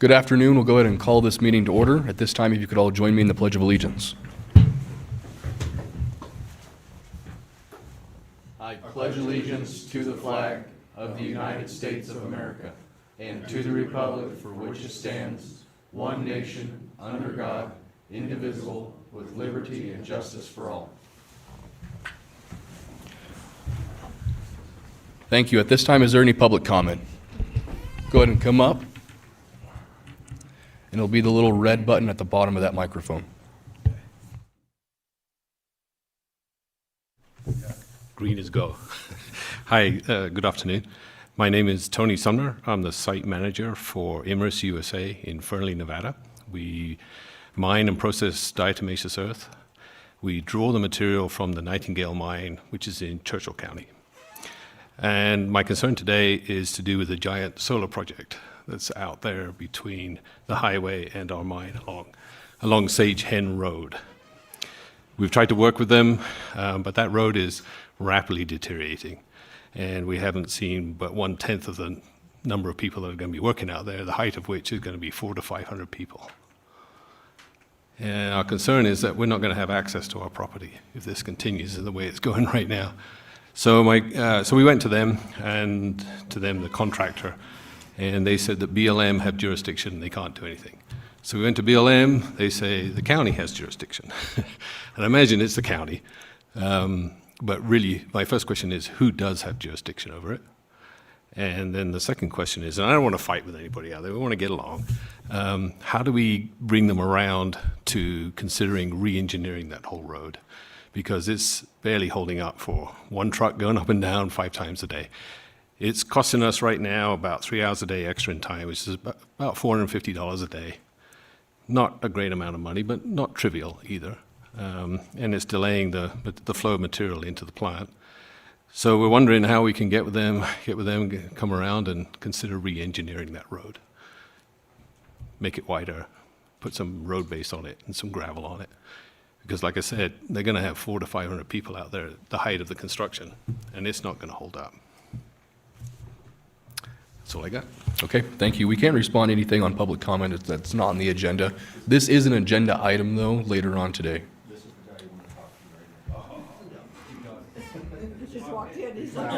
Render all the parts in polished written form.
Good afternoon. We'll go ahead and call this meeting to order. At this time, if you could all join me in the Pledge of Allegiance. I pledge allegiance to the flag of the United States of America and to the republic for which it stands, one nation, under God, indivisible, with liberty and justice for all. Thank you. At this time, is there any public comment? Go ahead and come up. And it'll be the little red button at the bottom of that microphone. Green is go. Hi, good afternoon. My name is Tony Sumner. I'm the site manager for Imerys USA in Fernley, Nevada. We mine and process diatomaceous earth. We draw the material from the Nightingale mine, which is in Churchill County. And my concern today is to do with a giant solar project that's out there between the highway and our mine along Sage Hen Road. We've tried to work with them, but that road is rapidly deteriorating, and we haven't seen but 1/10 of the number of people that are going to be working out there, the height of which is going to be 400 to 500 people. And our concern is that we're not going to have access to our property if this continues in the way it's going right now. So we went to them, the contractor, and they said that BLM have jurisdiction and they can't do anything. So we went to BLM, they say the county has jurisdiction. And I imagine it's the county. But really, my first question is, who does have jurisdiction over it? And then the second question is, and I don't want to fight with anybody out there, we want to get along. How do we bring them around to considering re-engineering that whole road? Because it's barely holding up for one truck going up and down 5 times a day. It's costing us right now about 3 hours a day extra in time, which is about $450 a day. Not a great amount of money, but not trivial either. And it's delaying the flow of material into the plant. So we're wondering how we can get with them, come around and consider re-engineering that road. Make it wider, put some road base on it and some gravel on it. Because like I said, they're going to have 400 to 500 people out there at the height of the construction, and it's not going to hold up. That's all I got. Okay, thank you. We can't respond to anything on public comment that's not on the agenda. This is an agenda item, though, later on today. This is the guy you want to talk to right now. He just walked in, he's like,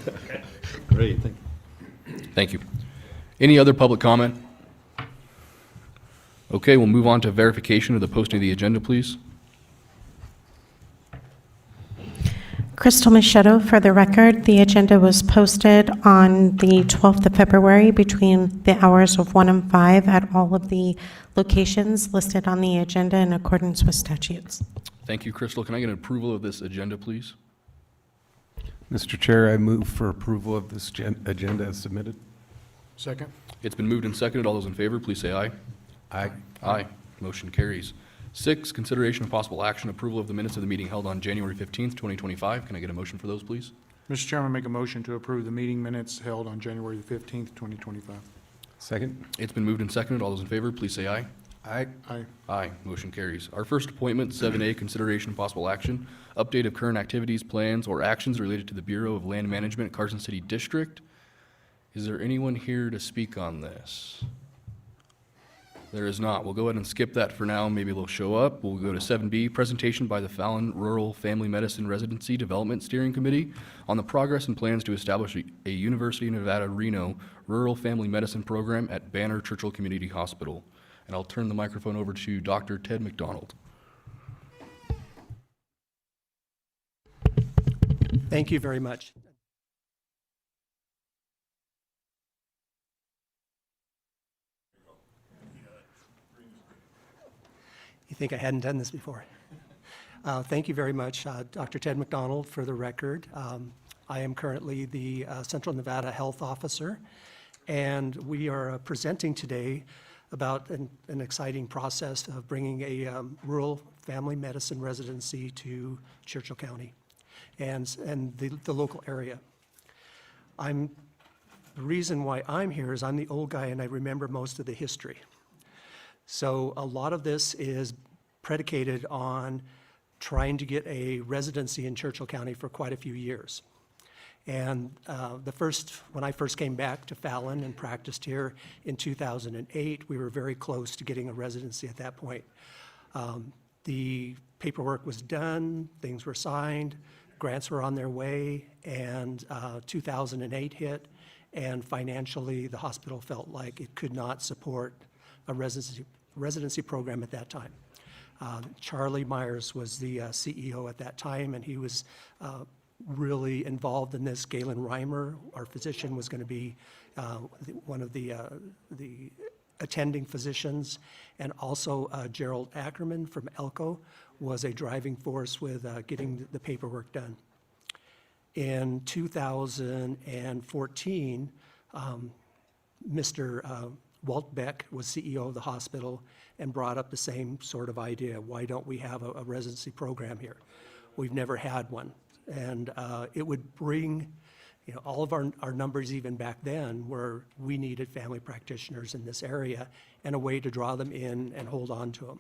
Okay. Great, thank you. Thank you. Any other public comment? Okay, we'll move on to verification of the posting of the agenda, please. Crystal Machado, for the record, the agenda was posted on the 12th of February between the hours of 1 and 5 at all of the locations listed on the agenda in accordance with statutes. Thank you, Crystal. Can I get an approval of this agenda, please? Mr. Chair, I move for approval of this agenda as submitted. Second. It's been moved and seconded. All those in favor, please say aye. Aye. Aye. Motion carries. 6, consideration of possible action, approval of the minutes of the meeting held on January 15th, 2025. Can I get a motion for those, please? Mr. Chairman, make a motion to approve the meeting minutes held on January the 15th, 2025. Second. It's been moved and seconded. All those in favor, please say aye. Aye. Aye. Aye. Motion carries. Our first appointment, 7A, consideration of possible action, update of current activities, plans, or actions related to the Bureau of Land Management, Carson City District. Is there anyone here to speak on this? There is not. We'll go ahead and skip that for now. Maybe they'll show up. We'll go to 7B, presentation by the Fallon Rural Family Medicine Residency Development Steering Committee on the progress and plans to establish a University of Nevada, Reno Rural Family Medicine program at Banner Churchill Community Hospital. And I'll turn the microphone over to Dr. Ted McDonald. Thank you very much. You think I hadn't done this before? Thank you very much, Dr. Ted McDonald, for the record. I am currently the Central Nevada Health Officer, and we are presenting today about an exciting process of bringing a rural family medicine residency to Churchill County and the local area. The reason why I'm here is I'm the old guy and I remember most of the history. So a lot of this is predicated on trying to get a residency in Churchill County for quite a few years. And when I first came back to Fallon and practiced here in 2008, we were very close to getting a residency at that point. The paperwork was done, things were signed, grants were on their way, and 2008 hit, and financially, the hospital felt like it could not support a residency program at that time. Charlie Myers was the CEO at that time, and he was really involved in this. Galen Reimer, our physician, was going to be one of the attending physicians, and also Gerald Ackerman from Elko was a driving force with getting the paperwork done. In 2014, Mr. Walt Beck was CEO of the hospital and brought up the same sort of idea. Why don't we have a residency program here? We've never had one. And it would bring, all of our numbers even back then where we needed family practitioners in this area and a way to draw them in and hold on to them.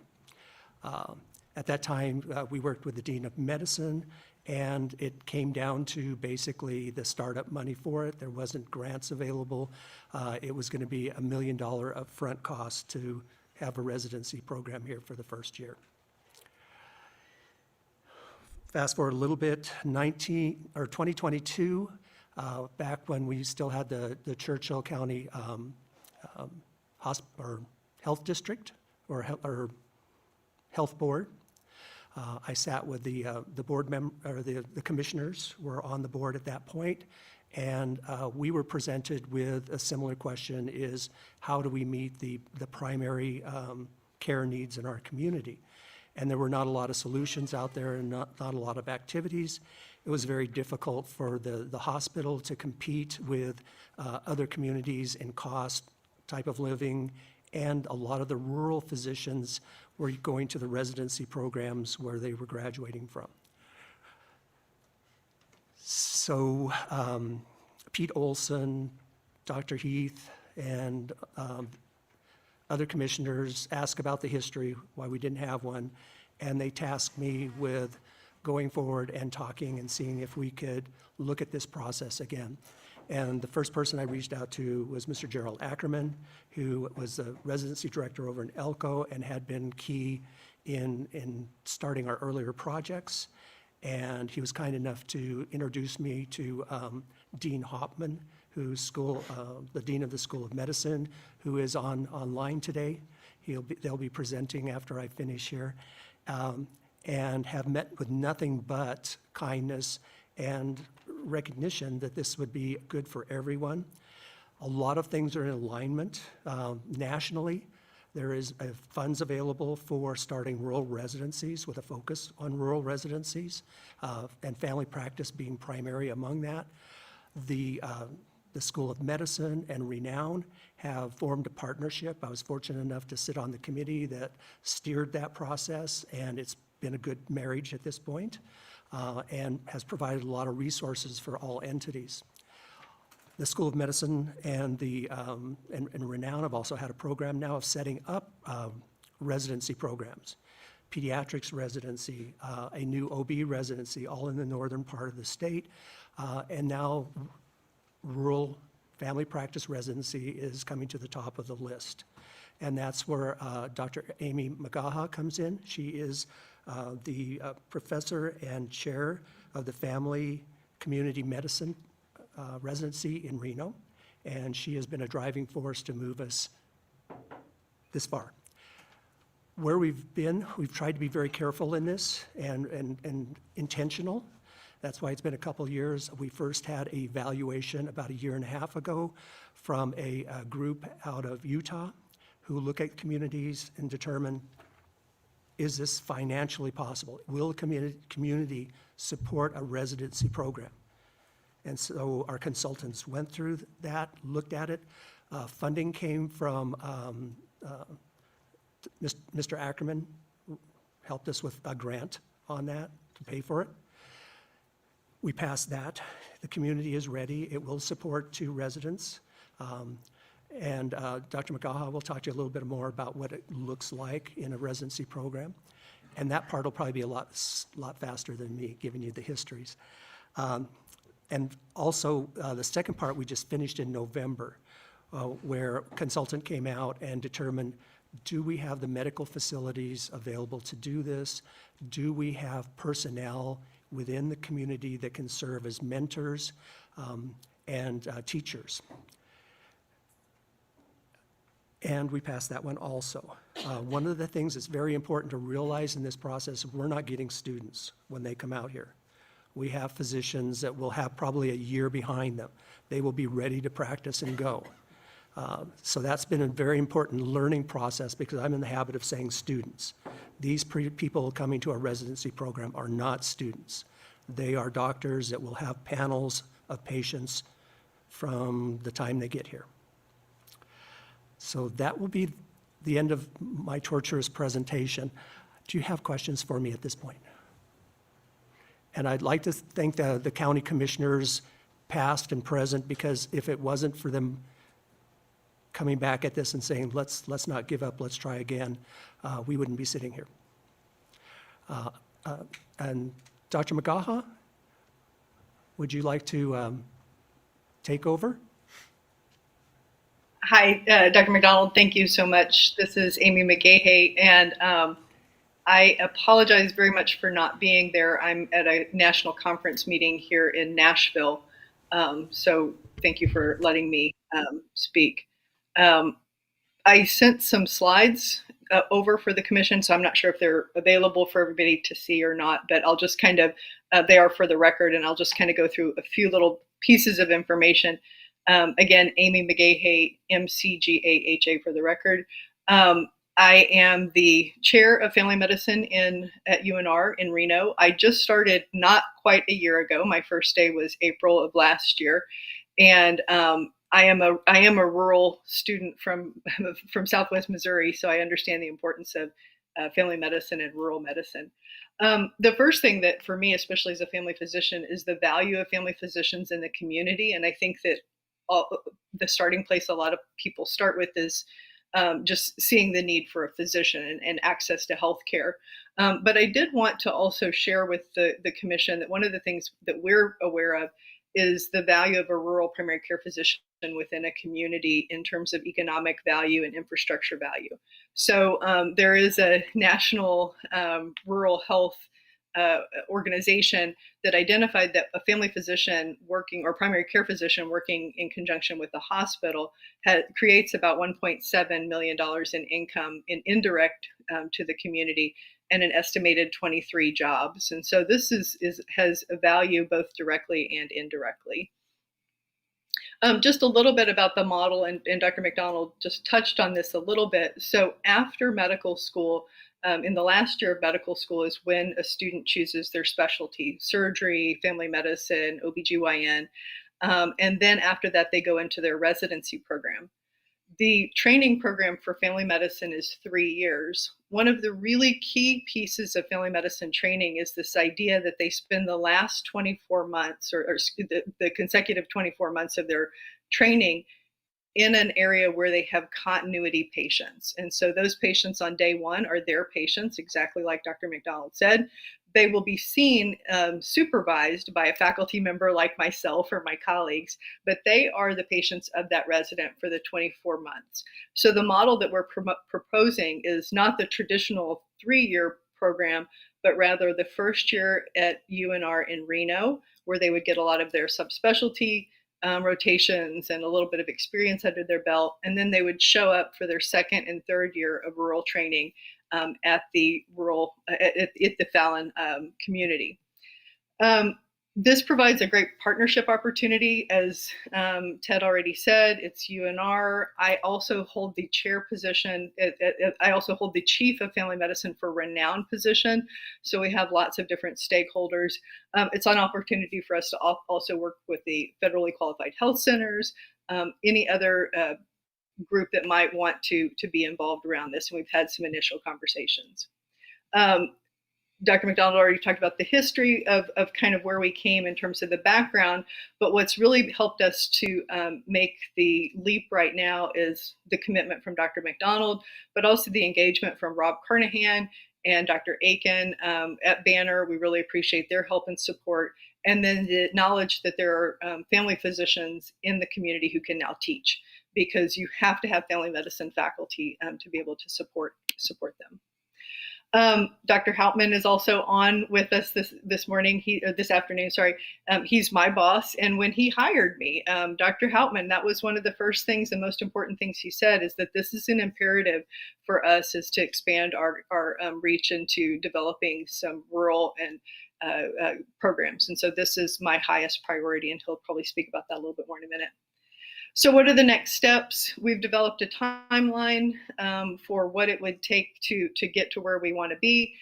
At that time, we worked with the Dean of Medicine, and it came down to basically the startup money for it. There wasn't grants available. It was going to be $1 million upfront cost to have a residency program here for the first year. Fast forward a little bit, 2022, back when we still had the Churchill County Health District or Health Board. I sat with the board the commissioners were on the board at that point, and we were presented with a similar question: is how do we meet the primary care needs in our community? And there were not a lot of solutions out there, and not a lot of activities. It was very difficult for the hospital to compete with other communities in cost, type of living, and a lot of the rural physicians were going to the residency programs where they were graduating from. So Pete Olson, Dr. Heath, and other commissioners asked about the history, why we didn't have one, and they tasked me with going forward and talking and seeing if we could look at this process again. And the first person I reached out to was Mr. Gerald Ackerman, who was the residency director over in Elko and had been key in starting our earlier projects. And he was kind enough to introduce me to Dean Hopman, who's the Dean of the School of Medicine, who is online today. They'll be presenting after I finish here, and have met with nothing but kindness and recognition that this would be good for everyone. A lot of things are in alignment nationally. There is funds available for starting rural residencies with a focus on rural residencies, and family practice being primary among that. The School of Medicine and Renown have formed a partnership. I was fortunate enough to sit on the committee that steered that process, and it's been a good marriage at this point, and has provided a lot of resources for all entities. The School of Medicine and Renown have also had a program now of setting up residency programs, pediatrics residency, a new OB residency, all in the northern part of the state, and now rural family practice residency is coming to the top of the list. And that's where Dr. Amy Magaha comes in. She is the professor and chair of the Family Community Medicine residency in Reno, and she has been a driving force to move us this far. Where we've been, we've tried to be very careful in this and intentional. That's why it's been a couple years. We first had an evaluation about 1.5 years ago from a group out of Utah who look at communities and determine, is this financially possible? Will the community support a residency program? And so our consultants went through that, looked at it. Funding came from Mr. Ackerman, helped us with a grant on that to pay for it. We passed that. The community is ready. It will support 2 residents. And Dr. Magaha will talk to you a little bit more about what it looks like in a residency program. And that part will probably be a lot faster than me giving you the histories. And also, the second part we just finished in November, where a consultant came out and determined, do we have the medical facilities available to do this? Do we have personnel within the community that can serve as mentors and teachers? And we passed that one also. One of the things that's very important to realize in this process, we're not getting students when they come out here. We have physicians that will have probably a year behind them. They will be ready to practice and go. So that's been a very important learning process, because I'm in the habit of saying students. These people coming to our residency program are not students. They are doctors that will have panels of patients from the time they get here. So that will be the end of my torturous presentation. Do you have questions for me at this point? And I'd like to thank the county commissioners, past and present, because if it wasn't for them coming back at this and saying, let's not give up, let's try again, we wouldn't be sitting here. And Dr. McGaha, would you like to take over? Hi, Dr. McDonald. Thank you so much. This is Amy McGahey, and I apologize very much for not being there. I'm at a national conference meeting here in Nashville, so thank you for letting me speak. I sent some slides over for the commission, so I'm not sure if they're available for everybody to see or not, but I'll just kind of, they are for the record, and I'll just kind of go through a few little pieces of information. Again, Amy McGahey, MCGAHA for the record. I am the chair of family medicine at UNR in Reno. I just started not quite a year ago. My first day was April of last year. And I am a rural student from Southwest Missouri, so I understand the importance of family medicine and rural medicine. The first thing that for me, especially as a family physician, is the value of family physicians in the community. And I think that the starting place a lot of people start with is just seeing the need for a physician and access to healthcare. But I did want to also share with the commission that one of the things that we're aware of is the value of a rural primary care physician within a community in terms of economic value and infrastructure value. So there is a national rural health organization that identified that a family physician working or primary care physician working in conjunction with the hospital creates about $1.7 million in income in indirect to the community and an estimated 23 jobs. And so this has a value both directly and indirectly. Just a little bit about the model, and Dr. McDonald just touched on this a little bit. So after medical school, in the last year of medical school is when a student chooses their specialty, surgery, family medicine, OBGYN, and then after that they go into their residency program. The training program for family medicine is 3 years. One of the really key pieces of family medicine training is this idea that they spend the last 24 months or the consecutive 24 months of their training in an area where they have continuity patients. And so those patients on day one are their patients, exactly like Dr. McDonald said. They will be seen, supervised by a faculty member like myself or my colleagues, but they are the patients of that resident for the 24 months. So the model that we're proposing is not the traditional 3-year program, but rather the first year at UNR in Reno, where they would get a lot of their subspecialty rotations and a little bit of experience under their belt, and then they would show up for their second and third year of rural training at the Fallon community. This provides a great partnership opportunity. As Ted already said, it's UNR. I also hold the chair position. I also hold the chief of family medicine for Renown position. So we have lots of different stakeholders. It's an opportunity for us to also work with the federally qualified health centers, any other group that might want to be involved around this. And we've had some initial conversations. Dr. McDonald already talked about the history of kind of where we came in terms of the background, but what's really helped us to make the leap right now is the commitment from Dr. McDonald, but also the engagement from Rob Carnahan and Dr. Aiken at Banner. We really appreciate their help and support. and then the knowledge that there are family physicians in the community who can now teach, because you have to have family medicine faculty to be able to support them. Dr. Hauptman is also on with us this morning. This afternoon, sorry. He's my boss, and when he hired me, Dr. Hauptman, that was one of the first things, the most important things he said, is that this is an imperative for us, is to expand our reach into developing some rural and programs. And so this is my highest priority, and he'll probably speak about that a little bit more in a minute. So what are the next steps? We've developed a timeline for what it would take to get to where we want to be.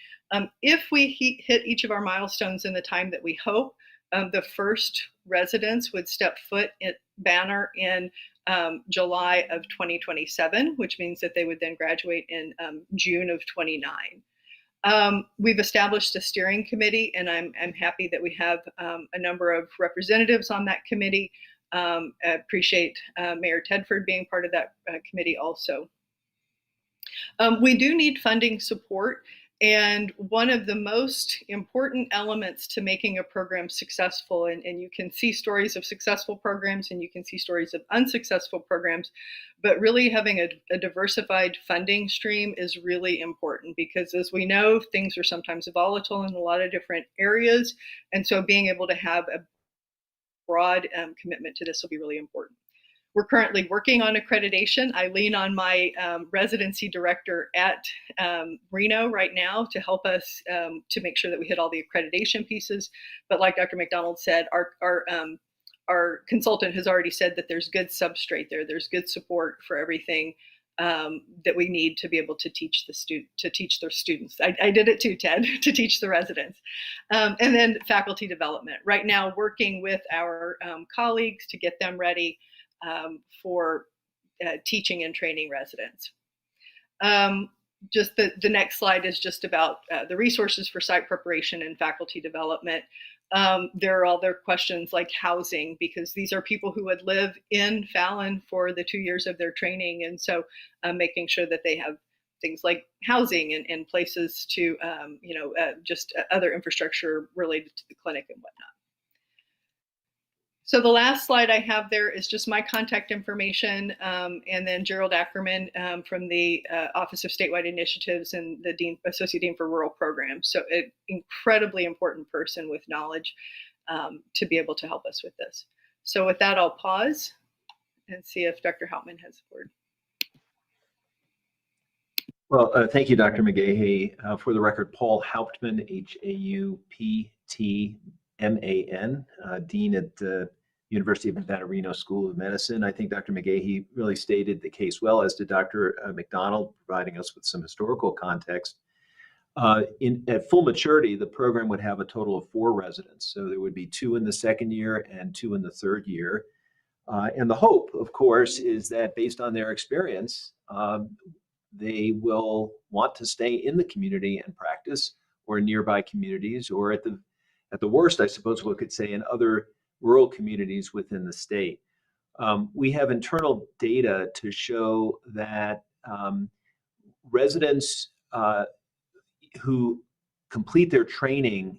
If we hit each of our milestones in the time that we hope, the first residents would step foot at Banner in July of 2027, which means that they would then graduate in June of 29. We've established a steering committee, and I'm happy that we have a number of representatives on that committee. I appreciate Mayor Tedford being part of that committee also. We do need funding support, and one of the most important elements to making a program successful, and you can see stories of successful programs and you can see stories of unsuccessful programs, but really having a diversified funding stream is really important, because as we know, things are sometimes volatile in a lot of different areas, and so being able to have a broad commitment to this will be really important. We're currently working on accreditation. I lean on my residency director at Reno right now to help us to make sure that we hit all the accreditation pieces. But like Dr. McDonald said, our consultant has already said that there's good substrate there. There's good support for everything that we need to be able to teach their students. I did it too, Ted, to teach the residents. And then faculty development. Right now, working with our colleagues to get them ready for teaching and training residents. Just the next slide is just about the resources for site preparation and faculty development. There are other questions like housing, because these are people who would live in Fallon for the 2 years of their training. And so making sure that they have things like housing and places to, just other infrastructure related to the clinic and whatnot. So the last slide I have there is just my contact information, and then Gerald Ackerman from the Office of Statewide Initiatives and the Associate Dean for Rural Programs. So an incredibly important person with knowledge to be able to help us with this. So with that, I'll pause and see if Dr. Hauptman has a word. Well, thank you, Dr. McGahey. For the record, Paul Hauptman, Hauptman, Dean at the University of Nevada, Reno School of Medicine. I think Dr. McGahey really stated the case well, as did Dr. McDonald, providing us with some historical context. At full maturity, the program would have a total of 4 residents. So there would be 2 in the second year and 2 in the third year. And the hope, of course, is that based on their experience, they will want to stay in the community and practice, or nearby communities, or at the worst, I suppose we could say, in other rural communities within the state. We have internal data to show that residents who complete their training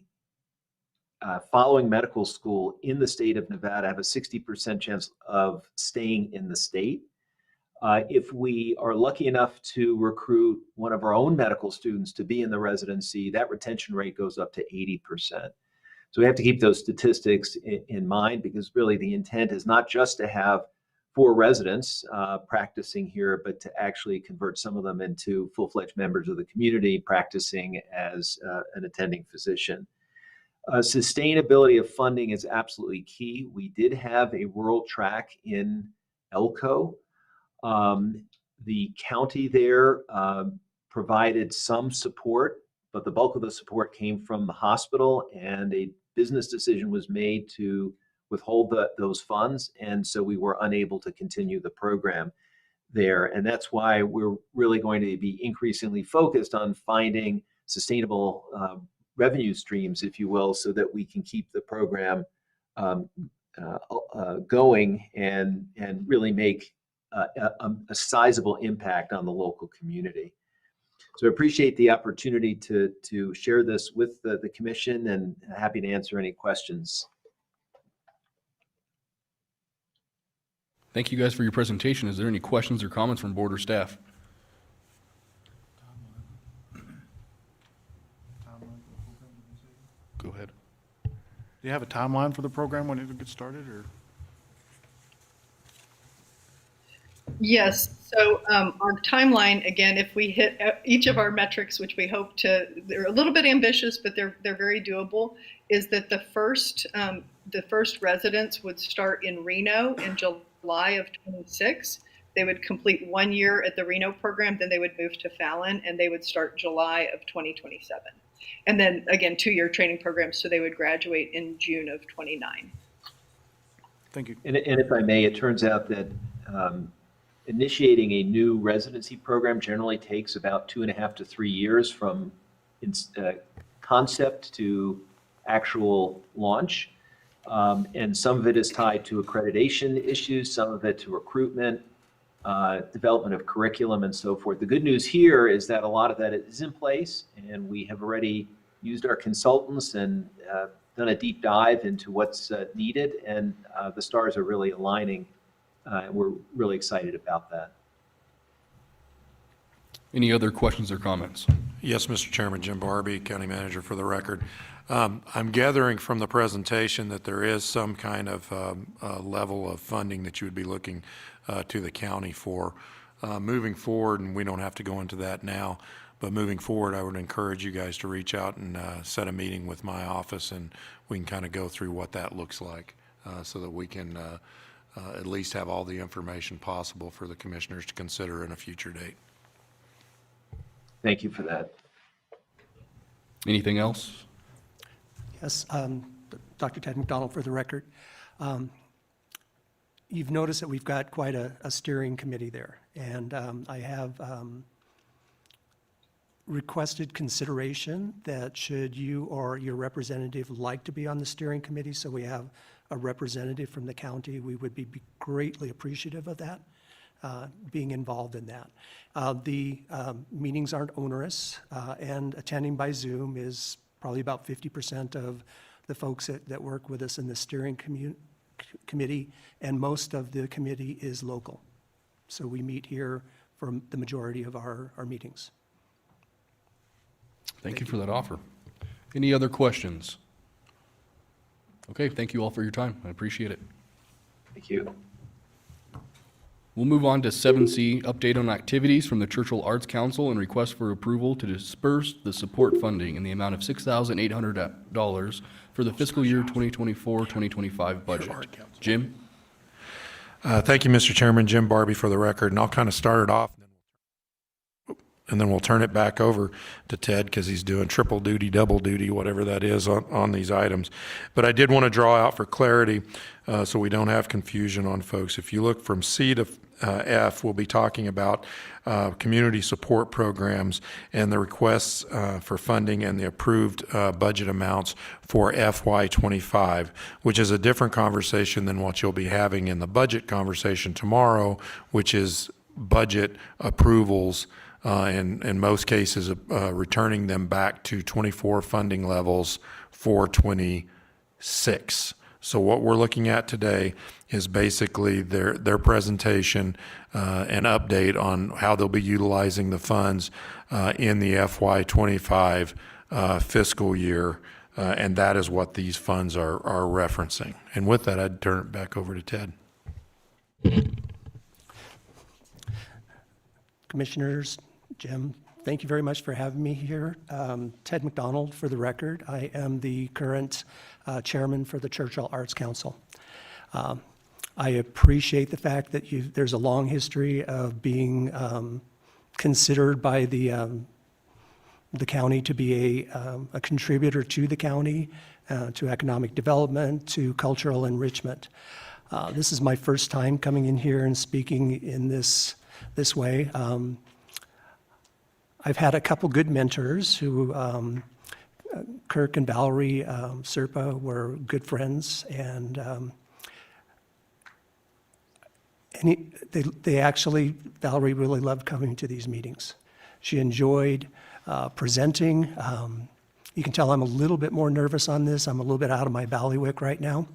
following medical school in the state of Nevada have a 60% chance of staying in the state. If we are lucky enough to recruit one of our own medical students to be in the residency, that retention rate goes up to 80%. So we have to keep those statistics in mind, because really the intent is not just to have 4 residents practicing here, but to actually convert some of them into full-fledged members of the community practicing as an attending physician. Sustainability of funding is absolutely key. We did have a rural track in Elko. The county there provided some support, but the bulk of the support came from the hospital, and a business decision was made to withhold those funds. And so we were unable to continue the program there. And that's why we're really going to be increasingly focused on finding sustainable revenue streams, if you will, so that we can keep the program going and really make a sizable impact on the local community. So I appreciate the opportunity to share this with the commission, and happy to answer any questions Thank you guys for your presentation. Is there any questions or comments from board or staff? Go ahead. Do you have a timeline for the program when it gets started, or? Yes, so our timeline, again, if we hit each of our metrics, which we hope to, they're a little bit ambitious, but they're very doable, is that the first residents would start in Reno in July of 26. They would complete 1 year at the Reno program, then they would move to Fallon, and they would start July of 2027. And then, again, 2-year training programs, so they would graduate in June of 29. Thank you. And if I may, it turns out that initiating a new residency program generally takes about 2.5 to 3 years from concept to actual launch. And some of it is tied to accreditation issues, some of it to recruitment, development of curriculum, and so forth. The good news here is that a lot of that is in place, and we have already used our consultants and done a deep dive into what's needed, and the stars are really aligning. We're really excited about that. Any other questions or comments? Yes, Mr. Chairman, Jim Barbie, County Manager for the record. I'm gathering from the presentation that there is some kind of level of funding that you would be looking to the county for. Moving forward, and we don't have to go into that now, but moving forward, I would encourage you guys to reach out and set a meeting with my office, and we can kind of go through what that looks like so that we can at least have all the information possible for the commissioners to consider in a future date. Thank you for that. Anything else? Yes, Dr. Ted McDonald for the record. You've noticed that we've got quite a steering committee there, and I have requested consideration that should you or your representative like to be on the steering committee, so we have a representative from the county, we would be greatly appreciative of that, being involved in that. The meetings aren't onerous, and attending by Zoom is probably about 50% of the folks that work with us in the steering committee, and most of the committee is local. So we meet here for the majority of our meetings. Thank you for that offer. Any other questions? Okay, thank you all for your time. I appreciate it. Thank you. We'll move on to 7C, update on activities from the Churchill Arts Council and request for approval to disperse the support funding in the amount of $6,800 for the fiscal year 2024-2025 budget. Jim? Thank you, Mr. Chairman. Jim Barbie for the record, and I'll kind of start it off, and then we'll turn it back over to Ted because he's doing triple duty, double duty, whatever that is on these items. But I did want to draw out for clarity so we don't have confusion on folks. If you look from C to F, we'll be talking about community support programs and the requests for funding and the approved budget amounts for FY25, which is a different conversation than what you'll be having in the budget conversation tomorrow, which is budget approvals, in most cases, returning them back to 24 funding levels for 26. So what we're looking at today is basically their presentation, an update on how they'll be utilizing the funds in the FY25 fiscal year, and that is what these funds are referencing. And with that, I'd turn it back over to Ted. Commissioners, Jim, thank you very much for having me here. Ted McDonald, for the record. I am the current chairman for the Churchill Arts Council. I appreciate the fact that there's a long history of being considered by the county to be a contributor to the county, to economic development, to cultural enrichment. This is my first time coming in here and speaking in this way. I've had a couple good mentors who, Kirk and Valerie Serpa, were good friends, and they actually, Valerie really loved coming to these meetings. She enjoyed presenting. You can tell I'm a little bit more nervous on this. I'm a little bit out of my ballywick right now.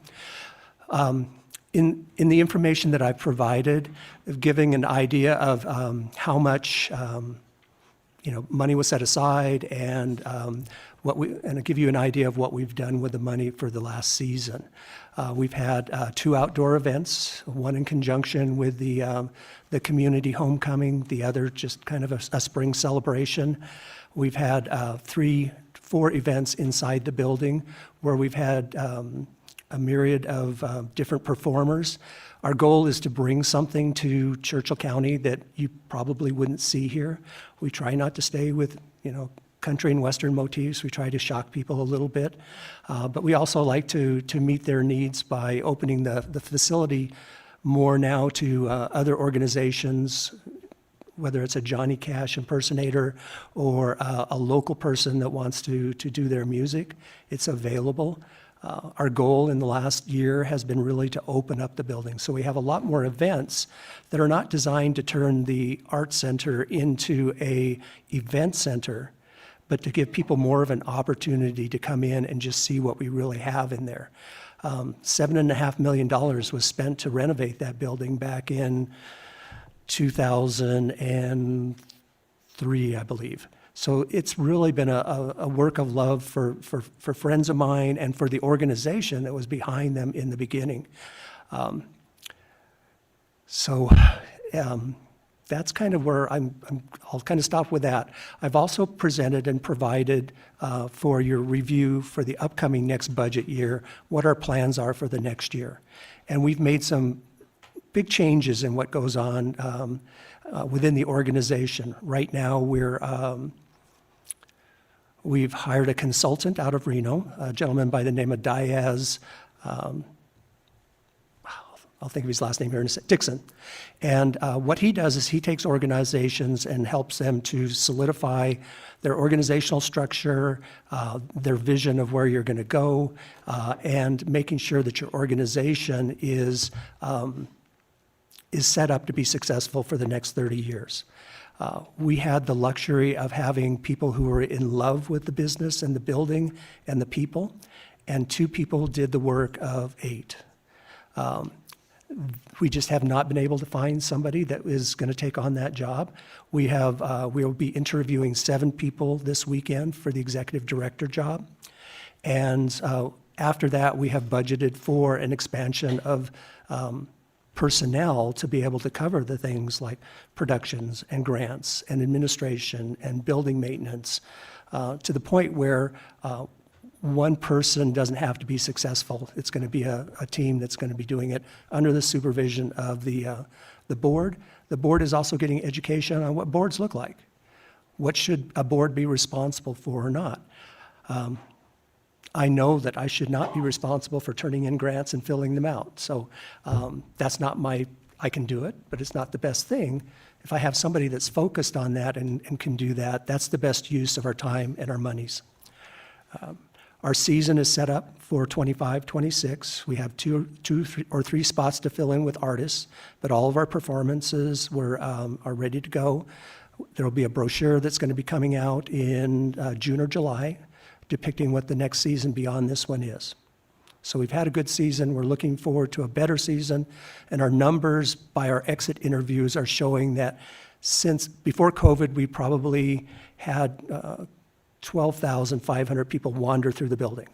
In the information that I've provided, of giving an idea of how much money was set aside and and I'll give you an idea of what we've done with the money for the last season. We've had 2 outdoor events, one in conjunction with the community homecoming, the other just kind of a spring celebration. We've had 4 events inside the building where we've had a myriad of different performers. Our goal is to bring something to Churchill County that you probably wouldn't see here. We try not to stay with, country and western motifs. We try to shock people a little bit. But we also like to meet their needs by opening the facility more now to other organizations, whether it's a Johnny Cash impersonator or a local person that wants to do their music. It's available. Our goal in the last year has been really to open up the building. So we have a lot more events that are not designed to turn the art center into a event center, but to give people more of an opportunity to come in and just see what we really have in there. $7.5 million was spent to renovate that building back in 2003, I believe. So it's really been a work of love for friends of mine and for the organization that was behind them in the beginning. That's kind of where I'll kind of stop with that. I've also presented and provided for your review for the upcoming next budget year, what our plans are for the next year. And we've made some big changes in what goes on within the organization. Right now, we've hired a consultant out of Reno, a gentleman by the name of Diaz, I'll think of his last name here in a sec, Dixon. And what he does is he takes organizations and helps them to solidify their organizational structure, their vision of where you're going to go, and making sure that your organization is set up to be successful for the next 30 years. We had the luxury of having people who were in love with the business and the building and the people, and 2 people did the work of 8. We just have not been able to find somebody that is going to take on that job. We will be interviewing 7 people this weekend for the executive director job. And after that, we have budgeted for an expansion of personnel to be able to cover the things like productions and grants and administration and building maintenance, to the point where one person doesn't have to be successful. It's going to be a team that's going to be doing it under the supervision of the board. The board is also getting education on what boards look like. What should a board be responsible for or not? I know that I should not be responsible for turning in grants and filling them out. So that's not I can do it, but it's not the best thing. If I have somebody that's focused on that and can do that, that's the best use of our time and our monies. Our season is set up for 25-26. We have 2 or 3 spots to fill in with artists, but all of our performances are ready to go. There will be a brochure that's going to be coming out in June or July, depicting what the next season beyond this one is. So we've had a good season. We're looking forward to a better season, and our numbers by our exit interviews are showing that since before COVID, we probably had 12,500 people wander through the building.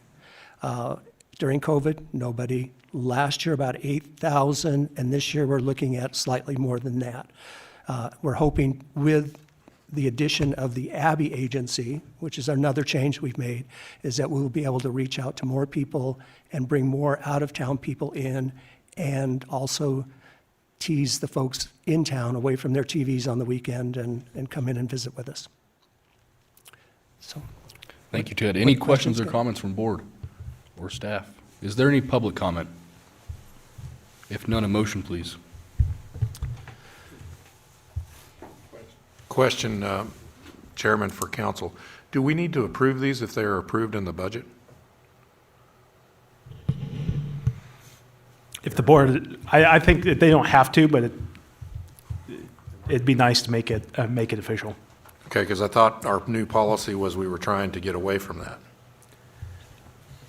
During COVID, nobody. Last year, about 8,000, and this year we're looking at slightly more than that. We're hoping with the addition of the Abbey Agency, which is another change we've made, is that we'll be able to reach out to more people and bring more out-of-town people in, and also tease the folks in town away from their TVs on the weekend and come in and visit with us. So, Thank you, Ted. Any questions or comments from board or staff? Is there any public comment? If none, a motion, please. Question, Chairman, for council. Do we need to approve these if they are approved in the budget? If the board, I think that they don't have to, but it'd be nice to make it official. Okay, because I thought our new policy was we were trying to get away from that.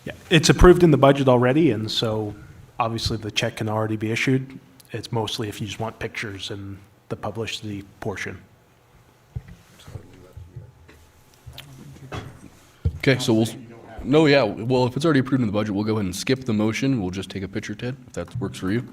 Yeah, it's approved in the budget already, and so Obviously, the check can already be issued. It's mostly if you just want pictures and the publicity portion. Okay, so no, yeah, well, if it's already approved in the budget, we'll go ahead and skip the motion. We'll just take a picture, Ted, if that works for you.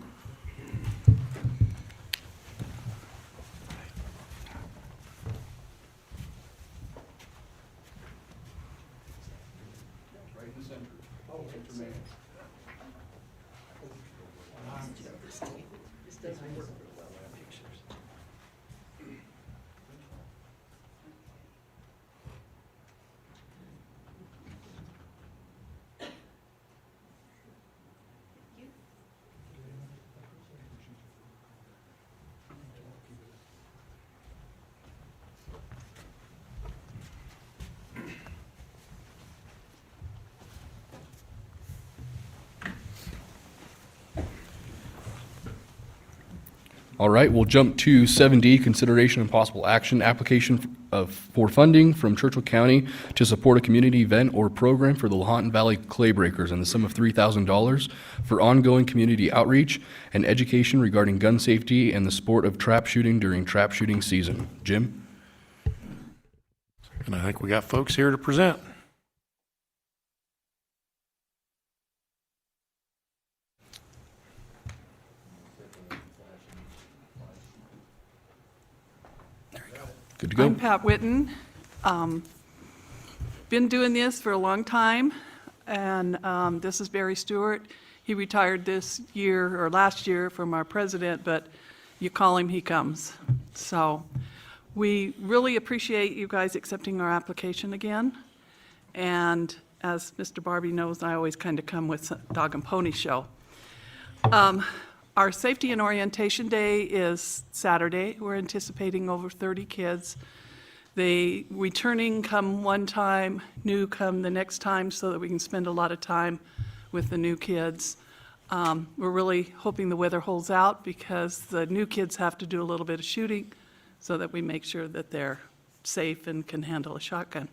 All right, we'll jump to 7D, consideration and possible action, application for funding from Churchill County to support a community event or program for the Lahontan Valley Clay Breakers in the sum of $3,000 for ongoing community outreach and education regarding gun safety and the sport of trap shooting during trap shooting season. Jim? And I think we got folks here to present. Good to go. I'm Pat Witten. Been doing this for a long time, and this is Barry Stewart. He retired this year, or last year, from our president, but you call him, he comes. So we really appreciate you guys accepting our application again. And as Mr. Barbie knows, I always kind of come with dog and pony show. Our Safety and Orientation Day is Saturday. We're anticipating over 30 kids. They returning come one time, new come the next time, so that we can spend a lot of time with the new kids. We're really hoping the weather holds out because the new kids have to do a little bit of shooting so that we make sure that they're safe and can handle a shotgun.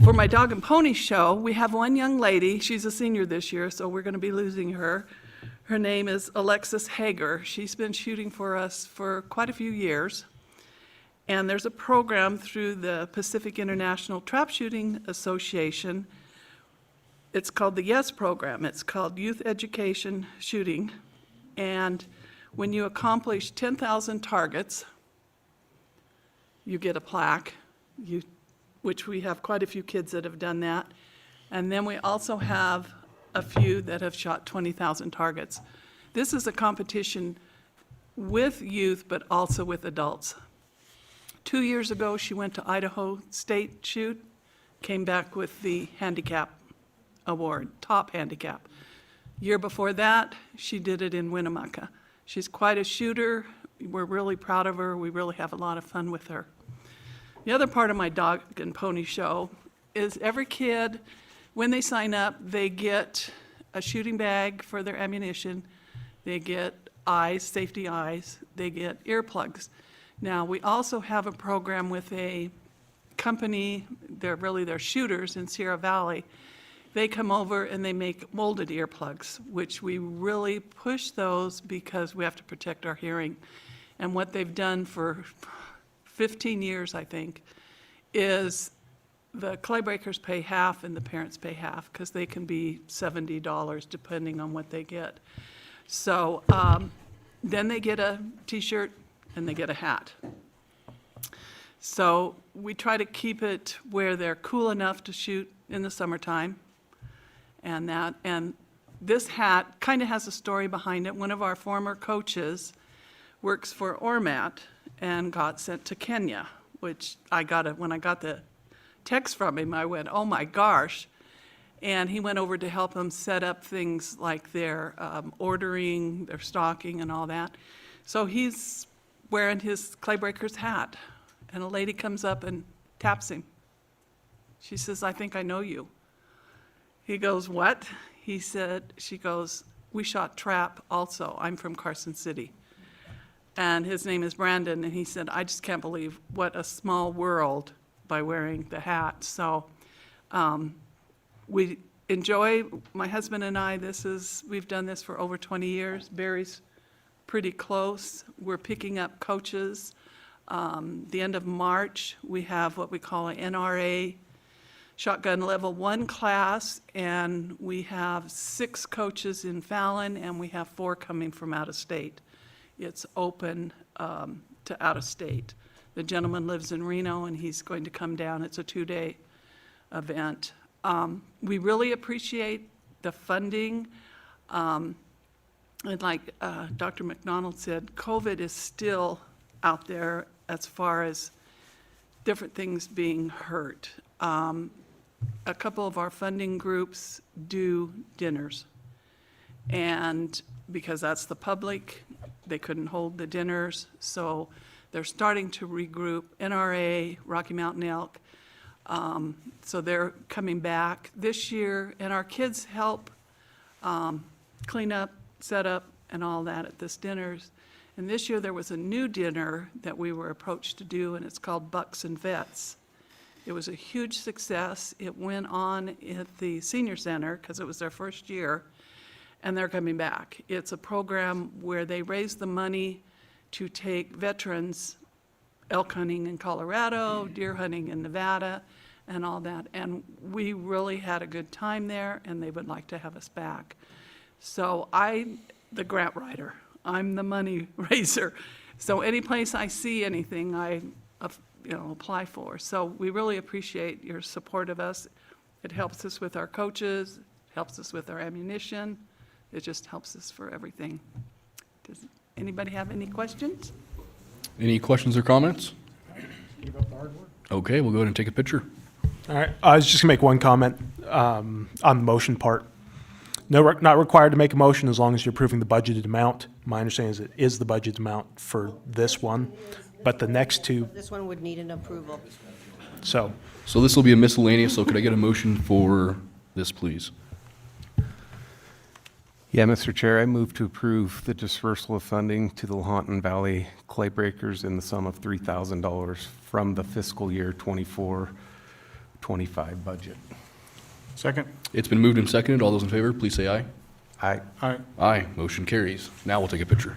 For my dog and pony show, we have one young lady. She's a senior this year, so we're going to be losing her. Her name is Alexis Hager. She's been shooting for us for quite a few years. And there's a program through the Pacific International Trap Shooting Association. It's called the YES program. It's called Youth Education Shooting. And when you accomplish 10,000 targets, you get a plaque, which we have quite a few kids that have done that. And then we also have a few that have shot 20,000 targets. This is a competition with youth, but also with adults. 2 years ago, she went to Idaho State Shoot, came back with the handicap award, top handicap. Year before that, she did it in Winnemucca. She's quite a shooter. We're really proud of her. We really have a lot of fun with her. The other part of my dog and pony show is every kid, when they sign up, they get a shooting bag for their ammunition. They get eyes, safety eyes. They get earplugs. Now, we also have a program with a company, they're shooters in Sierra Valley. They come over and they make molded earplugs, which we really push those because we have to protect our hearing. And what they've done for 15 years, I think, is the clay breakers pay half and the parents pay half because they can be $70 depending on what they get. So then they get a t-shirt and they get a hat. So we try to keep it where they're cool enough to shoot in the summertime. And this hat kind of has a story behind it. One of our former coaches works for Ormat and got sent to Kenya, which when I got the text from him, I went, oh my gosh. And he went over to help them set up things like their ordering, their stocking and all that. So he's wearing his clay breaker's hat. And a lady comes up and taps him. She says, I think I know you. He goes, what? She goes, we shot trap also. I'm from Carson City. And his name is Brandon. And he said, I just can't believe what a small world by wearing the hat. So we enjoy, my husband and I, we've done this for over 20 years. Barry's pretty close. We're picking up coaches. The end of March, we have what we call an NRA Shotgun Level 1 class, and we have 6 coaches in Fallon, and we have 4 coming from out of state. It's open to out of state. The gentleman lives in Reno, and he's going to come down. It's a 2-day event. We really appreciate the funding. And like Dr. McDonald said, COVID is still out there as far as different things being hurt. A couple of our funding groups do dinners. And because that's the public, they couldn't hold the dinners. So they're starting to regroup. NRA, Rocky Mountain Elk, so they're coming back this year. And our kids help clean up, set up, and all that at this dinners. And this year there was a new dinner that we were approached to do, and it's called Bucks and Vets. It was a huge success. It went on at the senior center because it was their first year, and they're coming back. It's a program where they raise the money to take veterans elk hunting in Colorado, deer hunting in Nevada, and all that. And we really had a good time there, and they would like to have us back. So the grant writer, I'm the money raiser. So any place I see anything, I apply for. So we really appreciate your support of us. It helps us with our coaches, helps us with our ammunition. It just helps us for everything. Does anybody have any questions? Any questions or comments? Okay, we'll go ahead and take a picture. All right, I was just gonna make one comment on the motion part. Not required to make a motion as long as you're approving the budgeted amount. My understanding is it is the budget amount for this one, but the next two, This one would need an approval. so. So this will be a miscellaneous, so could I get a motion for this, please? Yeah, Mr. Chair, I move to approve the dispersal of funding to the Lahontan Valley Clay Breakers in the sum of $3,000 from the fiscal year 24-25 budget. Second? It's been moved and seconded. All those in favor, please say aye. Aye. Aye. Aye, motion carries. Now we'll take a picture.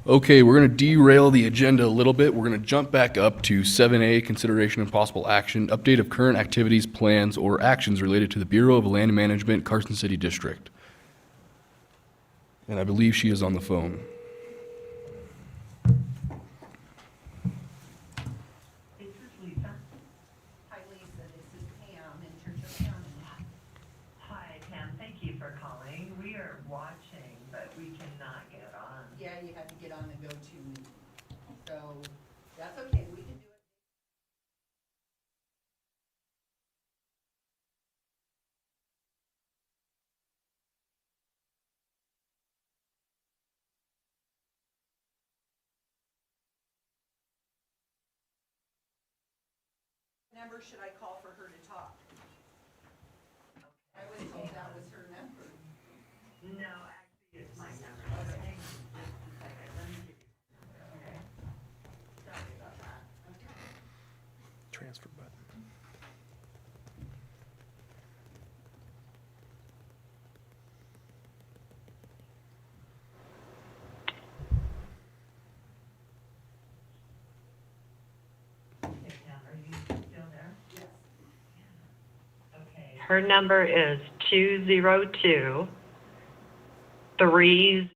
Okay, we're going to derail the agenda a little bit. We're going to jump back up to 7A, consideration and possible action, update of current activities, plans, or actions related to the Bureau of Land Management, Carson City District. And I believe she is on the phone. This is Lisa. Hi, Lisa. This is Pam in Churchill County. Hi, Pam. Thank you for calling. We are watching, but we cannot get on. Yeah, you had to get on the go-to meeting. So that's okay. We can do it. number should I call for her to talk? I was told that was her number. No, actually, it's my number. Okay. Sorry about that. Transfer button. Okay, now, are you still there? Yes. Okay. Her number is 202 3.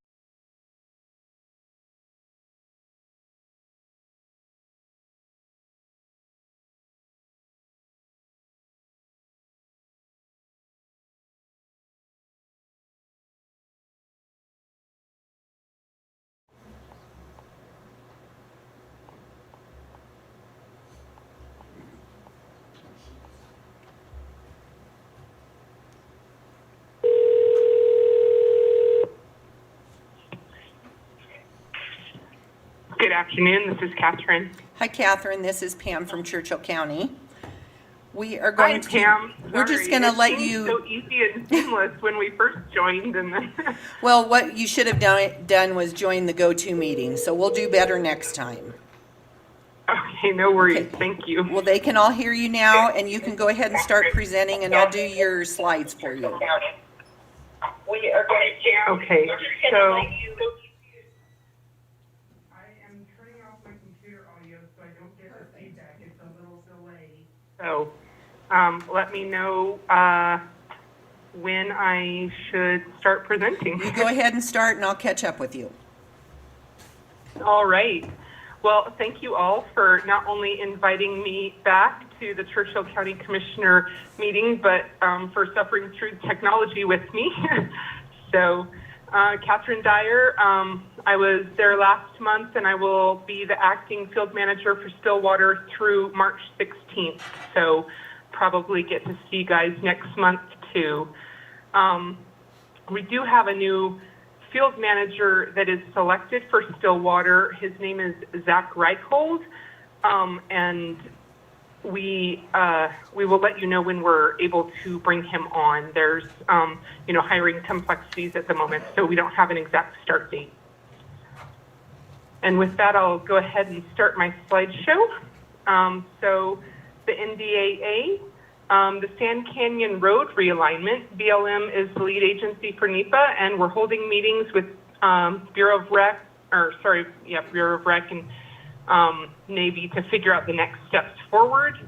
Good afternoon, this is Catherine. Hi, Catherine. This is Pam from Churchill County. We are Hi, going to. Pam. We're just Sorry, going to let it seemed you. so easy and seamless when we first joined, and then Well, what you should have done was join the go-to meeting, so we'll do better next time. okay, no worries. Okay. Thank you. Well, they can all hear you now, and you can go ahead and start presenting, and I'll do your slides for you. Okay, so I am turning off my computer audio so I don't get the feedback. It's a little delayed. So, let me know when I should start presenting. You go ahead and start, and I'll catch up with you. All right. Well, thank you all for not only inviting me back to the Churchill County Commissioner meeting, but for suffering through technology with me. So, Catherine Dyer, I was there last month, and I will be the acting field manager for Stillwater through March 16th. So, probably get to see you guys next month, too. We do have a new field manager that is selected for Stillwater. His name is Zach Reichhold, and we will let you know when we're able to bring him on. There's hiring complexities at the moment, so we don't have an exact start date. And with that, I'll go ahead and start my slideshow. So the NDAA, the Sand Canyon Road realignment, BLM is the lead agency for NEPA, and we're holding meetings with Bureau of Rec and Navy to figure out the next steps forward.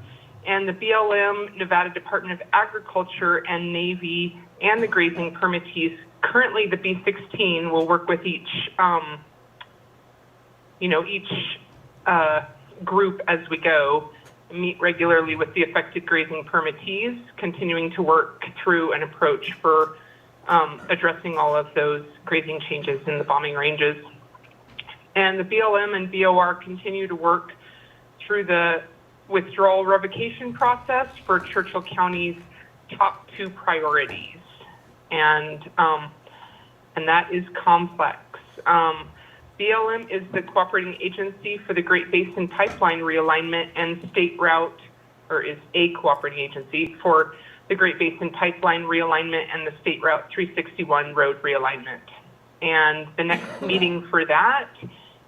And the BLM, Nevada Department of Agriculture, and Navy, and the grazing permittees, currently the B16 will work with each group as we go, meet regularly with the affected grazing permittees, continuing to work through an approach for addressing all of those grazing changes in the bombing ranges. And the BLM and BOR continue to work through the withdrawal revocation process for Churchill County's top 2 priorities. And that is complex. BLM is the cooperating agency for the Great Basin Pipeline realignment and state route, or is a cooperating agency for the Great Basin Pipeline realignment and the State Route 361 road realignment. And the next meeting for that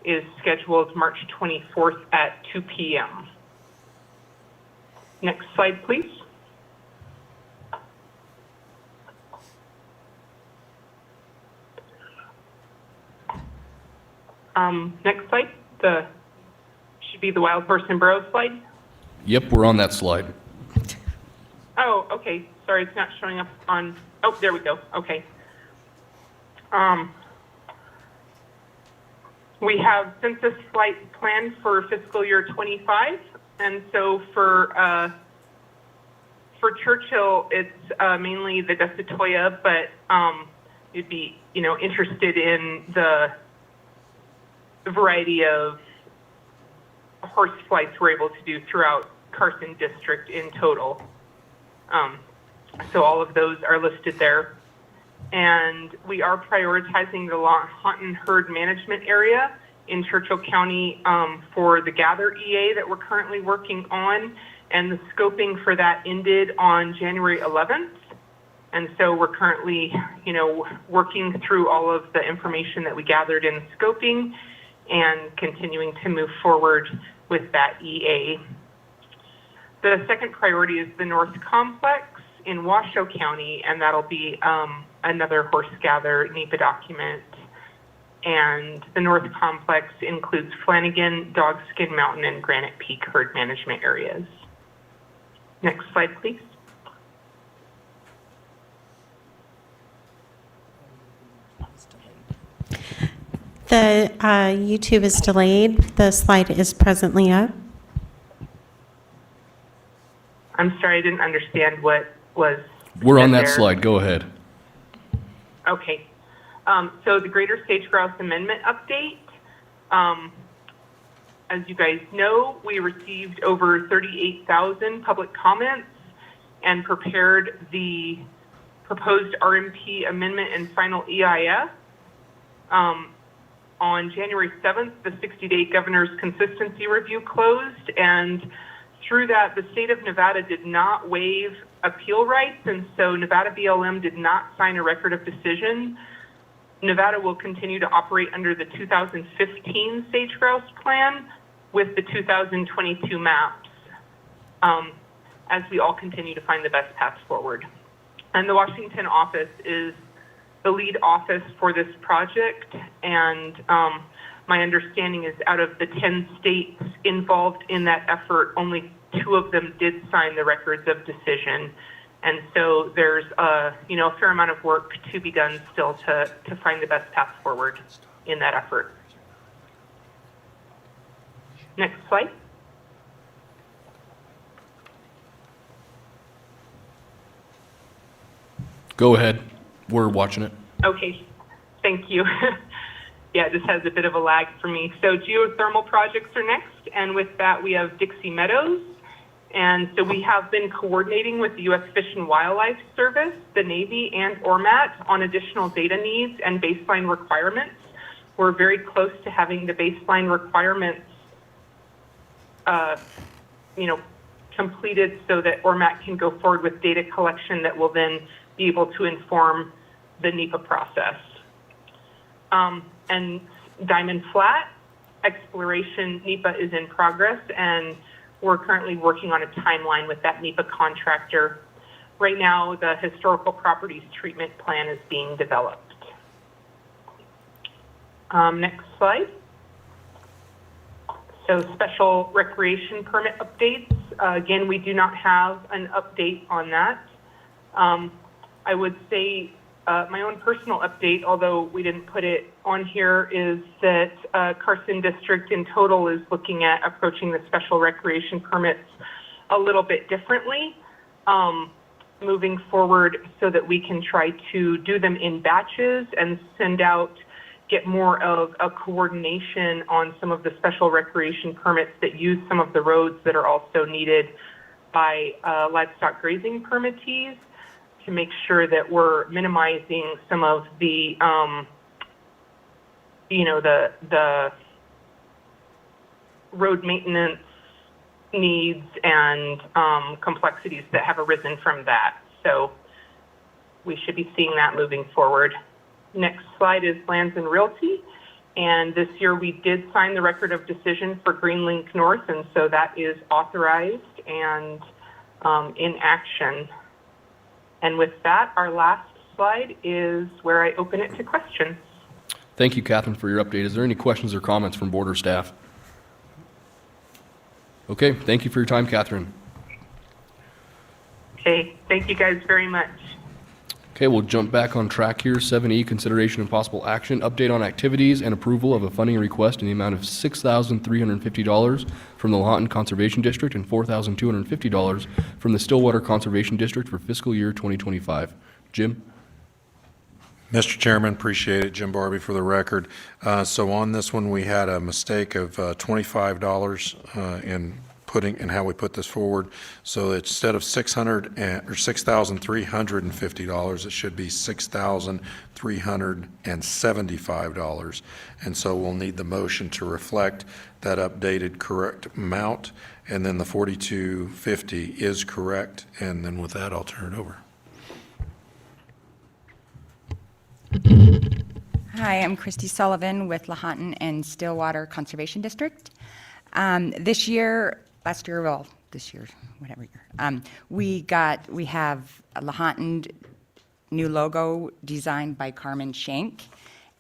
is scheduled March 24th at 2 p.m. Next slide, please. Next slide, should be the wild horse and burro slide. Yep, we're on that slide. Oh, okay, sorry, it's not showing up on, oh, there we go, okay. We have census flight planned for fiscal year 25, and so for Churchill, it's mainly the Desitoya, but you'd be, interested in the variety of horse flights we're able to do throughout Carson District in total. So all of those are listed there. And we are prioritizing the Lawton herd management area in Churchill County for the Gather EA that we're currently working on, and the scoping for that ended on January 11th. And so we're currently, working through all of the information that we gathered in scoping and continuing to move forward with that EA. The second priority is the North Complex in Washoe County, and that'll be another horse gather NEPA document. And the North Complex includes Flanagan, Dogskin Mountain, and Granite Peak herd management areas. Next slide, please. The YouTube is delayed. The slide is presently up. I'm sorry, I didn't understand what was. We're on said that there. slide. Go ahead. Okay. So the Greater Sage Grouse Amendment update. As you guys know, we received over 38,000 public comments and prepared the proposed RMP amendment and final EIS. On January 7th, the 60-day governor's consistency review closed, and through that, the state of Nevada did not waive appeal rights, and so Nevada BLM did not sign a record of decision. Nevada will continue to operate under the 2015 Sage Grouse Plan with the 2022 maps as we all continue to find the best path forward. And the Washington office is the lead office for this project, and my understanding is out of the 10 states involved in that effort, only 2 of them did sign the records of decision. And so there's a fair amount of work to be done still to find the best path forward in that effort. Next slide. Go ahead. We're watching it. Okay, thank you. Yeah, this has a bit of a lag for me. So geothermal projects are next, and with that we have Dixie Meadows. And so we have been coordinating with the U.S. Fish and Wildlife Service, the Navy, and ORMAT on additional data needs and baseline requirements. We're very close to having the baseline requirements completed so that ORMAT can go forward with data collection that will then be able to inform the NEPA process. And Diamond Flat exploration NEPA is in progress, and we're currently working on a timeline with that NEPA contractor. Right now, the historical properties treatment plan is being developed. Next slide. So special recreation permit updates. Again, we do not have an update on that. I would say my own personal update, although we didn't put it on here, is that Carson District in total is looking at approaching the special recreation permits a little bit differently, moving forward so that we can try to do them in batches and get more of a coordination on some of the special recreation permits that use some of the roads that are also needed by livestock grazing permittees, to make sure that we're minimizing some of the, the road maintenance needs and complexities that have arisen from that. So we should be seeing that moving forward. Next slide is Lands and Realty. And this year we did sign the record of decision for Greenlink North, and so that is authorized and in action. And with that, our last slide is where I open it to questions. Thank you, Catherine, for your update. Is there any questions or comments from board or staff? Okay, thank you for your time, Catherine. Okay, thank you guys very much. Okay, we'll jump back on track here. 7E, consideration and possible action, update on activities and approval of a funding request in the amount of $6,350 from the Lahontan Conservation District and $4,250 from the Stillwater Conservation District for fiscal year 2025. Jim? Mr. Chairman, appreciate it. Jim Barbie for the record. So on this one, we had a mistake of $25 in putting, and how we put this forward. So instead of $6,350, it should be $6,375. And so we'll need the motion to reflect that updated correct amount, and then the 4250 is correct. And then with that, I'll turn it over. Hi, I'm Christy Sullivan with Lahontan and Stillwater Conservation District. This year, whatever year, we have a Lahontan new logo designed by Carmen Schenk,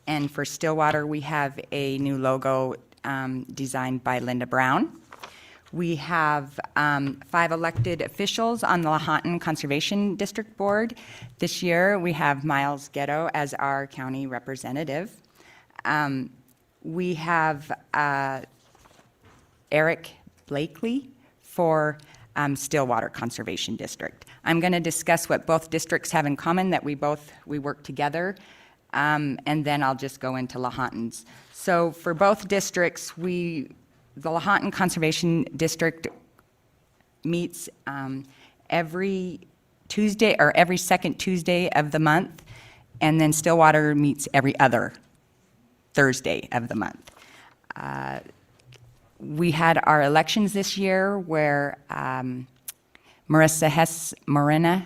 and for Stillwater, we have a new logo designed by Linda Brown. We have 5 elected officials on the Lahontan Conservation District Board. This year, we have Miles Ghetto as our county representative. We have Eric Blakely for Stillwater Conservation District. I'm going to discuss what both districts have in common, that we work together, and then I'll just go into Lahontan's. So for both districts, the Lahontan Conservation District meets every Tuesday, or every second Tuesday of the month, and then Stillwater meets every other Thursday of the month. We had our elections this year where Marina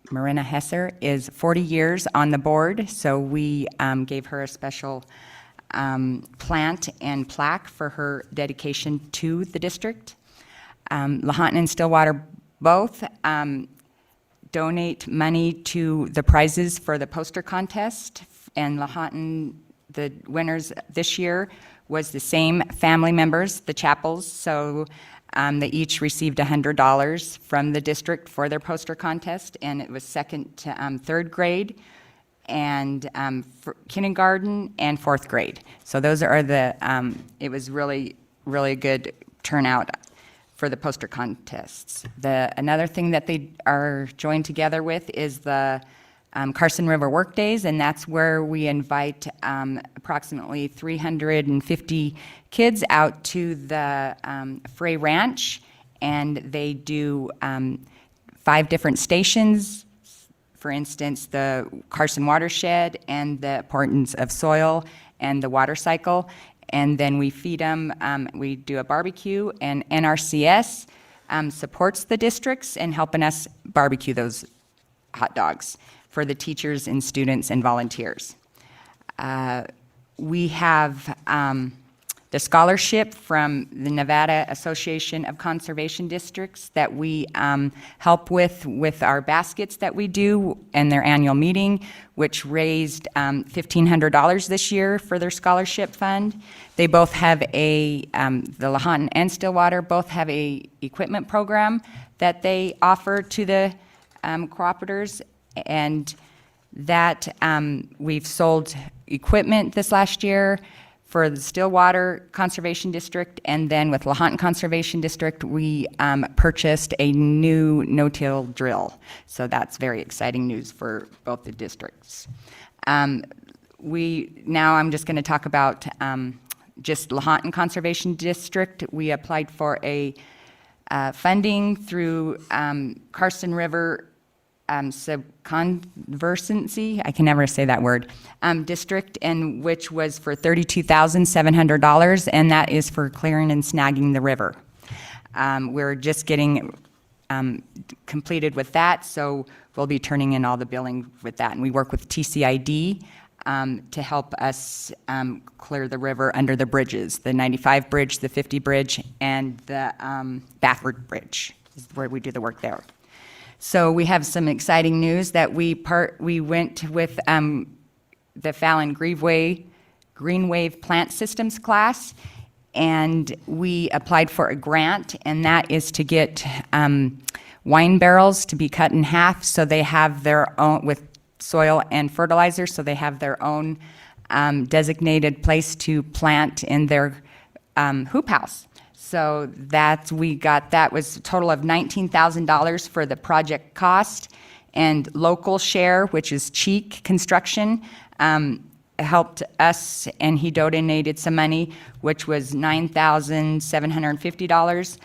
Hesser is 40 years on the board, so we gave her a special plant and plaque for her dedication to the district. Lahontan and Stillwater both donate money to the prizes for the poster contest, and Lahontan, the winners this year, was the same family members, the Chapels, so they each received $100 from the district for their poster contest, and it was second to third grade, and for kindergarten and fourth grade. So those are it was really, really good turnout for the poster contests. Another thing that they are joined together with is the Carson River Workdays, and that's where we invite approximately 350 kids out to the Frey Ranch, and they do 5 different stations. For instance, the Carson Watershed and the importance of soil and the water cycle. And then we feed them, we do a barbecue, and NRCS supports the districts in helping us barbecue those hot dogs for the teachers and students and volunteers. We have the scholarship from the Nevada Association of Conservation Districts that we help with our baskets that we do and their annual meeting, which raised $1,500 this year for their scholarship fund. They both have the Lahontan and Stillwater both have a equipment program that they offer to the cooperators, and that we've sold equipment this last year for the Stillwater Conservation District, and then with Lahontan Conservation District, we purchased a new no-till drill. So that's very exciting news for both the districts. Now I'm just going to talk about just Lahontan Conservation District. We applied for a funding through Carson River Subconservancy, I can never say that word, district, and which was for $32,700, and that is for clearing and snagging the river. We're just getting completed with that, so we'll be turning in all the billing with that. And we work with TCID to help us clear the river under the bridges, the 95 bridge, the 50 bridge, and the Bafford Bridge is where we do the work there. So we have some exciting news that we went with the Fallon Greenwave Plant Systems class, and we applied for a grant, and that is to get wine barrels to be cut in half so they have their own, with soil and fertilizer, so they have their own designated place to plant in their hoop house. So we got, that was a total of $19,000 for the project cost, and local share, which is Cheek Construction, helped us, and he donated some money, which was $9,750.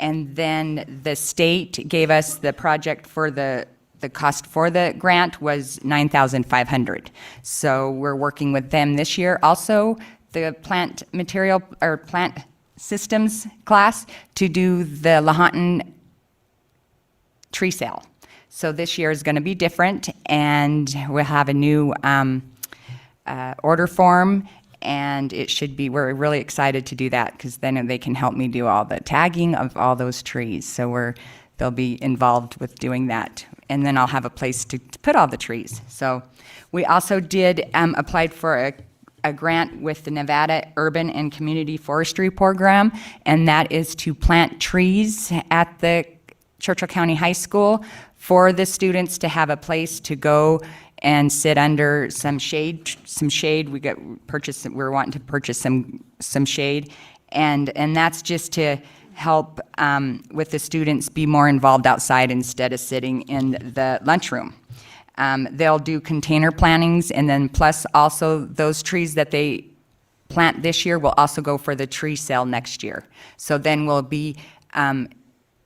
And then the state gave us the project for the cost for the grant was $9,500. So we're working with them this year. Also, the plant material or plant systems class to do the Lahontan tree sale. So this year is going to be different, and we'll have a new order form, and it should be, we're really excited to do that because then they can help me do all the tagging of all those trees. So they'll be involved with doing that. And then I'll have a place to put all the trees. So we also did applied for a grant with the Nevada Urban and Community Forestry Program, and that is to plant trees at the Churchill County High School for the students to have a place to go and sit under some shade. We're wanting to purchase some shade, and that's just to help with the students be more involved outside instead of sitting in the lunchroom. They'll do container plantings, and then plus also those trees that they plant this year will also go for the tree sale next year. So then we'll be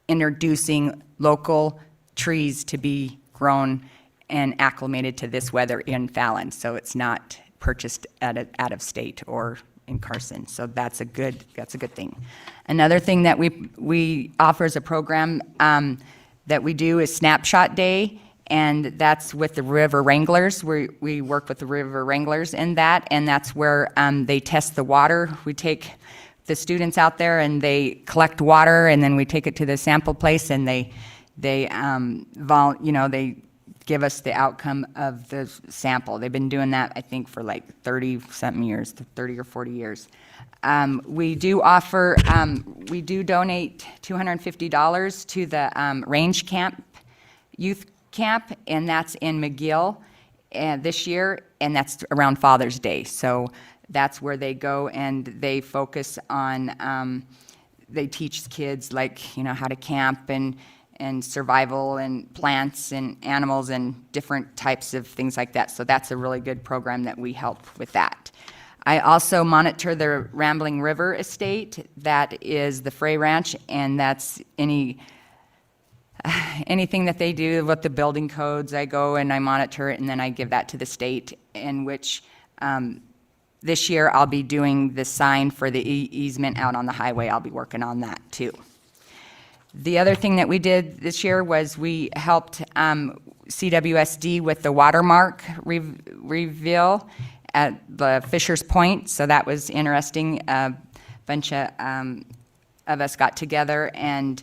introducing local trees to be grown and acclimated to this weather in Fallon. So it's not purchased out of state or in Carson. So that's a good thing. Another thing that we offer as a program that we do is Snapshot Day, and that's with the River Wranglers. We work with the River Wranglers in that, and that's where they test the water. We take the students out there and they collect water, and then we take it to the sample place, and they give us the outcome of the sample. They've been doing that, I think, for like 30-something years, 30 or 40 years. We do donate $250 to the Range Camp Youth Camp, and that's in McGill this year, and that's around Father's Day. So that's where they go and they focus on, they teach kids how to camp and survival and plants and animals and different types of things like that. So that's a really good program that we help with that. I also monitor the Rambling River Estate. That is the Frey Ranch, and that's anything that they do with the building codes. I go and I monitor it, and then I give that to the state, in which this year I'll be doing the sign for the easement out on the highway. I'll be working on that too. The other thing that we did this year was we helped CWSD with the watermark reveal at the Fisher's Point. So that was interesting. A bunch of us got together and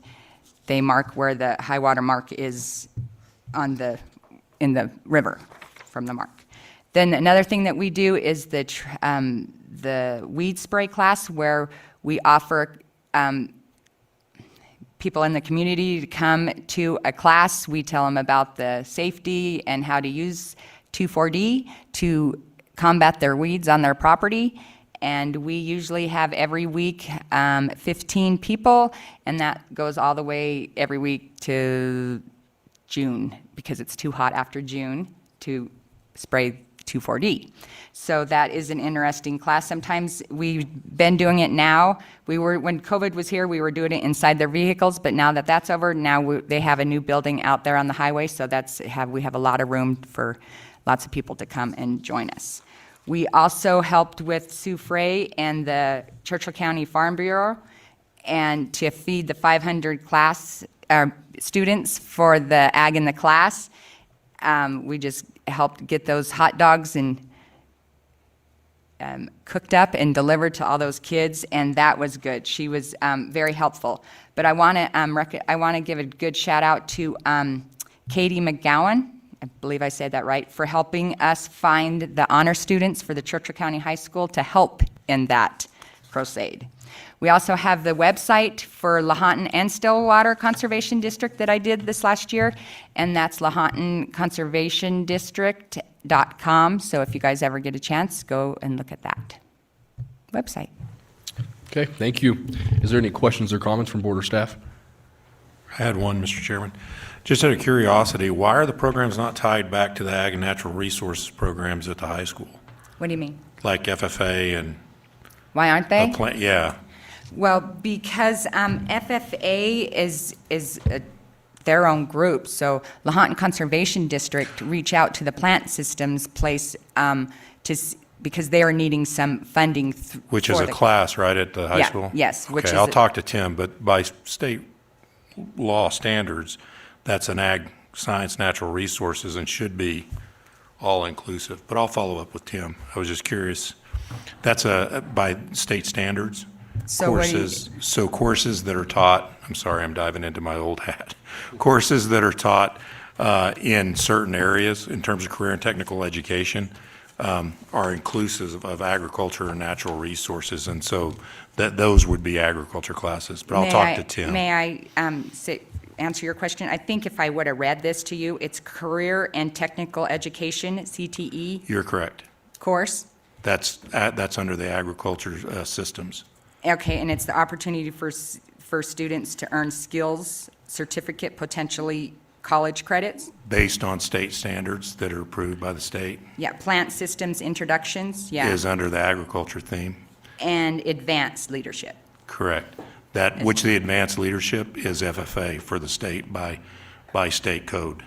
they mark where the high water mark is in the river from the mark. Then another thing that we do is the weed spray class, where we offer people in the community to come to a class. We tell them about the safety and how to use 2,4-D to combat their weeds on their property. And we usually have every week 15 people, and that goes all the way every week to June, because it's too hot after June to spray 2,4-D. So that is an interesting class. Sometimes we've been doing it now. When COVID was here, we were doing it inside their vehicles, but now that that's over, now they have a new building out there on the highway, so we have a lot of room for lots of people to come and join us. We also helped with Sue Frey and the Churchill County Farm Bureau, and to feed the 500 class students for the Ag in the Class. We just helped get those hot dogs and cooked up and delivered to all those kids, and that was good. She was very helpful. But I want to give a good shout out to Katie McGowan, I believe I said that right, for helping us find the honor students for the Churchill County High School to help in that crusade. We also have the website for Lahontan and Stillwater Conservation District that I did this last year, and that's lahontanconservationdistrict.com. So if you guys ever get a chance, go and look at that website. Okay, thank you. Is there any questions or comments from board or staff? I had one, Mr. Chairman. Just out of curiosity, why are the programs not tied back to the Ag and Natural Resources programs at the high school? What do you mean? Like FFA and... Why aren't they? Yeah. Well, because FFA is their own group, so Lahontan Conservation District reach out to the plant systems place because they are needing some funding. Which is for a the- class, right, at the high Yeah, school? yes, which Okay, is I'll a- talk to Tim, but by state law standards, that's an ag, science, natural resources, and should be all-inclusive. But I'll follow up with Tim. I was just curious. That's by state standards? So what do you- Courses, so courses that are taught, I'm sorry, I'm diving into my old hat. Courses that are taught in certain areas in terms of career and technical education are inclusive of agriculture and natural resources, and so those would be agriculture classes. But I'll talk to Tim. May I answer your question? I think if I would have read this to you, it's Career and Technical Education, CTE You're correct. course. That's under the agriculture systems. Okay, and it's the opportunity for students to earn skills certificate, potentially college credits? Based on state standards that are approved by the state. Yeah, plant systems introductions, yeah. Is under the agriculture theme. And advanced leadership. Correct. Which the advanced leadership is FFA for the state by state code.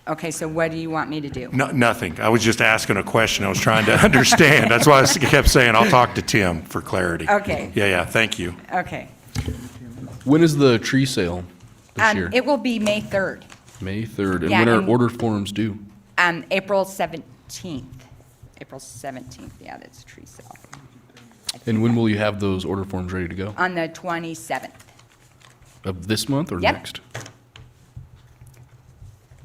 Okay, so what do you want me to do? Nothing. I was just asking a question. I was trying to understand. That's why I kept saying I'll talk to Tim for clarity. Okay. Yeah, thank you. Okay. When is the tree sale this year? It will be May 3rd, May 3rd. And Yeah, when are and- order forms due? April 17th. April 17th, yeah, that's tree sale. And when will you have those order forms ready to go? On the 27th, Of this month or Yep. next?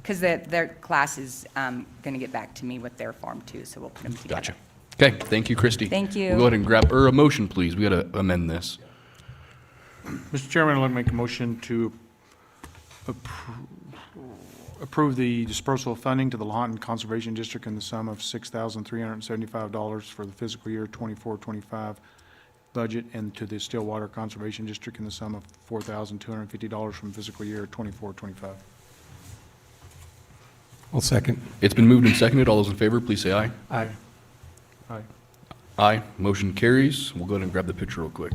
because their class is going to get back to me with their form too, so we'll put them together. Gotcha. Okay, thank you, Christie. Thank you. We'll go ahead and grab, or a motion, please. We got to amend this. Mr. Chairman, I'd like to make a motion to approve the dispersal of funding to the Lahontan Conservation District in the sum of $6,375 for the fiscal year 24-25 budget, and to the Stillwater Conservation District in the sum of $4,250 from fiscal year 24-25. I'll second. It's been moved and seconded. All those in favor, please say aye. Aye. Aye. Aye. Motion carries. We'll go ahead and grab the picture real quick.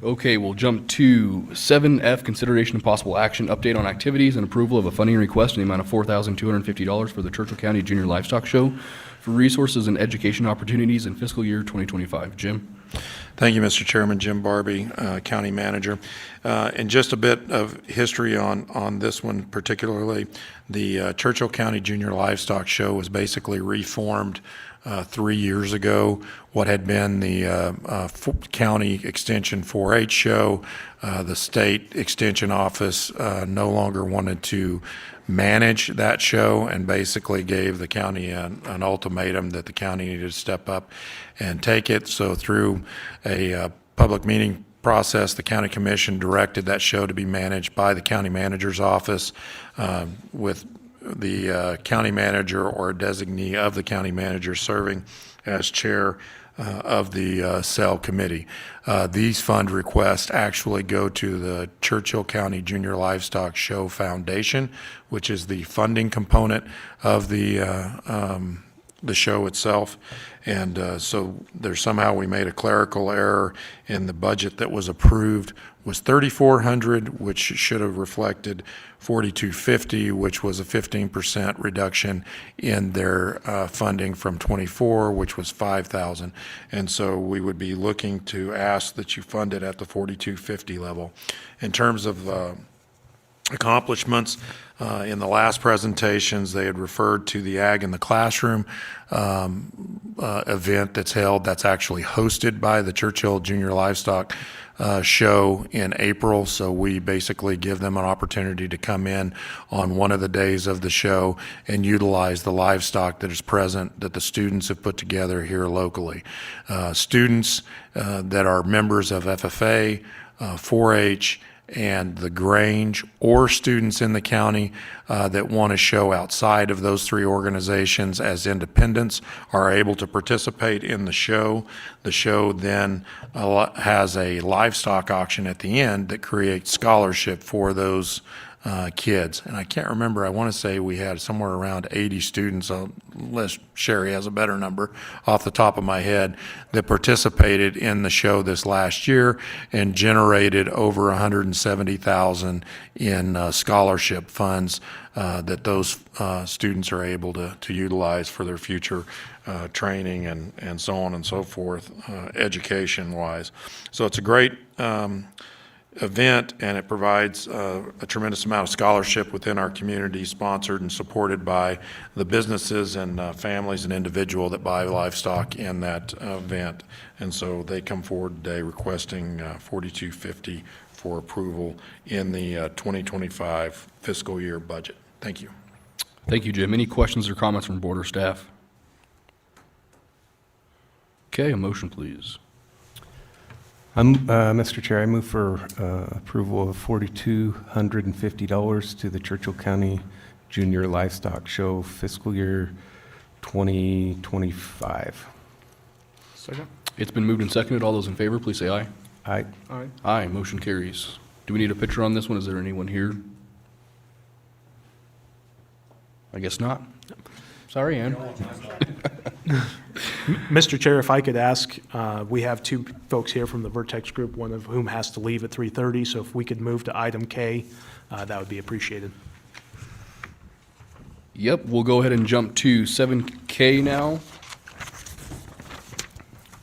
Okay, we'll jump to 7F, consideration and possible action, update on activities and approval of a funding request in the amount of $4,250 for the Churchill County Junior Livestock Show for resources and education opportunities in fiscal year 2025. Jim? Thank you, Mr. Chairman. Jim Barbie, County Manager. And just a bit of history on this one particularly. The Churchill County Junior Livestock Show was basically reformed 3 years ago. What had been the County Extension 4-H show, the State Extension Office no longer wanted to manage that show and basically gave the county an ultimatum that the county needed to step up and take it. So through a public meeting process, the county commission directed that show to be managed by the county manager's office with the county manager or a designee of the county manager serving as chair of the cell committee. These fund requests actually go to the Churchill County Junior Livestock Show Foundation, which is the funding component of the show itself. And so there's somehow we made a clerical error in the budget that was approved was $3,400, which should have reflected $4,250, which was a 15% reduction in their funding from 24, which was $5,000. And so we would be looking to ask that you fund it at the $4,250 level. In terms of accomplishments, in the last presentations, they had referred to the Ag in the Classroom event that's held, that's actually hosted by the Churchill Junior Livestock show in April. So we basically give them an opportunity to come in on one of the days of the show and utilize the livestock that is present that the students have put together here locally. Students that are members of FFA, 4-H, and the Grange, or students in the county that want to show outside of those three organizations as independents are able to participate in the show. The show then has a livestock auction at the end that creates scholarship for those kids. And I can't remember, I want to say we had somewhere around 80 students, unless Sherry has a better number off the top of my head, that participated in the show this last year and generated over $170,000 in scholarship funds that those students are able to utilize for their future training and so on and so forth, education-wise. So it's a great event, and it provides a tremendous amount of scholarship within our community, sponsored and supported by the businesses and families and individual that buy livestock in that event. And so they come forward today requesting $4,250 for approval in the 2025 fiscal year budget. Thank you. Thank you, Jim. Any questions or comments from board or staff? Okay, a motion, please. Mr. Chair, I move for approval of $4,250 to the Churchill County Junior Livestock Show fiscal year 2025. Second. It's been moved and seconded. All those in favor, please say aye. Aye. Aye. Aye, motion carries. Do we need a picture on this one? Is there anyone here? I guess not. Sorry, Ann. Mr. Chair, if I could ask, we have two folks here from the Vertex Group, one of whom has to leave at 3:30, so if we could move to item K, that would be appreciated. Yep, we'll go ahead and jump to 7K now.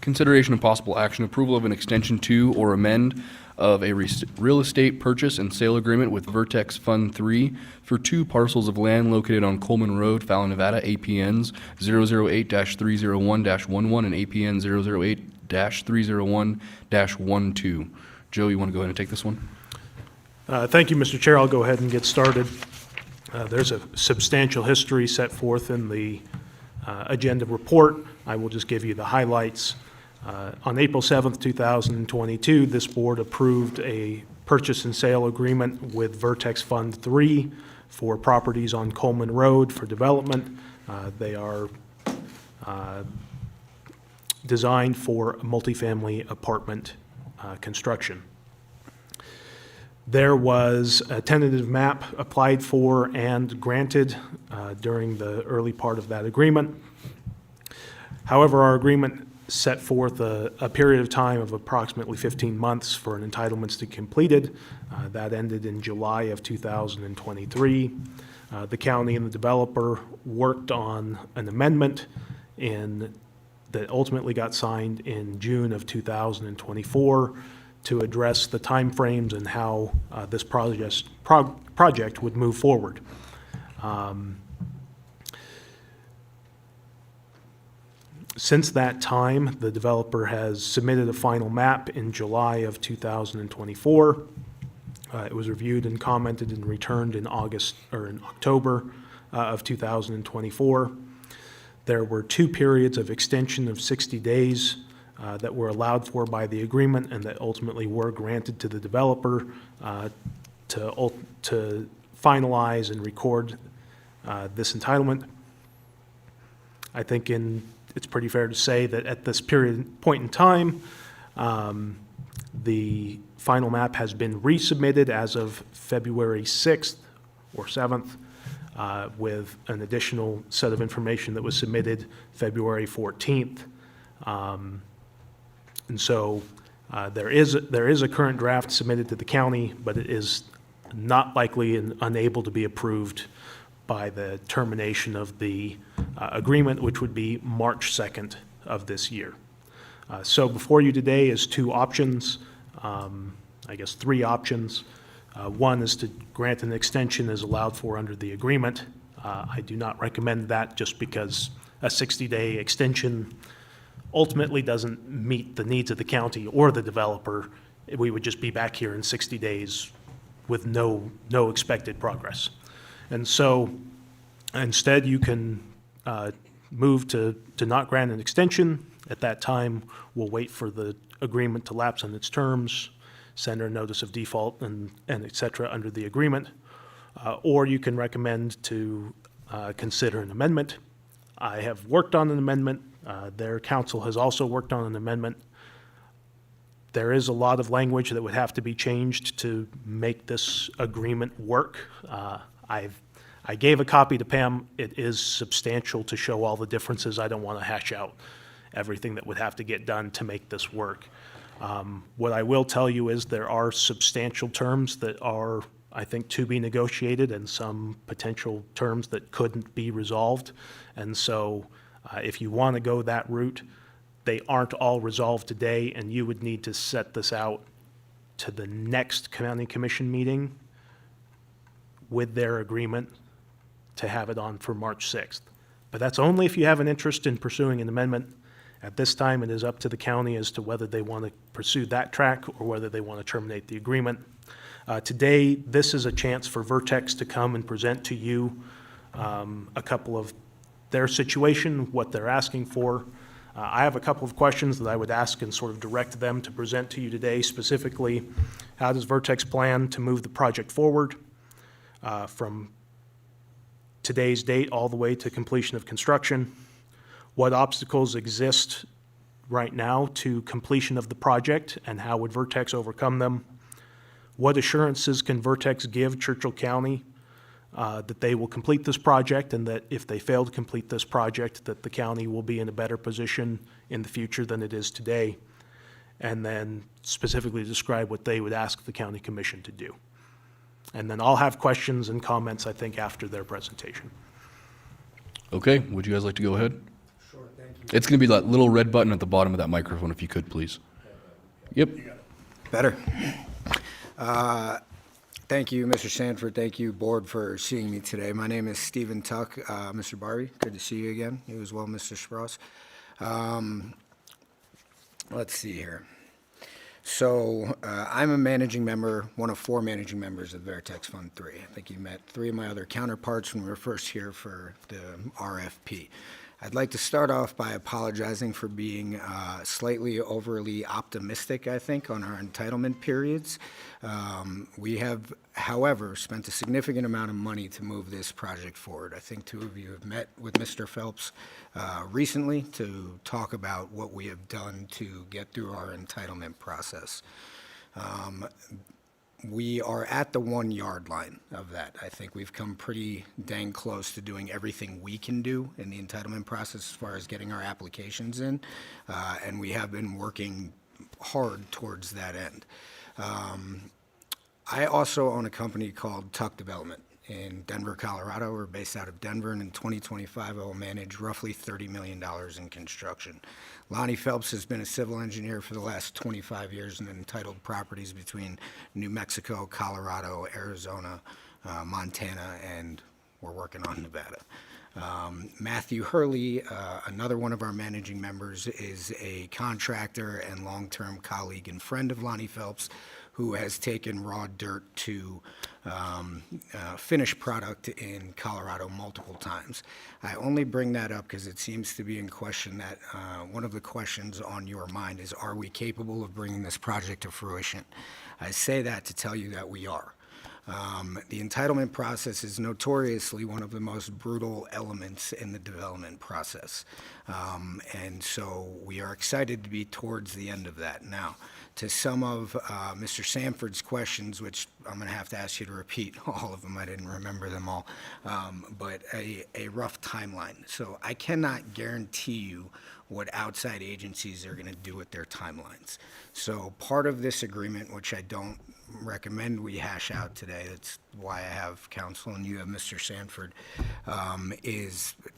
Consideration and possible action, approval of an extension to or amend of a real estate purchase and sale agreement with Vertex Fund 3 for 2 parcels of land located on Coleman Road, Fallon, Nevada, APNs 008-301-11 and APN 008-301-12. Joe, you want to go ahead and take this one? Thank you, Mr. Chair. I'll go ahead and get started. There's a substantial history set forth in the agenda report. I will just give you the highlights. On April 7th, 2022, this board approved a purchase and sale agreement with Vertex Fund 3 for properties on Coleman Road for development. They are designed for multifamily apartment construction. There was a tentative map applied for and granted during the early part of that agreement. However, our agreement set forth a period of time of approximately 15 months for an entitlements to be completed. That ended in July of 2023. The county and the developer worked on an amendment that ultimately got signed in June of 2024 to address the timeframes and how this project would move forward. Since that time, the developer has submitted a final map in July of 2024. It was reviewed and commented and returned in October of 2024. There were 2 periods of extension of 60 days that were allowed for by the agreement and that ultimately were granted to the developer to finalize and record this entitlement. I think it's pretty fair to say that at this point in time, the final map has been resubmitted as of February 6th or 7th, with an additional set of information that was submitted February 14th. And so there is a current draft submitted to the county, but it is not likely and unable to be approved by the termination of the agreement, which would be March 2nd of this year. So before you today is 2 options, I guess 3 options. One is to grant an extension as allowed for under the agreement. I do not recommend that just because a 60-day extension ultimately doesn't meet the needs of the county or the developer. We would just be back here in 60 days with no expected progress. And so instead, you can move to not grant an extension. At that time, we'll wait for the agreement to lapse on its terms, send her a notice of default and et cetera under the agreement. Or you can recommend to consider an amendment. I have worked on an amendment. Their counsel has also worked on an amendment. There is a lot of language that would have to be changed to make this agreement work. I gave a copy to Pam. It is substantial to show all the differences. I don't want to hash out everything that would have to get done to make this work. What I will tell you is there are substantial terms that are, I think, to be negotiated and some potential terms that couldn't be resolved. And so if you want to go that route, they aren't all resolved today, and you would need to set this out to the next county commission meeting with their agreement to have it on for March 6th. But that's only if you have an interest in pursuing an amendment. At this time, it is up to the county as to whether they want to pursue that track or whether they want to terminate the agreement. Today, this is a chance for Vertex to come and present to you a couple of their situation, what they're asking for. I have a couple of questions that I would ask and sort of direct them to present to you today. Specifically, how does Vertex plan to move the project forward from today's date all the way to completion of construction? What obstacles exist right now to completion of the project, and how would Vertex overcome them? What assurances can Vertex give Churchill County that they will complete this project, and that if they fail to complete this project, that the county will be in a better position in the future than it is today? And then specifically describe what they would ask the county commission to do. And then I'll have questions and comments, I think, after their presentation. Okay, would you guys like to go ahead? Sure, thank you. It's going to be that little red button at the bottom of that microphone, if you could, please. Yep. Better. Thank you, Mr. Sanford. Thank you, board, for seeing me today. My name is Stephen Tuck. Mr. Barbie, good to see you again. You as well, Mr. Sprouse. Let's see here. So I'm a managing member, one of 4 managing members of Vertex Fund 3. I think you met 3 of my other counterparts when we were first here for the RFP. I'd like to start off by apologizing for being slightly overly optimistic, I think, on our entitlement periods. We have, however, spent a significant amount of money to move this project forward. I think 2 of you have met with Mr. Phelps recently to talk about what we have done to get through our entitlement process. We are at the 1 yard line of that. I think we've come pretty dang close to doing everything we can do in the entitlement process as far as getting our applications in, and we have been working hard towards that end. I also own a company called Tuck Development in Denver, Colorado. We're based out of Denver, and in 2025, I will manage roughly $30 million in construction. Lonnie Phelps has been a civil engineer for the last 25 years and entitled properties between New Mexico, Colorado, Arizona, Montana, and we're working on Nevada. Matthew Hurley, another one of our managing members, is a contractor and long-term colleague and friend of Lonnie Phelps, who has taken raw dirt to finished product in Colorado multiple times. I only bring that up because it seems to be in question that one of the questions on your mind is, are we capable of bringing this project to fruition? I say that to tell you that we are. The entitlement process is notoriously one of the most brutal elements in the development process. And so we are excited to be towards the end of that. Now, to some of Mr. Sanford's questions, which I'm going to have to ask you to repeat all of them, I didn't remember them all, but a rough timeline. So I cannot guarantee you what outside agencies are going to do with their timelines. So part of this agreement, which I don't recommend we hash out today, that's why I have counsel and you have Mr. Sanford,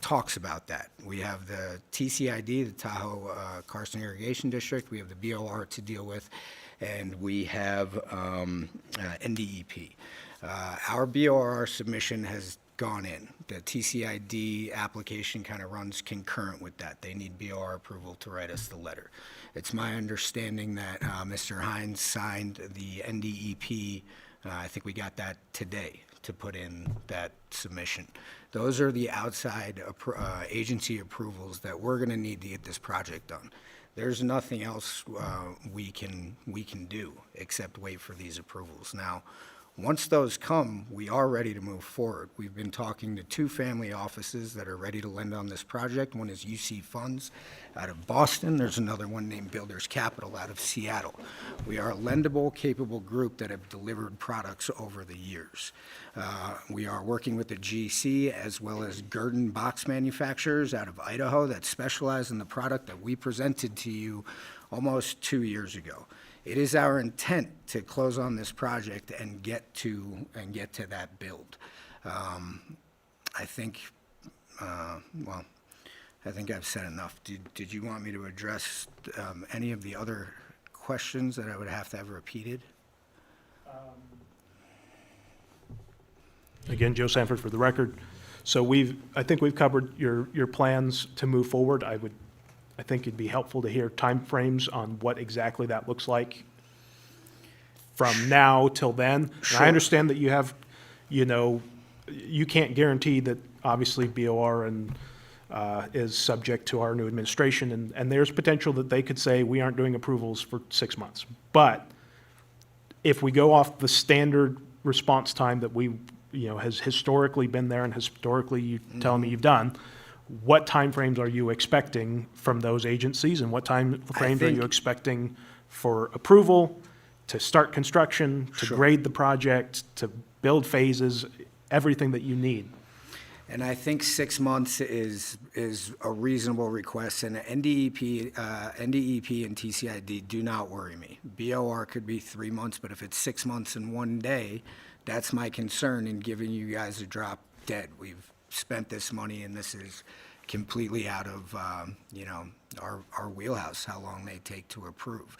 talks about that. We have the TCID, the Tahoe Carson Irrigation District, we have the BOR to deal with, and we have NDEP. Our BOR submission has gone in. The TCID application kind of runs concurrent with that. They need BOR approval to write us the letter. It's my understanding that Mr. Hines signed the NDEP, I think we got that today, to put in that submission. Those are the outside agency approvals that we're going to need to get this project done. There's nothing else we can do except wait for these approvals. Now, once those come, we are ready to move forward. We've been talking to 2 family offices that are ready to lend on this project. One is UC Funds out of Boston. There's another one named Builders Capital out of Seattle. We are a lendable, capable group that have delivered products over the years. We are working with the GC as well as Gurdon Box Manufacturers out of Idaho that specialize in the product that we presented to you almost 2 years ago. It is our intent to close on this project and get to that build. I think, I think I've said enough. Did you want me to address any of the other questions that I would have to have repeated? Again, Joe Sanford for the record. So I think we've covered your plans to move forward. I think it'd be helpful to hear timeframes on what exactly that looks like from now till then. Sure. And I understand that you have, you can't guarantee that obviously BOR is subject to our new administration, and there's potential that they could say we aren't doing approvals for 6 months. But if we go off the standard response time that has historically been there and historically you tell me you've done, what timeframes are you expecting from those agencies, and what timeframes are you expecting for approval, to start construction, to grade the project, to build phases, everything that you need? And I think 6 months is a reasonable request, and NDEP and TCID do not worry me. BOR could be 3 months, but if it's 6 months and 1 day, that's my concern in giving you guys a drop dead. We've spent this money, and this is completely out of our wheelhouse, how long they take to approve.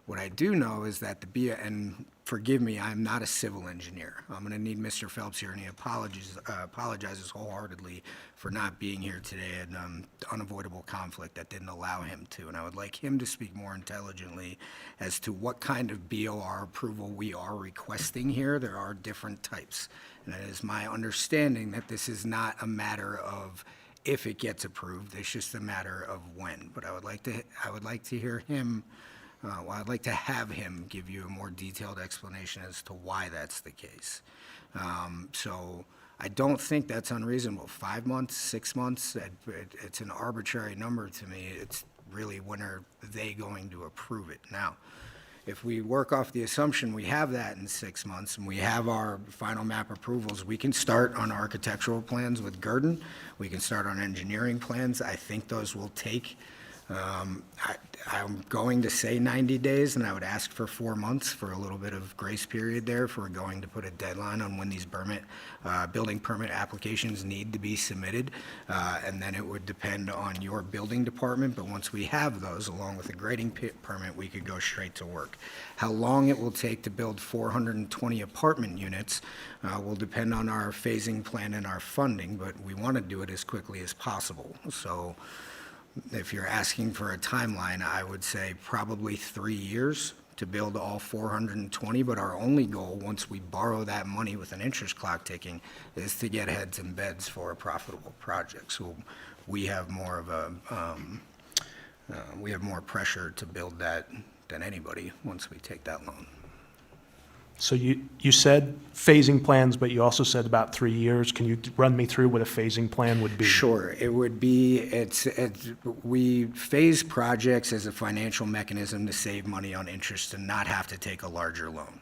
What I do know is that and forgive me, I'm not a civil engineer. I'm going to need Mr. Phelps here, and he apologizes wholeheartedly for not being here today, and unavoidable conflict that didn't allow him to. And I would like him to speak more intelligently as to what kind of BOR approval we are requesting here. There are different types, and it is my understanding that this is not a matter of if it gets approved, it's just a matter of when. But I would like to hear him. I'd like to have him give you a more detailed explanation as to why that's the case. So I don't think that's unreasonable. 5 months, 6 months, it's an arbitrary number to me. It's really when are they going to approve it? Now, If we work off the assumption we have that in 6 months and we have our final map approvals, we can start on architectural plans with Gurdon. We can start on engineering plans. I think those will take, I'm going to say 90 days, and I would ask for 4 months for a little bit of grace period there if we're going to put a deadline on when these building permit applications need to be submitted. And then it would depend on your building department, but once we have those, along with a grading permit, we could go straight to work. How long it will take to build 420 apartment units will depend on our phasing plan and our funding, but we want to do it as quickly as possible. So if you're asking for a timeline, I would say probably 3 years to build all 420, but our only goal, once we borrow that money with an interest clock ticking, is to get heads and beds for a profitable project. So we have more of a, we have more pressure to build that than anybody once we take that loan. So you said phasing plans, but you also said about 3 years. Can you run me through what a phasing plan would be? Sure, it would be, we phase projects as a financial mechanism to save money on interest and not have to take a larger loan.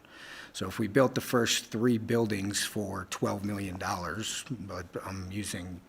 So if we built the first 3 buildings for $12 million, but I'm using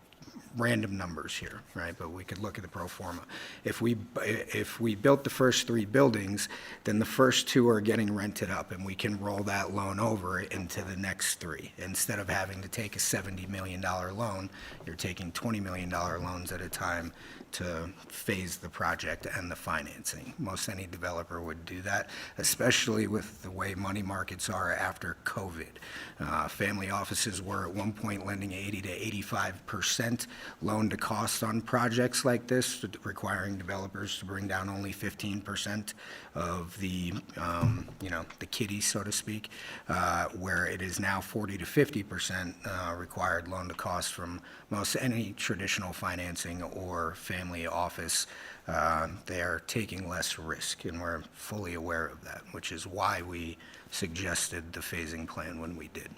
random numbers here, right? But we could look at the pro forma. If we built the first 3 buildings, then the first 2 are getting rented up, and we can roll that loan over into the next 3. Instead of having to take a $70 million loan, you're taking $20 million loans at a time to phase the project and the financing. Most any developer would do that, especially with the way money markets are after COVID. Family offices were at one point lending 80 to 85% loan to cost on projects like this, requiring developers to bring down only 15% of the, the kitty, so to speak, where it is now 40 to 50% required loan to cost from most any traditional financing or family office. They are taking less risk, and we're fully aware of that, which is why we suggested the phasing plan when we did.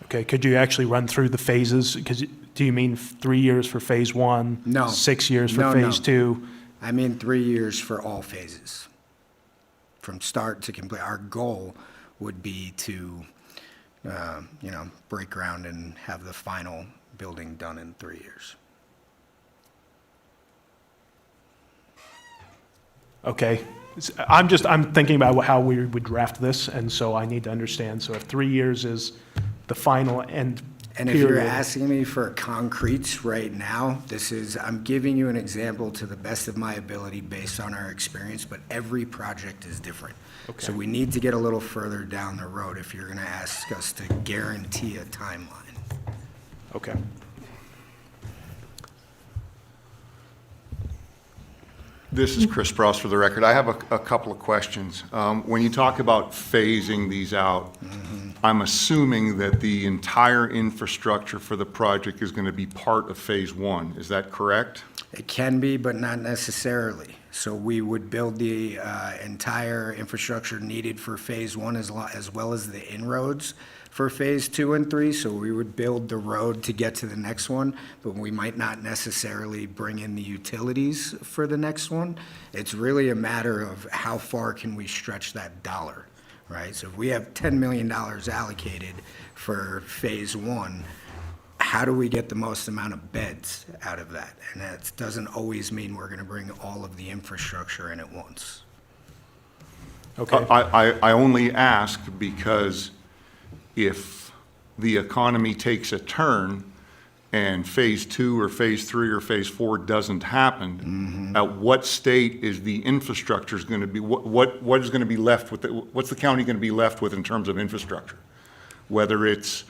Okay, could you actually run through the phases? Because do you mean 3 years for phase 1? No. 6 years for No, phase no. 2? I mean 3 years for all phases, from start to complete. Our goal would be to, break ground and have the final building done in 3 years. Okay. I'm thinking about how we would draft this, and so I need to understand. So if 3 years is the final end And if you're asking me for concretes right now, I'm giving you an example to the best of my ability based on our experience, but every project is different. Okay. So we need to get a little further down the road if you're going to ask us to guarantee a timeline. Okay. This is Chris Sprouse for the record. I have a couple of questions. When you talk about phasing these out, I'm assuming that the entire infrastructure for the project is going to be part of phase 1. Is that correct? It can be, but not necessarily. So we would build the entire infrastructure needed for phase 1 as well as the inroads for phase 2 and 3. So we would build the road to get to the next one, but we might not necessarily bring in the utilities for the next one. It's really a matter of how far can we stretch that dollar, right? So if we have $10 million allocated for phase 1, how do we get the most amount of beds out of that? And that doesn't always mean we're going to bring all of the infrastructure in at once. Okay. I only ask because if the economy takes a turn and phase 2 or phase 3 or phase 4 doesn't happen, at what state is the infrastructure going to be? What is going to be left with? What's the county going to be left with in terms of infrastructure? Whether it's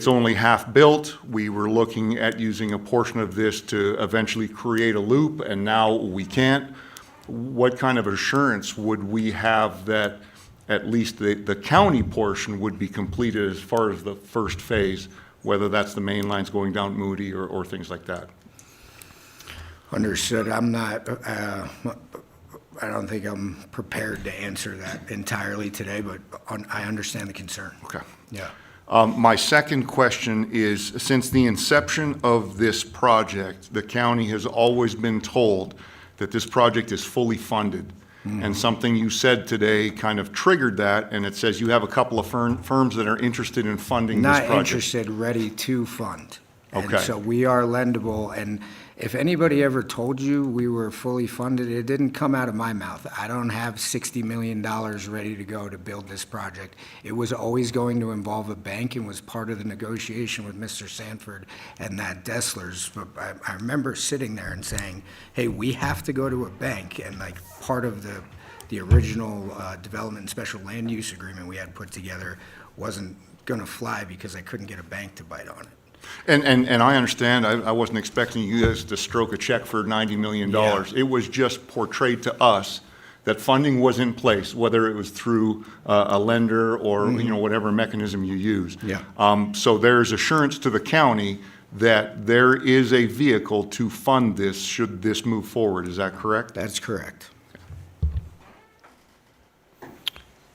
only half built, we were looking at using a portion of this to eventually create a loop, and now we can't. What kind of assurance would we have that at least the county portion would be completed as far as the first phase, whether that's the main lines going down Moody or things like that? Understood. I'm not, I don't think I'm prepared to answer that entirely today, but I understand the concern. Okay. Yeah. My second question is, since the inception of this project, the county has always been told that this project is fully funded And something you said today kind of triggered that, and it says you have a couple of firms that are interested in funding this Not project. interested, ready to fund. And Okay. so we are lendable, and if anybody ever told you we were fully funded, it didn't come out of my mouth. I don't have $60 million ready to go to build this project. It was always going to involve a bank and was part of the negotiation with Mr. Sanford and that Dessler's. But I remember sitting there and saying, hey, we have to go to a bank, and like part of the original development and special land use agreement we had put together wasn't gonna fly because I couldn't get a bank to bite on it. And I understand, I wasn't expecting you guys to stroke a check for $90 million. Yeah. It was just portrayed to us that funding was in place, whether it was through a lender or, whatever mechanism you use. Yeah. So there's assurance to the county that there is a vehicle to fund this, should this move forward. Is that correct? That's correct.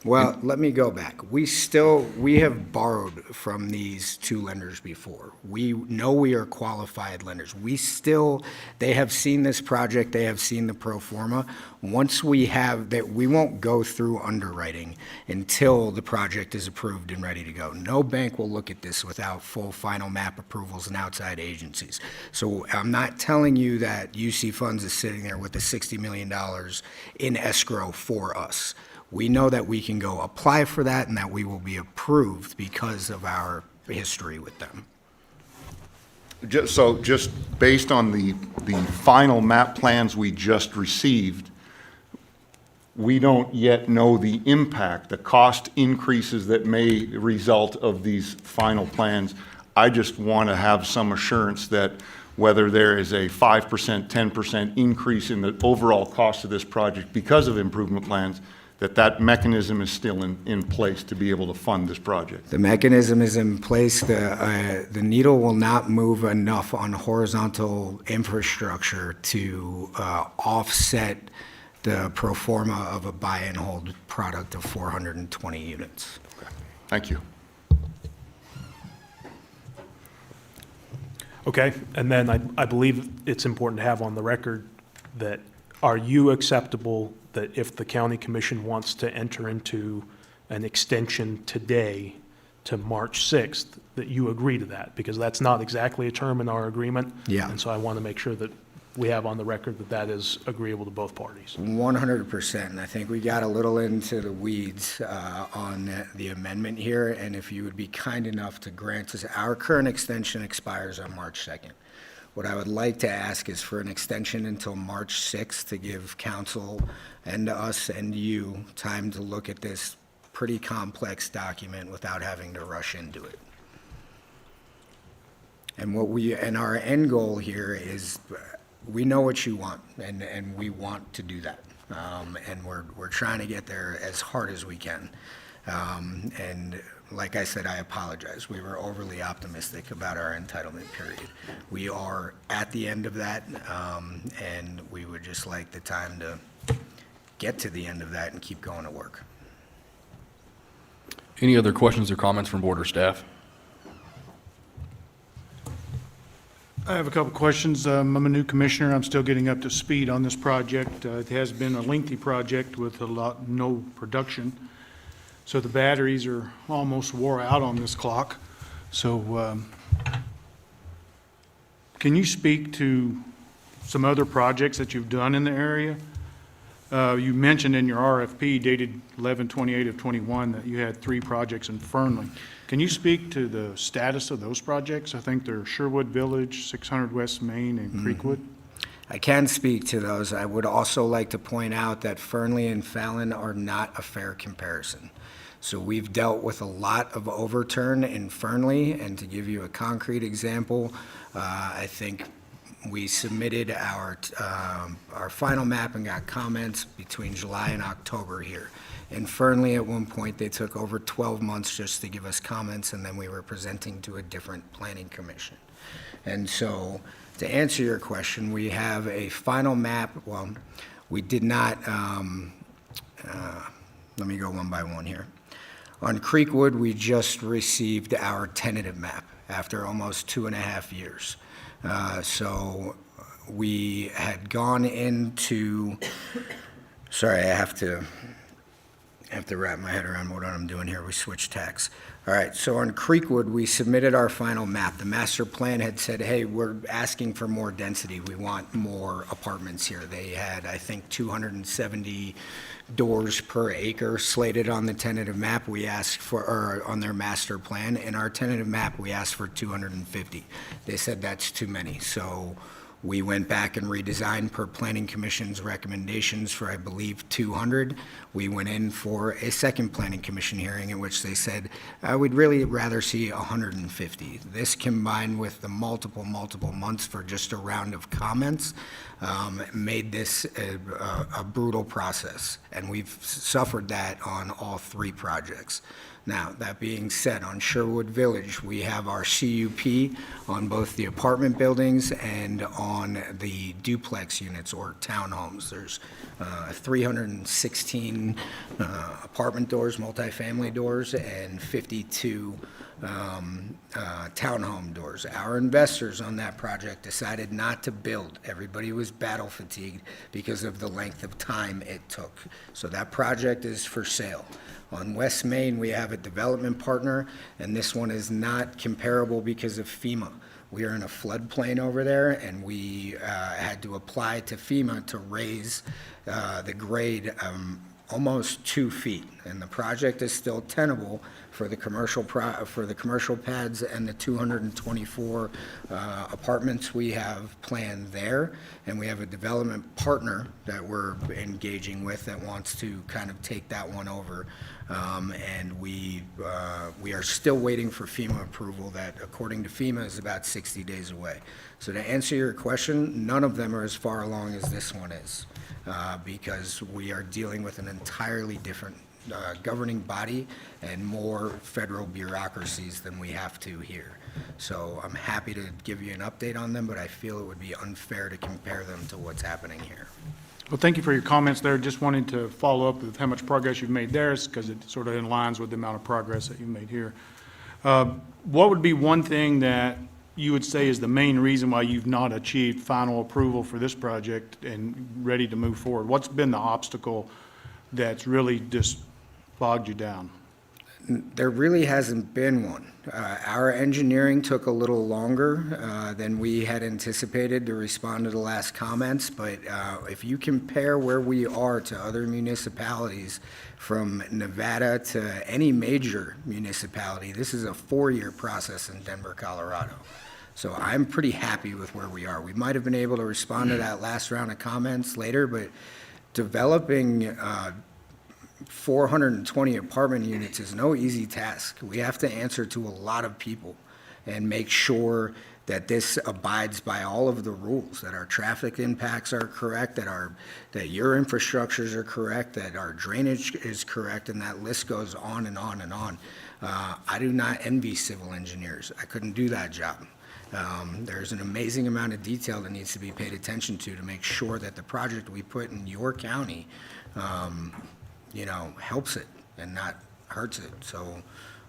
Well, let me go back. We have borrowed from these two lenders before. We know we are qualified lenders. They have seen this project, they have seen the pro forma. Once we have that, we won't go through underwriting until the project is approved and ready to go. No bank will look at this without full final map approvals and outside agencies. So I'm not telling you that UC Funds is sitting there with the $60 million in escrow for us. We know that we can go apply for that and that we will be approved because of our history with them. Just based on the final map plans we just received, we don't yet know the impact, the cost increases that may result of these final plans. I just want to have some assurance that whether there is a 5%, 10% increase in the overall cost of this project because of improvement plans, that mechanism is still in place to be able to fund this project. The mechanism is in place. The needle will not move enough on horizontal infrastructure to offset the pro forma of a buy and hold product of 420 units. Thank you. Okay, and then I believe it's important to have on the record that, are you acceptable that if the county commission wants to enter into an extension today to March 6th, that you agree to that? Because that's not exactly a term in our agreement. Yeah. And so I want to make sure that we have on the record that that is agreeable to both parties. 100%. And I think we got a little into the weeds on the amendment here. And if you would be kind enough to grant us, our current extension expires on March 2nd. What I would like to ask is for an extension until March 6th to give council and us and you time to look at this pretty complex document without having to rush into it. And our end goal here is, we know what you want, and we want to do that. And we're trying to get there as hard as we can. And like I said, I apologize. We were overly optimistic about our entitlement period. We are at the end of that, and we would just like the time to get to the end of that and keep going to work. Any other questions or comments from board or staff? I have a couple questions. I'm a new commissioner. I'm still getting up to speed on this project. It has been a lengthy project with no production. So the batteries are almost wore out on this clock. So can you speak to some other projects that you've done in the area? You mentioned in your RFP dated 11/28 of 21 that you had 3 projects in Fernley. Can you speak to the status of those projects? I think they're Sherwood Village, 600 West Main, and Creekwood. I can speak to those. I would also like to point out that Fernley and Fallon are not a fair comparison. So we've dealt with a lot of overturn in Fernley, and to give you a concrete example, I think we submitted our final map and got comments between July and October here. In Fernley, at one point, they took over 12 months just to give us comments, and then we were presenting to a different planning commission. And so, to answer your question, we have a final map. Well, we did not, let me go one by one here. On Creekwood, we just received our tentative map after almost 2.5 years. So we had gone into Sorry, I have to wrap my head around what I'm doing here. We switched tacks. All right, so on Creekwood, we submitted our final map. The master plan had said, hey, we're asking for more density. We want more apartments here. They had, I think, 270 doors per acre slated on the tentative map. We asked for, or on their master plan. In our tentative map, we asked for 250. They said that's too many. So we went back and redesigned per Planning Commission's recommendations for, I believe, 200. We went in for a second Planning Commission hearing in which they said, we'd really rather see 150. This combined with the multiple months for just a round of comments made this a brutal process. And we've suffered that on all three projects. Now, that being said, on Sherwood Village, we have our CUP on both the apartment buildings and on the duplex units or townhomes. There's 316 apartment doors, multifamily doors, and 52 townhome doors. Our investors on that project decided not to build. Everybody was battle fatigued because of the length of time it took. So that project is for sale. On West Main, we have a development partner, and this one is not comparable because of FEMA. We are in a floodplain over there, and we had to apply to FEMA to raise the grade almost 2 feet. And the project is still tenable for the commercial pads and the 224 apartments we have planned there. And we have a development partner that we're engaging with that wants to kind of take that one over. And we are still waiting for FEMA approval that, according to FEMA, is about 60 days away. So to answer your question, none of them are as far along as this one is, because we are dealing with an entirely different governing body and more federal bureaucracies than we have to here. So I'm happy to give you an update on them, but I feel it would be unfair to compare them to what's happening here. Well, thank you for your comments there. Just wanted to follow up with how much progress you've made there, because it sort of aligns with the amount of progress that you've made here. What would be one thing that you would say is the main reason why you've not achieved final approval for this project and ready to move forward? What's been the obstacle that's really just bogged you down? There really hasn't been one. Our engineering took a little longer than we had anticipated to respond to the last comments, but if you compare where we are to other municipalities, from Nevada to any major municipality, this is a 4-year process in Denver, Colorado. So I'm pretty happy with where we are. We might have been able to respond to that last round of comments later, but developing 420 apartment units is no easy task. We have to answer to a lot of people and make sure that this abides by all of the rules, that our traffic impacts are correct, that your infrastructures are correct, that our drainage is correct, and that list goes on and on and on. I do not envy civil engineers. I couldn't do that job. There's an amazing amount of detail that needs to be paid attention to make sure that the project we put in your county helps it and not hurts it. So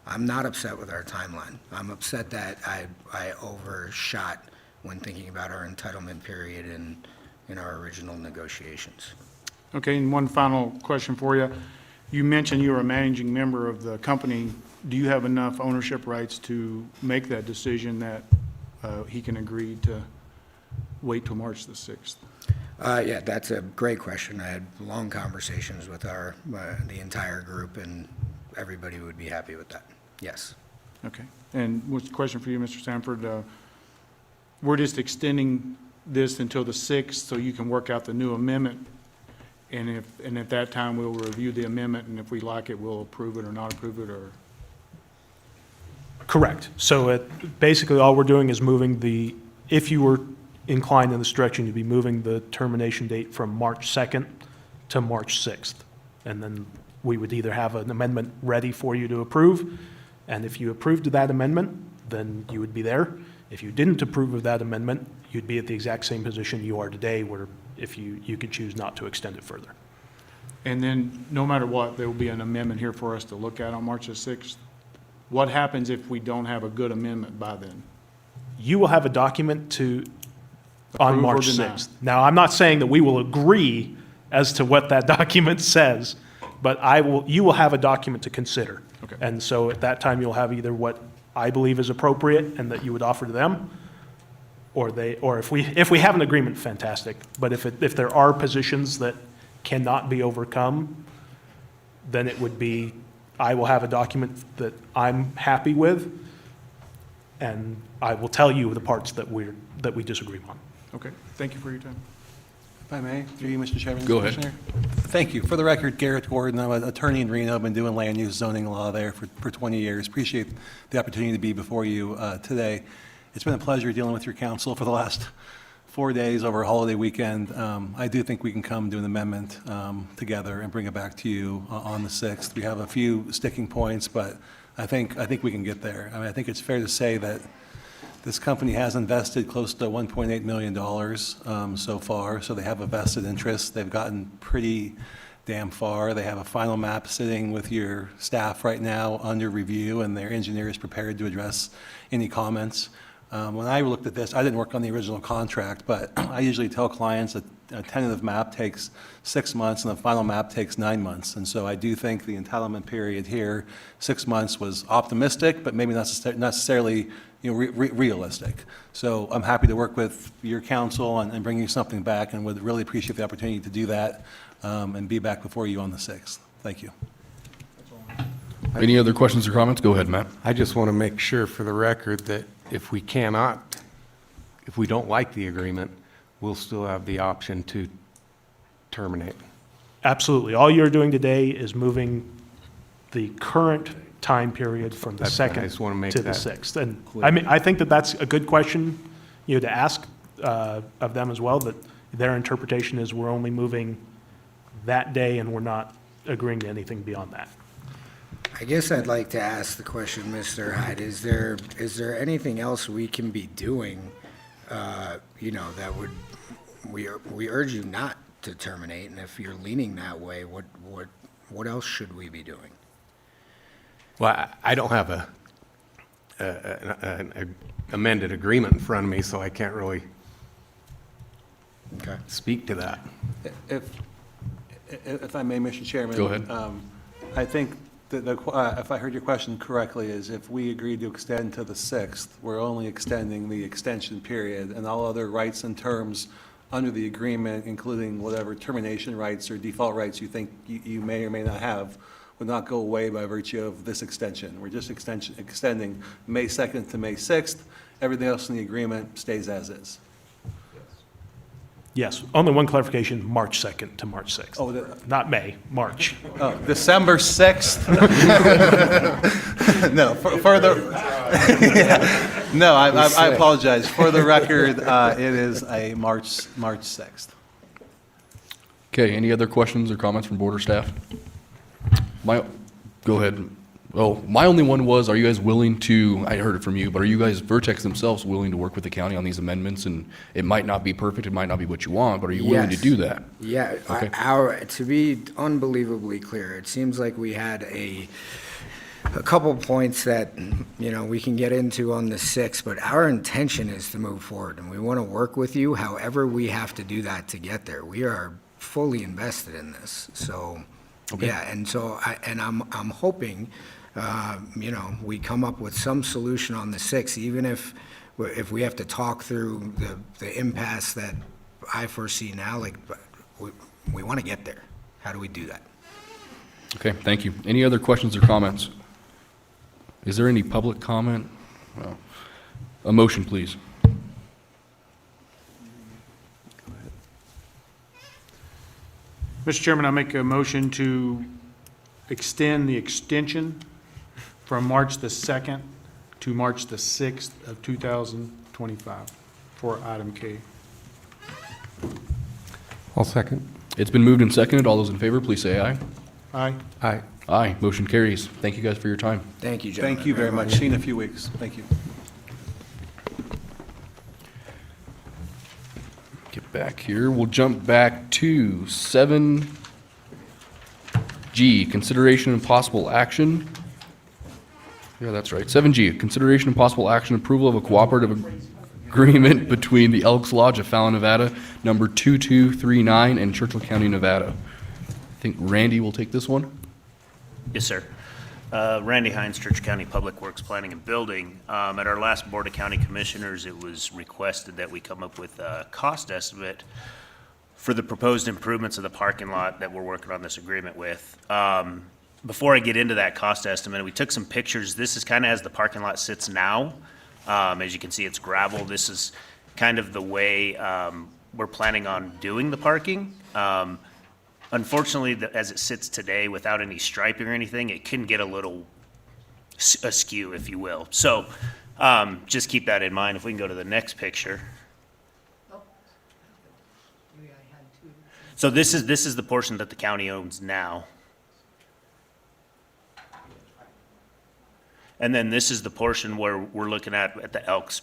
I'm not upset with our timeline. I'm upset that I overshot when thinking about our entitlement period in our original negotiations. Okay, and one final question for you. You mentioned you were a managing member of the company. Do you have enough ownership rights to make that decision that he can agree to wait till March the 6th? Yeah, that's a great question. I had long conversations with the entire group, and everybody would be happy with that. Yes. Okay. And what's the question for you, Mr. Sanford? We're just extending this until the 6th so you can work out the new amendment. And at that time, we'll review the amendment, and if we like it, we'll approve it or not approve it, or? Correct. So basically, all we're doing is moving if you were inclined in this direction, you'd be moving the termination date from March 2nd to March 6th. And then we would either have an amendment ready for you to approve, and if you approved of that amendment, then you would be there. If you didn't approve of that amendment, you'd be at the exact same position you are today, where if you could choose not to extend it further. And then, no matter what, there will be an amendment here for us to look at on March the 6th. What happens if we don't have a good amendment by then? You will have a document on Approve or March deny. 6th. Now, I'm not saying that we will agree as to what that document says, but you will have a document to consider. Okay. And so at that time, you'll have either what I believe is appropriate and that you would offer to them, or if we have an agreement, fantastic. But if there are positions that cannot be overcome, then it would be, I will have a document that I'm happy with, and I will tell you the parts that we disagree on. Okay, thank you for your time. If I may, through you, Mr. Chairman. Go ahead. Commissioner. Thank you. For the record, Garrett Gordon, I'm an attorney in Reno. I've been doing land use zoning law there for 20 years. Appreciate the opportunity to be before you today. It's been a pleasure dealing with your council for the last 4 days over a holiday weekend. I do think we can come to an amendment together and bring it back to you on the 6th. We have a few sticking points, but I think we can get there. I mean, I think it's fair to say that this company has invested close to $1.8 million so far, so they have a vested interest. They've gotten pretty damn far. They have a final map sitting with your staff right now under review, and their engineer is prepared to address any comments. When I looked at this, I didn't work on the original contract, but I usually tell clients that a tentative map takes 6 months and a final map takes 9 months. And so I do think the entitlement period here, 6 months, was optimistic, but maybe not necessarily realistic. So I'm happy to work with your council and bring you something back, and would really appreciate the opportunity to do that and be back before you on the 6th. Thank you. Any other questions or comments? Go ahead, Matt. I just want to make sure for the record that if we don't like the agreement, we'll still have the option to terminate. Absolutely. All you're doing today is moving the current time period from the That's fine. I 2nd just wanna make to the that 6th. And clear. I mean, I think that that's a good question, to ask of them as well, that their interpretation is we're only moving that day and we're not agreeing to anything beyond that. I guess I'd like to ask the question, Mr. Hyde, is there anything else we can be doing, that would, we urge you not to terminate, and if you're leaning that way, what else should we be doing? Well, I don't have an amended agreement in front of me, so I can't really speak to that. If I may, Mr. Chairman. Go ahead. I think that if I heard your question correctly, is if we agree to extend to the 6th, we're only extending the extension period, and all other rights and terms under the agreement, including whatever termination rights or default rights you think you may or may not have, would not go away by virtue of this extension. We're just extending May 2nd to May 6th. Everything else in the agreement stays as is. Yes, only one clarification, March 2nd to March 6th. Oh, Not May, March. Oh, December 6th? No, further. No, I apologize. For the record, it is a March 6th. Okay, any other questions or comments from board or staff? Go ahead. Oh, my only one was, are you guys willing to, I heard it from you, but are you guys, Vertex themselves, willing to work with the county on these amendments? And it might not be perfect, it might not be what you want, but are you willing to Yes. do that? Yeah, Okay. to be unbelievably clear, it seems like we had a couple points that, we can get into on the 6th, but our intention is to move forward, and we want to work with you however we have to do that to get there. We are fully invested in this, so, Okay. yeah, and so, I'm hoping, we come up with some solution on the 6th, even if we have to talk through the impasse that I foresee now, we want to get there. How do we do that? Okay, thank you. Any other questions or comments? Is there any public comment? No. A motion, please. Mr. Chairman, I make a motion to extend the extension from March the 2nd to March the 6th of 2025 for item K. I'll second. It's been moved and seconded. All those in favor, please say aye. Aye. Aye. Aye, motion carries. Thank you guys for your time. Thank you, gentlemen. Thank you very much. See you in a few weeks. Thank you. Get back here. We'll jump back to 7G, consideration and possible action. Yeah, that's right. 7G, consideration and possible action, approval of a cooperative. agreement between the Elks Lodge of Fallon, Nevada, number 2239, and Churchill County, Nevada. I think Randy will take this one. Yes, sir. Randy Hines, Churchill County Public Works Planning and Building. At our last Board of County Commissioners, it was requested that we come up with a cost estimate for the proposed improvements of the parking lot that we're working on this agreement with. Before I get into that cost estimate, we took some pictures. This is kind of as the parking lot sits now. As you can see, it's gravel. This is kind of the way we're planning on doing the parking. Unfortunately, as it sits today, without any striping or anything, it can get a little askew, if you will. So just keep that in mind. If we can go to the next picture. So this is the portion that the county owns now. And then this is the portion where we're looking at the Elks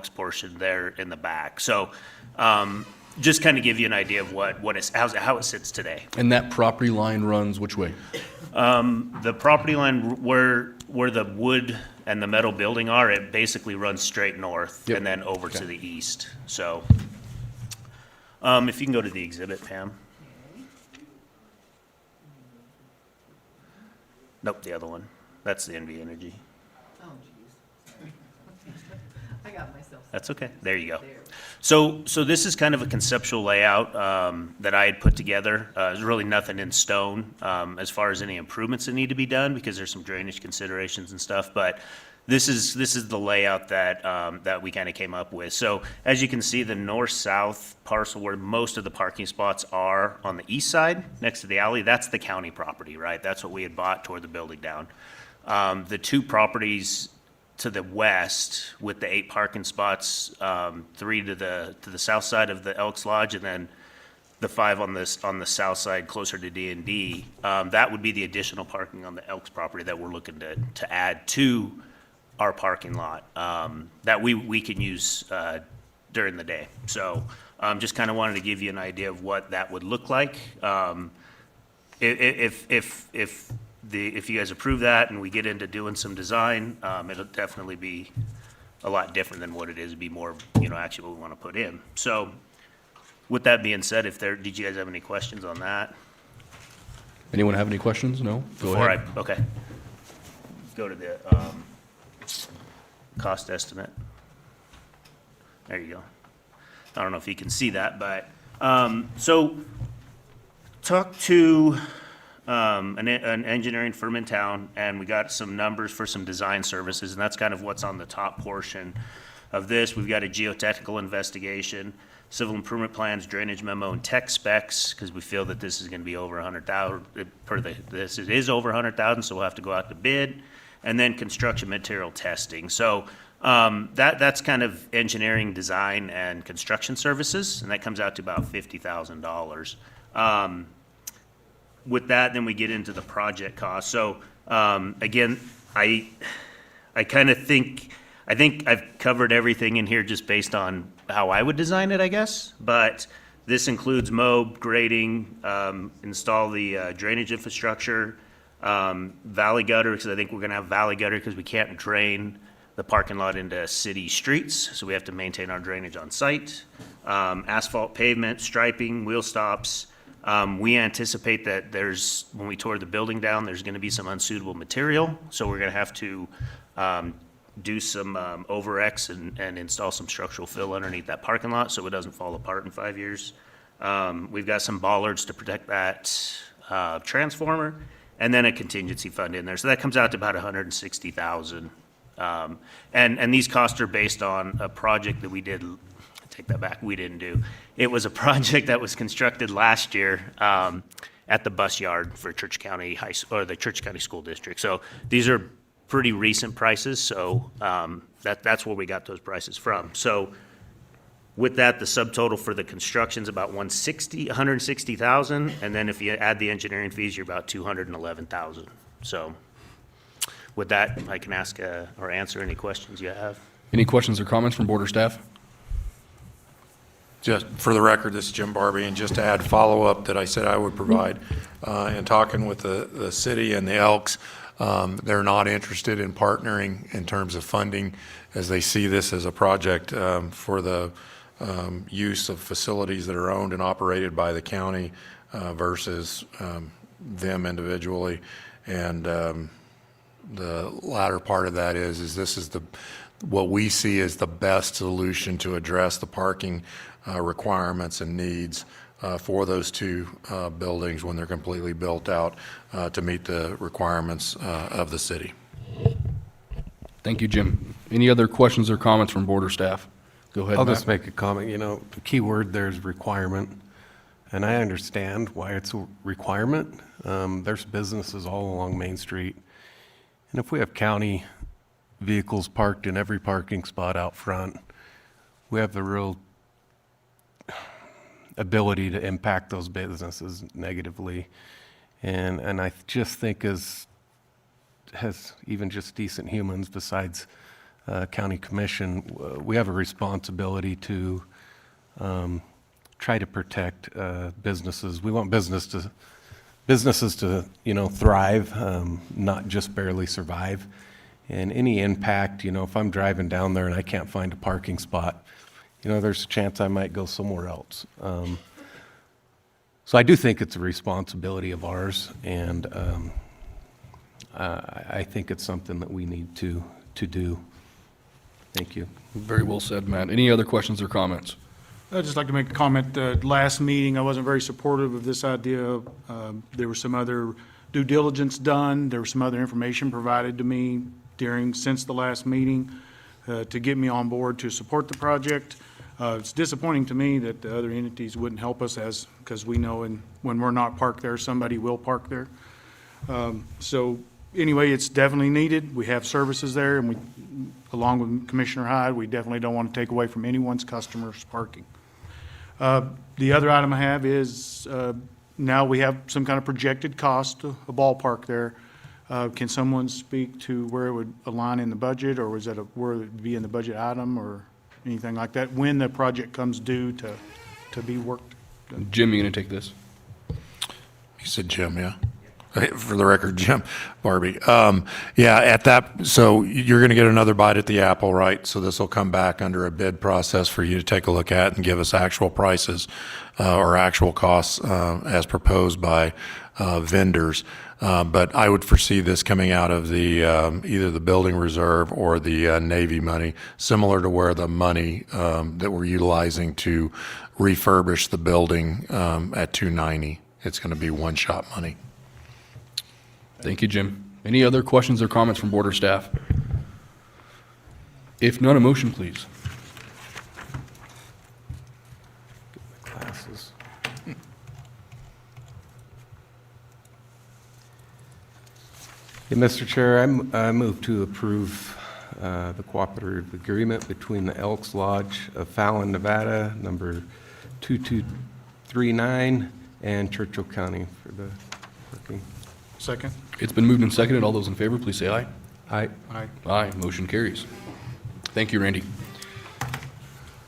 portion there in the back. So just kind of give you an idea of how it sits today. And that property line runs which way? The property line where the wood and the metal building are, it basically runs straight north and then over to the east. So if you can go to the exhibit, Pam. Nope, the other one. That's the NV Energy. Oh, jeez. I got myself. That's okay. There you go. So this is kind of a conceptual layout that I had put together. There's really nothing in stone as far as any improvements that need to be done because there's some drainage considerations and stuff. But this is the layout that we kind of came up with. So as you can see, the north-south parcel where most of the parking spots are on the east side next to the alley, that's the county property, right? That's what we had bought toward the building down. The two properties to the west with the 8 parking spots, 3 to the south side of the Elks Lodge, and then the 5 on the south side closer to D&D. That would be the additional parking on the Elks property that we're looking to add to our parking lot that we can use during the day. So just kind of wanted to give you an idea of what that would look like. If you guys approve that and we get into doing some design, it'll definitely be a lot different than what it is. It'd be more, actually what we want to put in. So with that being said, did you guys have any questions on that? Anyone have any questions? No? Go ahead. Okay. Go to the cost estimate. There you go. I don't know if you can see that, but so talk to an engineering firm in town, and we got some numbers for some design services, and that's kind of what's on the top portion of this. We've got a geotechnical investigation, civil improvement plans, drainage memo, and tech specs, because we feel that this is going to be over 100,000. It is over 100,000, so we'll have to go out to bid, and then construction material testing. So that's kind of engineering, design, and construction services, and that comes out to about $50,000. With that, then we get into the project cost. So again, I think I've covered everything in here just based on how I would design it, I guess. But this includes mow, grading, install the drainage infrastructure, valley gutter, because I think we're going to have valley gutter because we can't drain the parking lot into city streets, so we have to maintain our drainage on site. Asphalt pavement, striping, wheel stops. We anticipate that when we tore the building down, there's going to be some unsuitable material, so we're going to have to do some over-X and install some structural fill underneath that parking lot so it doesn't fall apart in 5 years. We've got some bollards to protect that transformer, and then a contingency fund in there. So that comes out to about $160,000. And these costs are based on a project that we did. Take that back. We didn't do. It was a project that was constructed last year at the bus yard for Churchill County the Churchill County School District. So these are pretty recent prices. So that's where we got those prices from. So with that, the subtotal for the construction is about $160,000, and then if you add the engineering fees, you're about $211,000. So with that, I can ask or answer any questions you have. Any questions or comments from board or staff? Just for the record, this is Jim Barbie, and just to add follow-up that I said I would provide, in talking with the city and the Elks, They're not interested in partnering in terms of funding, as they see this as a project for the use of facilities that are owned and operated by the county versus them individually. And the latter part of that is this is what we see as the best solution to address the parking requirements and needs for those two buildings when they're completely built out to meet the requirements of the city. Thank you, Jim. Any other questions or comments from board or staff? Go ahead, I'll Matt. just make a comment. You know, the key word there is requirement, and I understand why it's a requirement. There's businesses all along Main Street, and if we have county vehicles parked in every parking spot out front, we have the real ability to impact those businesses negatively. And I just think as even just decent humans besides county commission, we have a responsibility to try to protect businesses. We want businesses to, you know, thrive, not just barely survive. And any impact, you know, if I'm driving down there and I can't find a parking spot, you know, there's a chance I might go somewhere else. So I do think it's a responsibility of ours, and I think it's something that we need to do. Thank you. Very well said, Matt. Any other questions or comments? I'd just like to make a comment. Last meeting, I wasn't very supportive of this idea. There was some other due diligence done. There was some other information provided to me since the last meeting to get me on board to support the project. It's disappointing to me that the other entities wouldn't help us because we know when we're not parked there, somebody will park there. So anyway, it's definitely needed. We have services there, and we, along with Commissioner Hyde, we definitely don't want to take away from anyone's customers' parking. The other item I have is now we have some kind of projected cost, a ballpark there. Can someone speak to where it would align in the budget, or was that where it would be in the budget item, or anything like that, when the project comes due to be worked? Jim, you going to take this? You said Jim, yeah? For the record, Jim Barbie. Yeah, at that, so you're going to get another bite at the apple, right? So this will come back under a bid process for you to take a look at and give us actual prices or actual costs as proposed by vendors. But I would foresee this coming out of the either the building reserve or the Navy money, similar to where the money that we're utilizing to refurbish the building at 290. It's going to be one-shot money. Thank you, Jim. Any other questions or comments from board or staff? If none, a motion, please. Classes. Mr. Chair, I move to approve the cooperative agreement between the Elks Lodge of Fallon, Nevada, number 2239, and Churchill County for the parking. Second. It's been moved and seconded. All those in favor, please say aye. Aye. Aye. Aye. Motion carries. Thank you, Randy.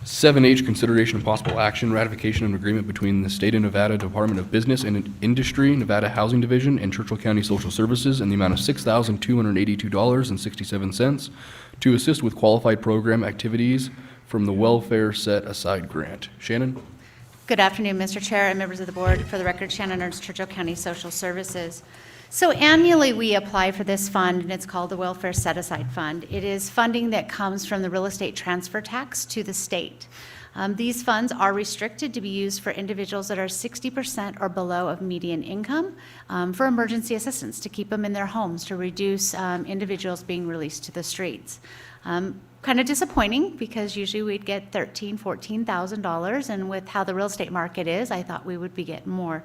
7H, consideration of possible action, ratification of agreement between the State of Nevada Department of Business and Industry, Nevada Housing Division, and Churchill County Social Services in the amount of $6,282.67 to assist with qualified program activities from the Welfare Set Aside Grant. Shannon? Good afternoon, Mr. Chair and members of the board. For the record, Shannon Ernst, Churchill County Social Services. So annually, we apply for this fund, and it's called the Welfare Set-Aside Fund. It is funding that comes from the real estate transfer tax to the state. These funds are restricted to be used for individuals that are 60% or below of median income for emergency assistance, to keep them in their homes, to reduce individuals being released to the streets. Kind of disappointing, because usually we'd get $13,000, $14,000, and with how the real estate market is, I thought we would be getting more.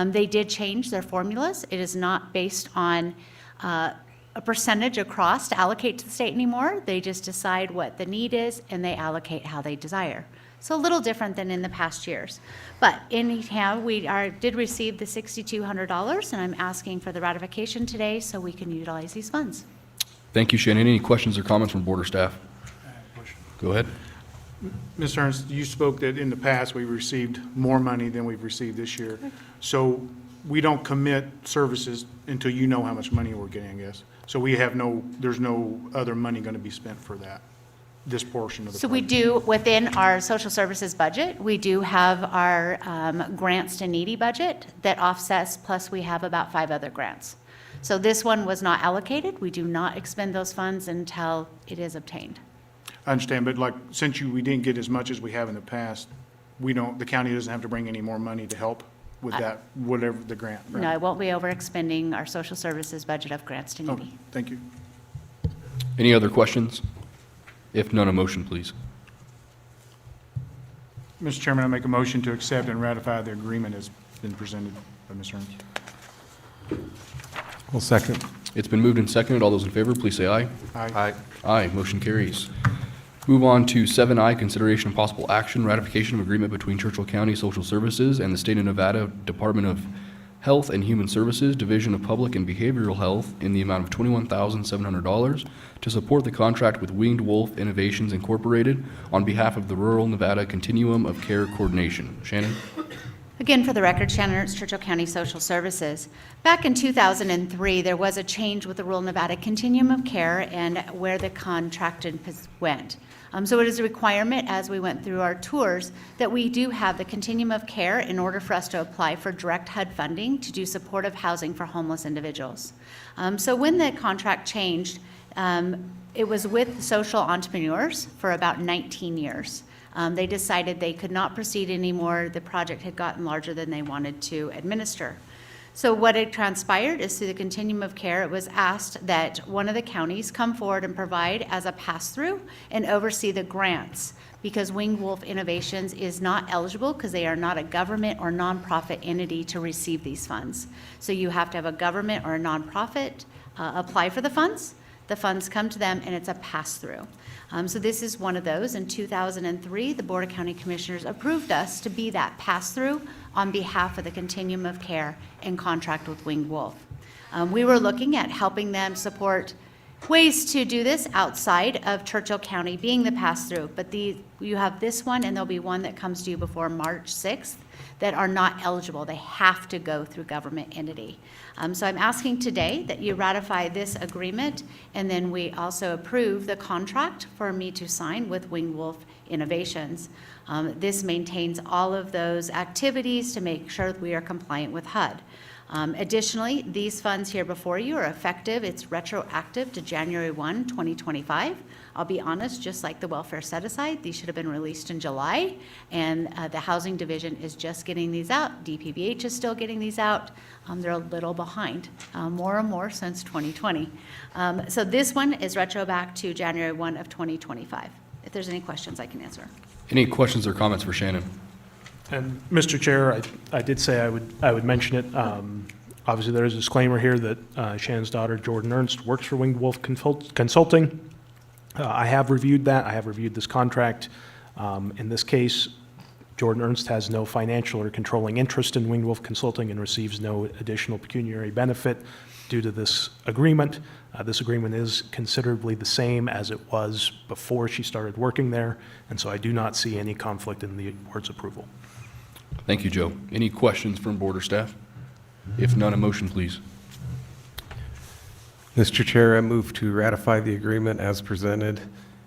They did change their formulas. It is not based on a percentage across to allocate to the state anymore. They just decide what the need is, and they allocate how they desire. So a little different than in the past years. But anyhow, we did receive the $6,200, and I'm asking for the ratification today so we can utilize these funds. Thank you, Shannon. Any questions or comments from board or staff? Go ahead. Ms. Ernst, you spoke that in the past we received more money than we've received this year. So we don't commit services until you know how much money we're getting, I guess. So we have there's no other money going to be spent for that, this portion of the So we project. do, within our social services budget, we do have our grants to needy budget that offsets, plus we have about 5 other grants. So this one was not allocated. We do not expend those funds until it is obtained. I understand, but like, since we didn't get as much as we have in the past, the county doesn't have to bring any more money to help with that, whatever the grant, right? No, I won't be overexpending our social services budget of grants to Okay, needy. thank you. Any other questions? If none, a motion, please. Mr. Chairman, I make a motion to accept and ratify the agreement as been presented by Ms. Ernst. Well, second. It's been moved and seconded. All those in favor, please say aye. Aye. Aye, motion carries. Move on to 7I, consideration of possible action, ratification of agreement between Churchill County Social Services and the State of Nevada Department of Health and Human Services, Division of Public and Behavioral Health, in the amount of $21,700 to support the contract with Winged Wolf Innovations Incorporated on behalf of the Rural Nevada Continuum of Care Coordination. Shannon? Again, for the record, Shannon Ernst, Churchill County Social Services. Back in 2003, there was a change with the Rural Nevada Continuum of Care and where the contract went. So it is a requirement, as we went through our tours, that we do have the continuum of care in order for us to apply for direct HUD funding to do supportive housing for homeless individuals. So when the contract changed, it was with social entrepreneurs for about 19 years. They decided they could not proceed anymore. The project had gotten larger than they wanted to administer. So what had transpired is through the continuum of care, it was asked that one of the counties come forward and provide as a pass-through and oversee the grants, because Winged Wolf Innovations is not eligible because they are not a government or nonprofit entity to receive these funds. So you have to have a government or a nonprofit apply for the funds. The funds come to them and it's a pass-through. So this is one of those. In 2003, the Board of County Commissioners approved us to be that pass-through on behalf of the Continuum of Care in contract with Winged Wolf. We were looking at helping them support ways to do this outside of Churchill County being the pass-through, but you have this one and there'll be one that comes to you before March 6th that are not eligible. They have to go through government entity. So I'm asking today that you ratify this agreement, and then we also approve the contract for me to sign with Winged Wolf Innovations. This maintains all of those activities to make sure that we are compliant with HUD. Additionally, these funds here before you are effective. It's retroactive to January 1, 2025. I'll be honest, just like the welfare set-aside, these should have been released in July, and the Housing Division is just getting these out. DPBH is still getting these out. They're a little behind, more and more since 2020. So this one is retro back to January 1 of 2025. If there's any questions, I can answer. Any questions or comments for Shannon? And Mr. Chair, I did say I would mention it. Obviously, there is a disclaimer here that Shannon's daughter, Jordan Ernst, works for Winged Wolf Consulting. I have reviewed that. I have reviewed this contract. In this case, Jordan Ernst has no financial or controlling interest in Winged Wolf Consulting and receives no additional pecuniary benefit due to this agreement. This agreement is considerably the same as it was before she started working there, and so I do not see any conflict in the board's approval. Thank you, Joe. Any questions from board or staff? If none, a motion, please. Mr. Chair, I move to ratify the agreement as presented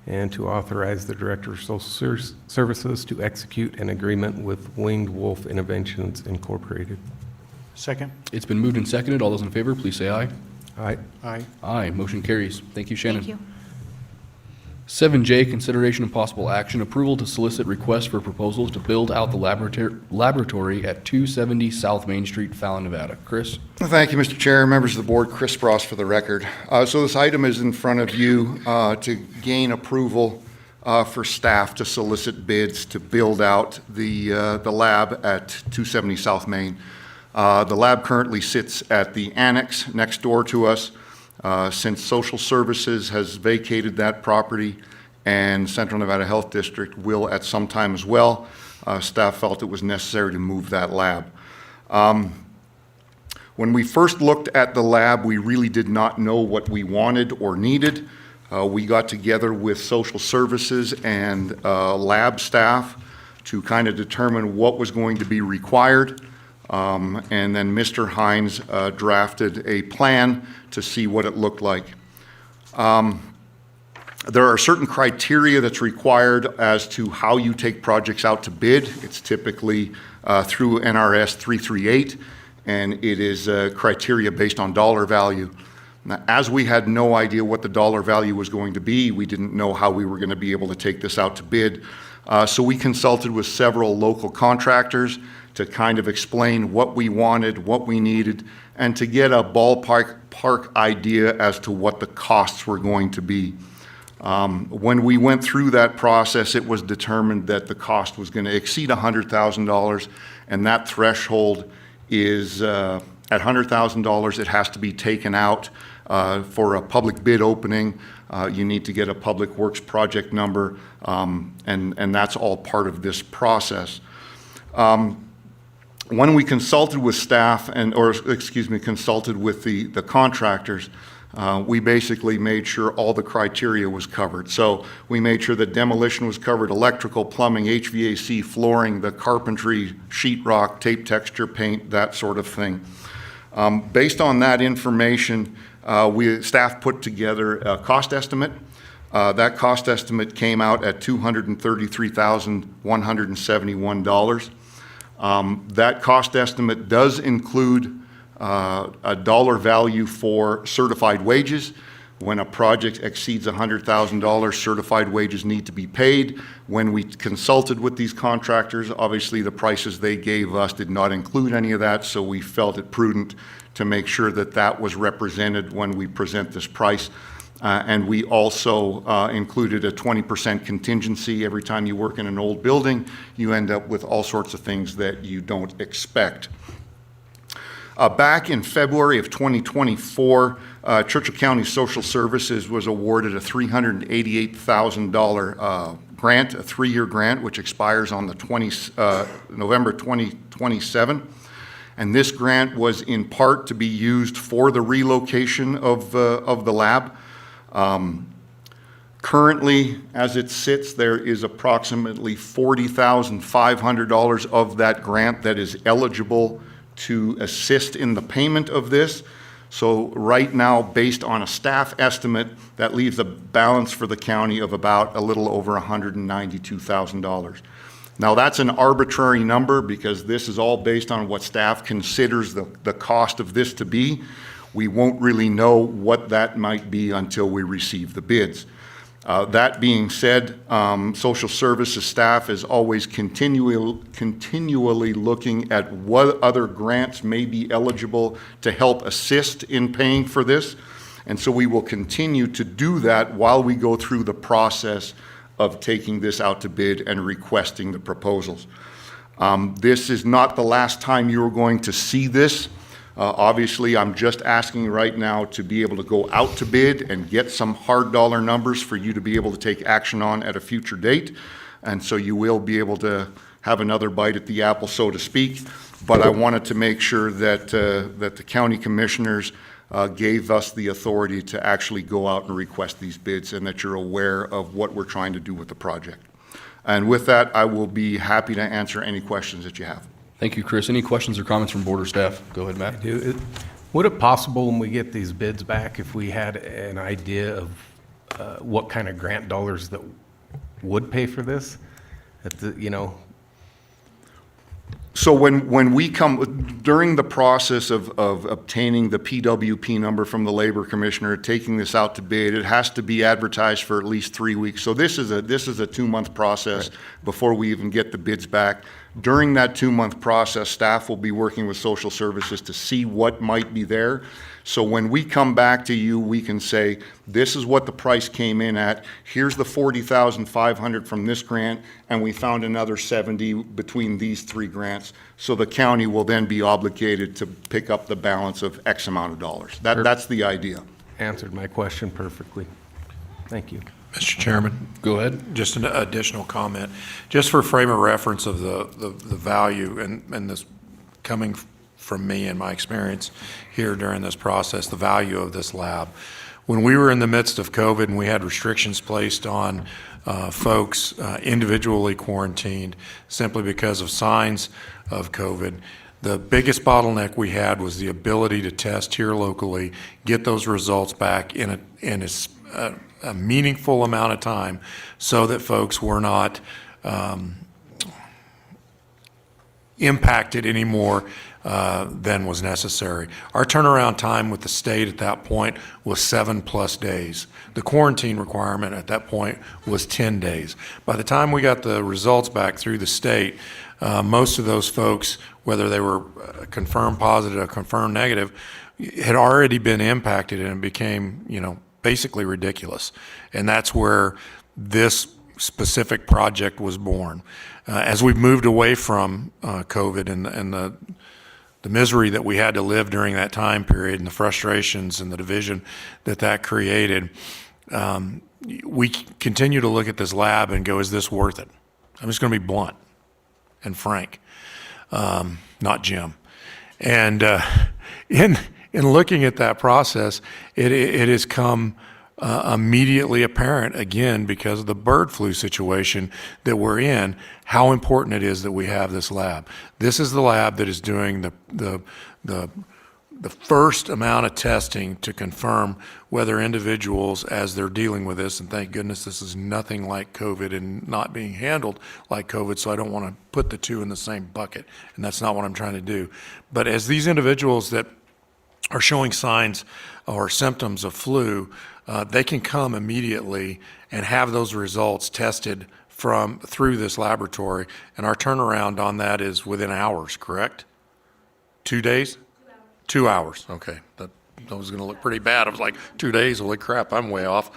and to authorize the Director of Social Services to execute an agreement with Winged Wolf Innovations Incorporated. Second. It's been moved and seconded. All those in favor, please say aye. Aye. Aye. Aye, motion carries. Thank you, Shannon. Thank you. 7J, consideration and possible action, approval to solicit requests for proposals to build out the laboratory at 270 South Main Street, Fallon, Nevada. Chris? Thank you, Mr. Chair, members of the board. Chris Ross for the record. So this item is in front of you to gain approval for staff to solicit bids to build out the lab at 270 South Main. The lab currently sits at the annex next door to us. Since Social Services has vacated that property and Central Nevada Health District will at some time as well, staff felt it was necessary to move that lab. When we first looked at the lab, we really did not know what we wanted or needed. We got together with Social Services and lab staff to kind of determine what was going to be required. And then Mr. Hines drafted a plan to see what it looked like. There are certain criteria that's required as to how you take projects out to bid. It's typically through NRS 338, and it is criteria based on dollar value. Now, as we had no idea what the dollar value was going to be, we didn't know how we were going to be able to take this out to bid. So we consulted with several local contractors to kind of explain what we wanted, what we needed, and to get a ballpark idea as to what the costs were going to be. When we went through that process, it was determined that the cost was going to exceed $100,000, and that threshold is at $100,000, it has to be taken out. For a public bid opening, you need to get a public works project number, and that's all part of this process. When we consulted with staff consulted with the contractors, we basically made sure all the criteria was covered. So we made sure that demolition was covered, electrical, plumbing, HVAC, flooring, the carpentry, sheetrock, tape texture, paint, that sort of thing. Based on that information, staff put together a cost estimate. That cost estimate came out at $233,171. That cost estimate does include a dollar value for certified wages. When a project exceeds $100,000, certified wages need to be paid. When we consulted with these contractors, obviously the prices they gave us did not include any of that, so we felt it prudent to make sure that that was represented when we present this price. And we also included a 20% contingency. Every time you work in an old building, you end up with all sorts of things that you don't expect. Back in February of 2024, Churchill County Social Services was awarded a $388,000 grant, a 3-year grant, which expires on the November 2027. And this grant was in part to be used for the relocation of the lab. Currently, as it sits, there is approximately $40,500 of that grant that is eligible to assist in the payment of this. So right now, based on a staff estimate, that leaves a balance for the county of about a little over $192,000. Now, that's an arbitrary number because this is all based on what staff considers the cost of this to be. We won't really know what that might be until we receive the bids. That being said, social services staff is always continually looking at what other grants may be eligible to help assist in paying for this. And so we will continue to do that while we go through the process of taking this out to bid and requesting the proposals. This is not the last time you're going to see this. Obviously, I'm just asking right now to be able to go out to bid and get some hard dollar numbers for you to be able to take action on at a future date. And so you will be able to have another bite at the apple, so to speak. But I wanted to make sure that, that the county commissioners gave us the authority to actually go out and request these bids and that you're aware of what we're trying to do with the project. And with that, I will be happy to answer any questions that you have. Thank you, Chris. Any questions or comments from board or staff? Go ahead, Matt. Would it possible when we get these bids back, if we had an idea of what kind of grant dollars that would pay for this? So when we come, during the process of obtaining the PWP number from the Labor Commissioner, taking this out to bid, it has to be advertised for at least 3 weeks. So this is a 2-month process before we even get the bids back. During that 2-month process, staff will be working with social services to see what might be there. So when we come back to you, we can say, this is what the price came in at. Here's the $40,500 from this grant, and we found another 70 between these 3 grants. So the county will then be obligated to pick up the balance of X amount of dollars. That's the idea. Answered my question perfectly. Thank you. Mr. Chairman? Go ahead. Just an additional comment. Just for frame of reference of the value and this coming from me and my experience here during this process, the value of this lab. When we were in the midst of COVID and we had restrictions placed on folks individually quarantined simply because of signs of COVID, The biggest bottleneck we had was the ability to test here locally, get those results back in a meaningful amount of time so that folks were not impacted any more than was necessary. Our turnaround time with the state at that point was 7+ days. The quarantine requirement at that point was 10 days. By the time we got the results back through the state, most of those folks, whether they were confirmed positive or confirmed negative, had already been impacted, and it became, basically ridiculous. And that's where this specific project was born. As we've moved away from COVID and the misery that we had to live during that time period and the frustrations and the division that created, we continue to look at this lab and go, is this worth it? I'm just going to be blunt and frank, not Jim. And in looking at that process, it has come immediately apparent, again, because of the bird flu situation that we're in, how important it is that we have this lab. This is the lab that is doing the first amount of testing to confirm whether individuals, as they're dealing with this, and thank goodness this is nothing like COVID and not being handled like COVID, so I don't want to put the two in the same bucket, and that's not what I'm trying to do. But as these individuals that are showing signs or symptoms of flu, they can come immediately and have those results tested through this laboratory, and our turnaround on that is within hours, correct? 2 days? 2 hours, okay. That was going to look pretty bad. I was like, 2 days, holy crap, I'm way off.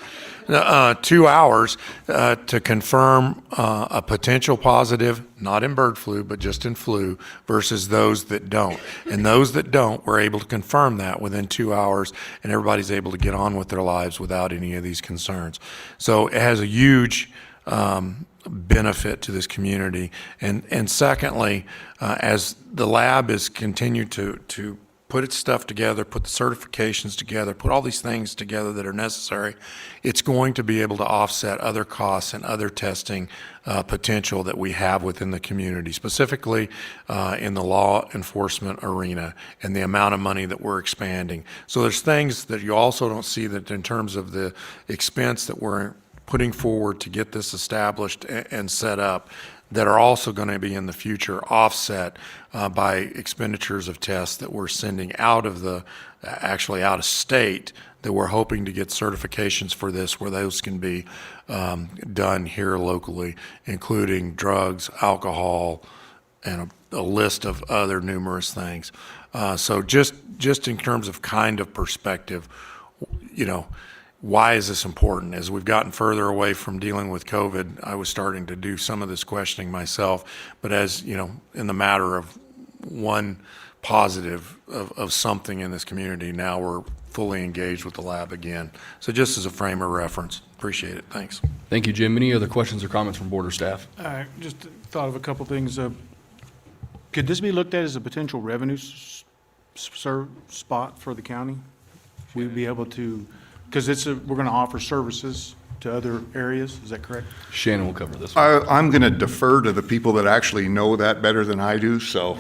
2 hours to confirm a potential positive, not in bird flu, but just in flu, versus those that don't. And those that don't, we're able to confirm that within 2 hours, and everybody's able to get on with their lives without any of these concerns. So it has a huge benefit to this community. And secondly, as the lab has continued to put its stuff together, put the certifications together, put all these things together that are necessary, it's going to be able to offset other costs and other testing potential that we have within the community, specifically in the law enforcement arena and the amount of money that we're expanding. So there's things that you also don't see that in terms of the expense that we're putting forward to get this established and set up that are also going to be in the future offset by expenditures of tests that we're sending out of out of state, that we're hoping to get certifications for this where those can be done here locally, including drugs, alcohol, and a list of other numerous things. So just in terms of kind of perspective, why is this important? As we've gotten further away from dealing with COVID, I was starting to do some of this questioning myself, but as in the matter of one positive of something in this community, now we're fully engaged with the lab again. So just as a frame of reference, appreciate it. Thanks. Thank you, Jim. Any other questions or comments from board or staff? I just thought of a couple things. Could this be looked at as a potential revenue spot for the county? We'd be able to, because we're going to offer services to other areas, is that correct? Shannon will cover this one. I'm going to defer to the people that actually know that better than I do, so.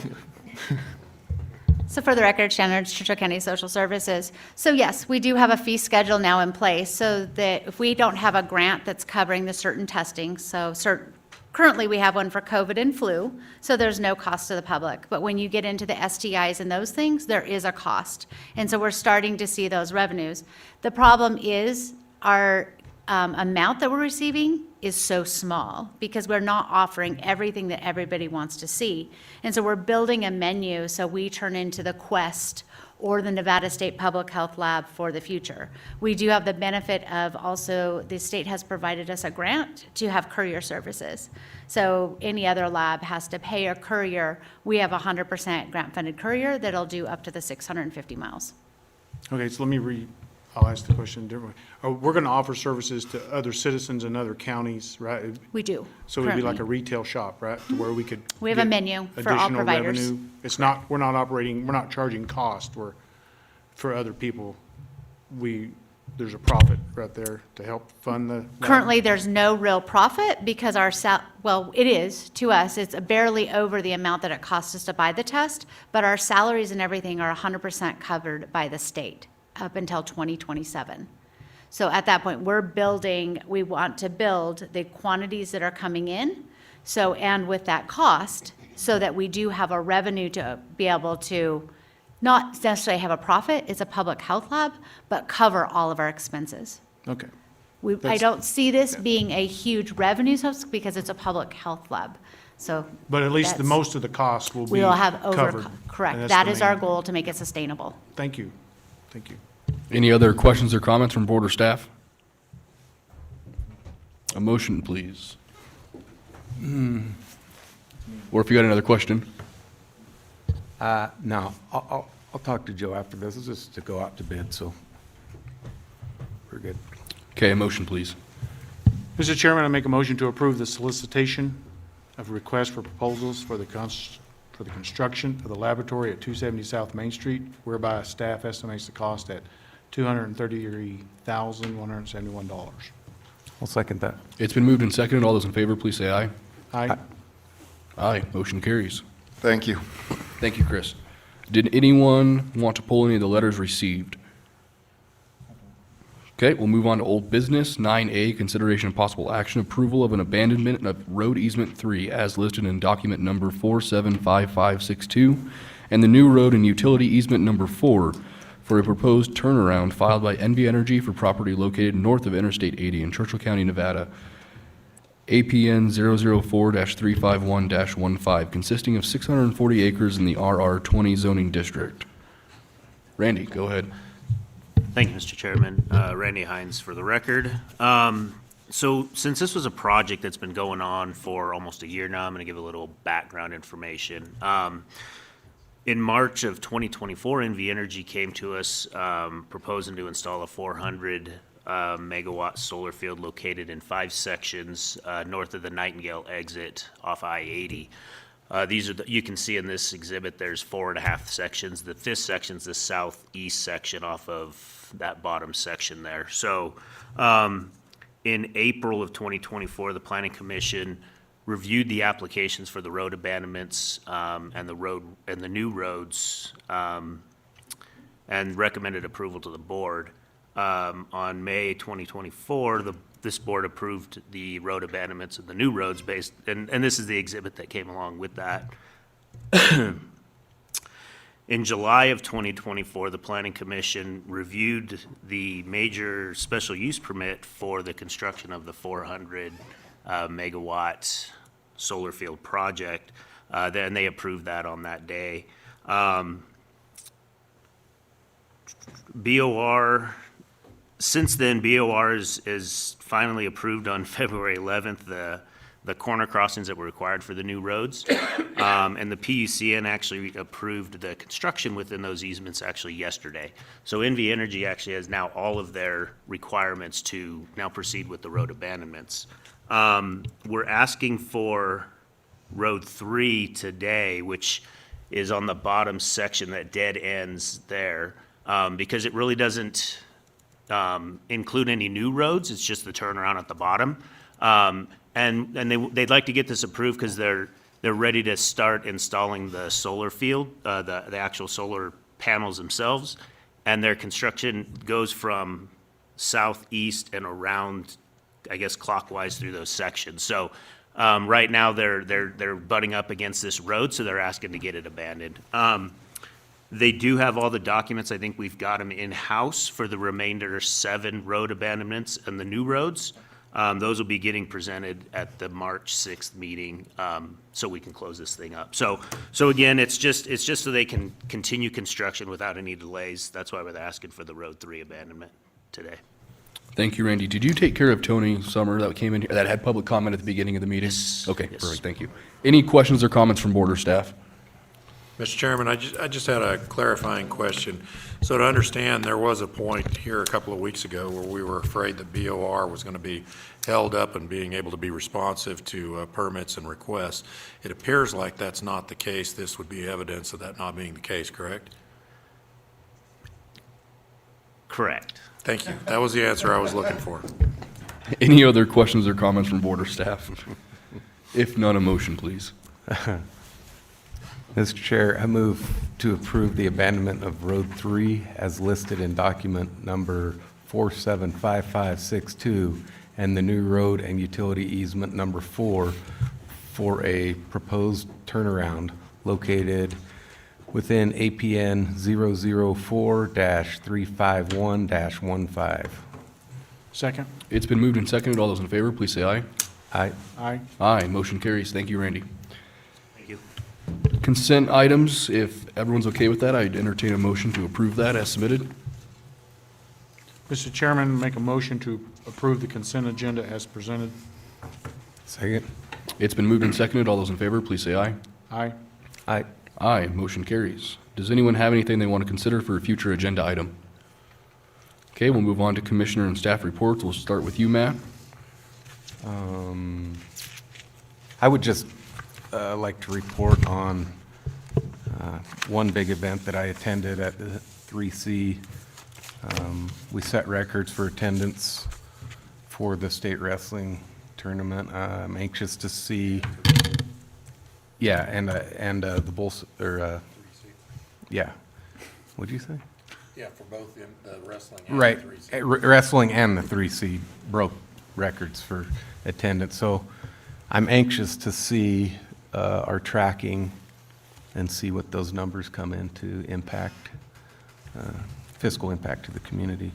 So for the record, Shannon, Churchill County Social Services. So yes, we do have a fee schedule now in place so that if we don't have a grant that's covering the certain testing, currently we have one for COVID and flu, so there's no cost to the public. But when you get into the STIs and those things, there is a cost. And so we're starting to see those revenues. The problem is our amount that we're receiving is so small because we're not offering everything that everybody wants to see. And so we're building a menu so we turn into the Quest or the Nevada State Public Health Lab for the future. We do have the benefit of also, the state has provided us a grant to have courier services. So any other lab has to pay a courier. We have 100% grant-funded courier that'll do up to the 650 miles. Okay, so I'll ask the question differently. We're going to offer services to other citizens in other counties, right? We do. So it'd be like a currently. retail shop, right? To where we could. We have a get menu for all additional providers. revenue. We're not charging cost. For other people, we there's a profit right there to help fund the. Currently, there's no real profit because well, it is to us. It's barely over the amount that it costs us to buy the test, but our salaries and everything are 100% covered by the state up until 2027. So at that point, we want to build the quantities that are coming in. So, and with that cost, so that we do have a revenue to be able to not necessarily have a profit, it's a public health lab, but cover all of our expenses. Okay. I don't see this being a huge revenue source because it's a public health lab. So. But at least the that's- most of the cost will be We'll have covered. correct. And that's That the is our main- goal, to make it sustainable. Thank you. Thank you. Any other questions or comments from board or staff? A motion, please. Or if you got another question. No, I'll talk to Joe after this. It's just to go out to bid, so we're good. Okay, a motion, please. Mr. Chairman, I make a motion to approve the solicitation of requests for proposals for the construction of the laboratory at 270 South Main Street, whereby staff estimates the cost at $233,171. I'll second that. It's been moved and seconded. All those in favor, please say aye. Aye. Aye, motion carries. Thank you. Thank you, Chris. Did anyone want to pull any of the letters received? Okay, we'll move on to old business. 9A, consideration and possible action, approval of an abandonment of road easement 3 as listed in document number 475562, and the new road and utility easement number 4 for a proposed turnaround filed by NV Energy for property located north of Interstate 80 in Churchill County, Nevada. APN 004-351-15, consisting of 640 acres in the RR20 zoning district. Randy, go ahead. Thank you, Mr. Chairman. Randy Hines for the record. So since this was a project that's been going on for almost a year now, I'm going to give a little background information. In March of 2024, NV Energy came to us proposing to install a 400 megawatt solar field located in 5 sections north of the Nightingale exit off I-80. These are you can see in this exhibit, there's 4.5 sections. The 5th section is the southeast section off of that bottom section there. So in April of 2024, the Planning Commission reviewed the applications for the road abandonments and the new roads and recommended approval to the board. On May 2024, this board approved the road abandonments of the new roads and this is the exhibit that came along with that. In July of 2024, the Planning Commission reviewed the major special use permit for the construction of the 400 megawatt solar field project. Then they approved that on that day. BOR, since then, BOR is finally approved on February 11th, the corner crossings that were required for the new roads. And the PUCN actually approved the construction within those easements actually yesterday. So NV Energy actually has now all of their requirements to now proceed with the road abandonments. We're asking for Road 3 today, which is on the bottom section that dead ends there, because it really doesn't include any new roads. It's just the turnaround at the bottom. And they'd like to get this approved because they're ready to start installing the solar field, the actual solar panels themselves. And their construction goes from southeast and around, I guess, clockwise through those sections. So right now they're butting up against this road, so they're asking to get it abandoned. They do have all the documents. I think we've got them in-house for the remainder 7 road abandonments and the new roads. Those will be getting presented at the March 6th meeting, so we can close this thing up. So again, it's just so they can continue construction without any delays. That's why we're asking for the Road 3 abandonment today. Thank you, Randy. Did you take care of Tony Summer that came in here, that had public comment at the beginning of the meeting? Yes. Okay, Yes. perfect, thank you. Any questions or comments from board or staff? Mr. Chairman, I just had a clarifying question. So to understand, there was a point here a couple of weeks ago where we were afraid that BOR was going to be held up in being able to be responsive to permits and requests. It appears like that's not the case. This would be evidence of that not being the case, correct? Correct. Thank you. That was the answer I was looking for. Any other questions or comments from board or staff? If none, a motion, please. Mr. Chair, I move to approve the abandonment of Road 3 as listed in document number 475562 and the new road and utility easement number 4 for a proposed turnaround located within APN 004-351-15. Second. It's been moved and seconded. All those in favor, please say aye. Aye. Aye. Aye, motion carries. Thank you, Randy. Thank you. Consent items, if everyone's okay with that, I'd entertain a motion to approve that as submitted. Mr. Chairman, make a motion to approve the consent agenda as presented. Second. It's been moved and seconded. All those in favor, please say aye. Aye. Aye. Aye, motion carries. Does anyone have anything they want to consider for a future agenda item? Okay, we'll move on to commissioner and staff reports. We'll start with you, Matt. I would just like to report on one big event that I attended at the 3C. We set records for attendance for the state wrestling tournament. I'm anxious to see, and the Bulls, or, yeah. What'd you say? Yeah, for both the wrestling Right, wrestling and the 3C broke records for attendance. So I'm anxious to see our tracking and see what those numbers come into impact, fiscal impact to the community.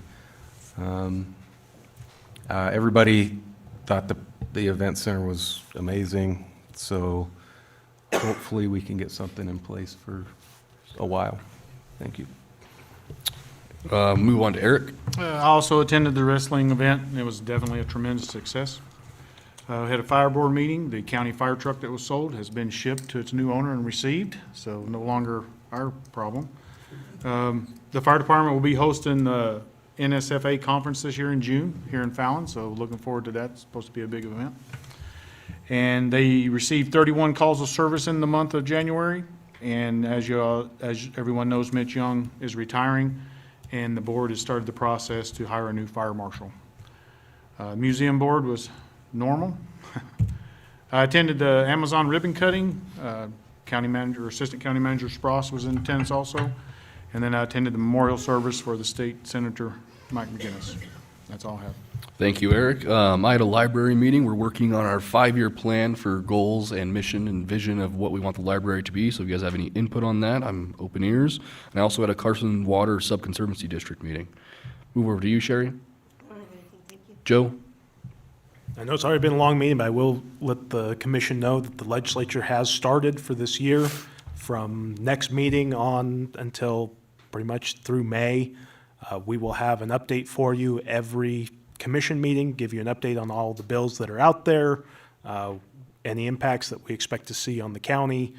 Everybody thought the event center was amazing, so hopefully we can get something in place for a while. Thank you. Move on to Eric. I also attended the wrestling event, and it was definitely a tremendous success. We had a fire board meeting. The county fire truck that was sold has been shipped to its new owner and received, so no longer our problem. The fire department will be hosting the NSFA conference this year in June here in Fallon, so looking forward to that. It's supposed to be a big event. And they received 31 calls of service in the month of January, and as everyone knows, Mitch Young is retiring, and the board has started the process to hire a new fire marshal. Museum board was normal. I attended the Amazon ribbon cutting. County manager, assistant county manager Spross was in attendance also. And then I attended the memorial service for the state senator, Mike McGinnis. That's all I have. Thank you, Eric. I had a library meeting. We're working on our 5-year plan for goals and mission and vision of what we want the library to be. So if you guys have any input on that, I'm open ears. And I also had a Carson Water Sub-Conservancy District meeting. Move over to you, Sherry. Joe? I know it's already been a long meeting, but I will let the commission know that the legislature has started for this year. From next meeting on until pretty much through May, we will have an update for you every commission meeting, give you an update on all the bills that are out there, any impacts that we expect to see on the county.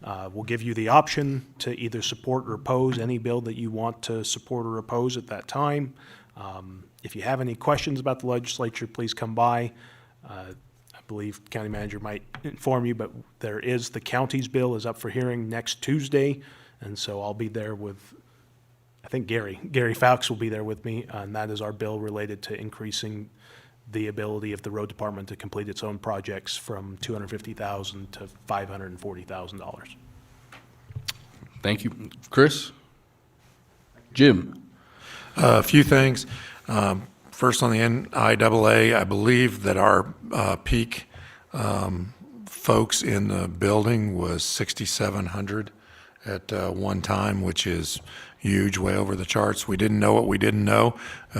We'll give you the option to either support or oppose any bill that you want to support or oppose at that time. If you have any questions about the legislature, please come by. I believe the county manager might inform you, but there is, the county's bill is up for hearing next Tuesday, and so I'll be there with, I think Gary Fowkes will be there with me, and that is our bill related to increasing the ability of the road department to complete its own projects from $250,000 to $540,000. Thank you. Chris? Jim? A few things. First, on the NIAA, I believe that our peak folks in the building was 6,700 at one time, which is huge, way over the charts. We didn't know what we didn't know.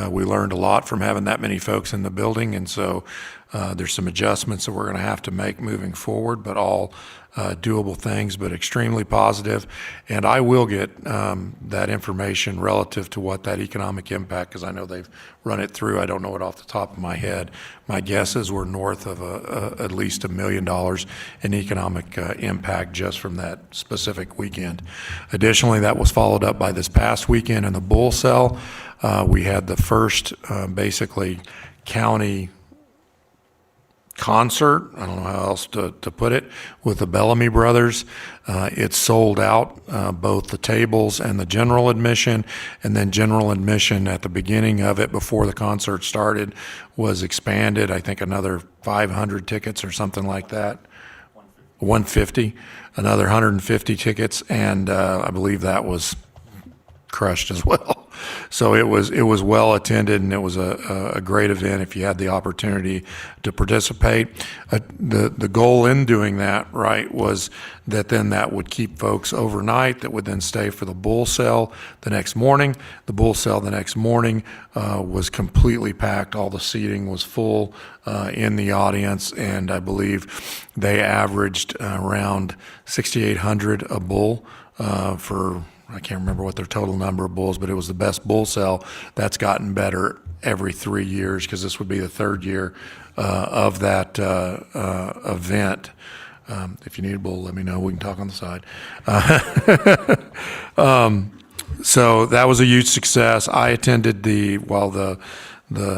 We learned a lot from having that many folks in the building, and so there's some adjustments that we're going to have to make moving forward, but all doable things, but extremely positive. And I will get that information relative to what that economic impact, because I know they've run it through. I don't know it off the top of my head. My guess is we're north of at least $1 million in economic impact just from that specific weekend. Additionally, that was followed up by this past weekend in the Bull Cell. We had the first basically county concert, I don't know how else to put it, with the Bellamy Brothers. It sold out, both the tables and the general admission, and then general admission at the beginning of it, before the concert started, was expanded, I think another 500 tickets or something like that. 150, another 150 tickets, and I believe that was crushed as well. So it was well attended, and it was a great event if you had the opportunity to participate. The goal in doing that, right, was that then that would keep folks overnight that would then stay for the bull sale the next morning. The bull sale the next morning was completely packed. All the seating was full in the audience, and I believe they averaged around 6,800 a bull for, I can't remember what their total number of bulls, but it was the best bull sale. That's gotten better every 3 years, because this would be the third year of that event. If you need a bull, let me know. We can talk on the side. So that was a huge success. I attended while the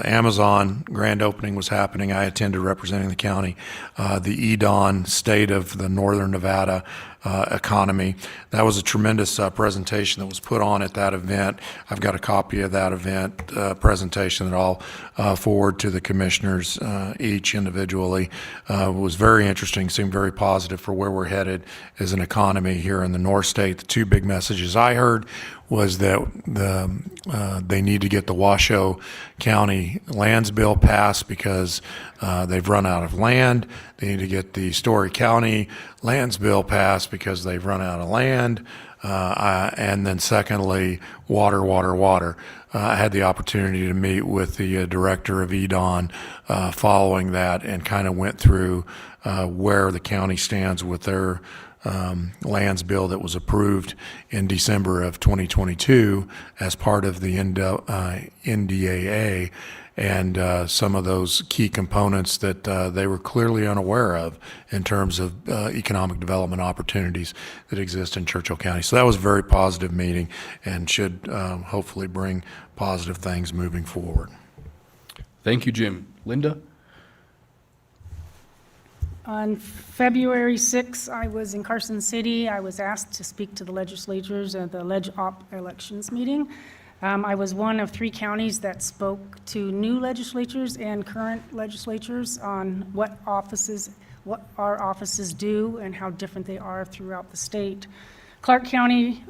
Amazon grand opening was happening, I attended representing the county, the EDON, State of the Northern Nevada Economy. That was a tremendous presentation that was put on at that event. I've got a copy of that event presentation that I'll forward to the commissioners each individually. It was very interesting, seemed very positive for where we're headed as an economy here in the North State. The two big messages I heard was that they need to get the Washoe County lands bill passed because they've run out of land. They need to get the Story County lands bill passed because they've run out of land. And then secondly, water. I had the opportunity to meet with the director of EDON following that, and kind of went through where the county stands with their lands bill that was approved in December of 2022 as part of the NDAA, and some of those key components that they were clearly unaware of in terms of economic development opportunities that exist in Churchill County. So that was a very positive meeting, and should hopefully bring positive things moving forward. Thank you, Jim. Linda? On February 6th, I was in Carson City. I was asked to speak to the legislators at the Leg Op elections meeting. I was one of 3 counties that spoke to new legislatures and current legislatures on what our offices do and how different they are throughout the state. Clark County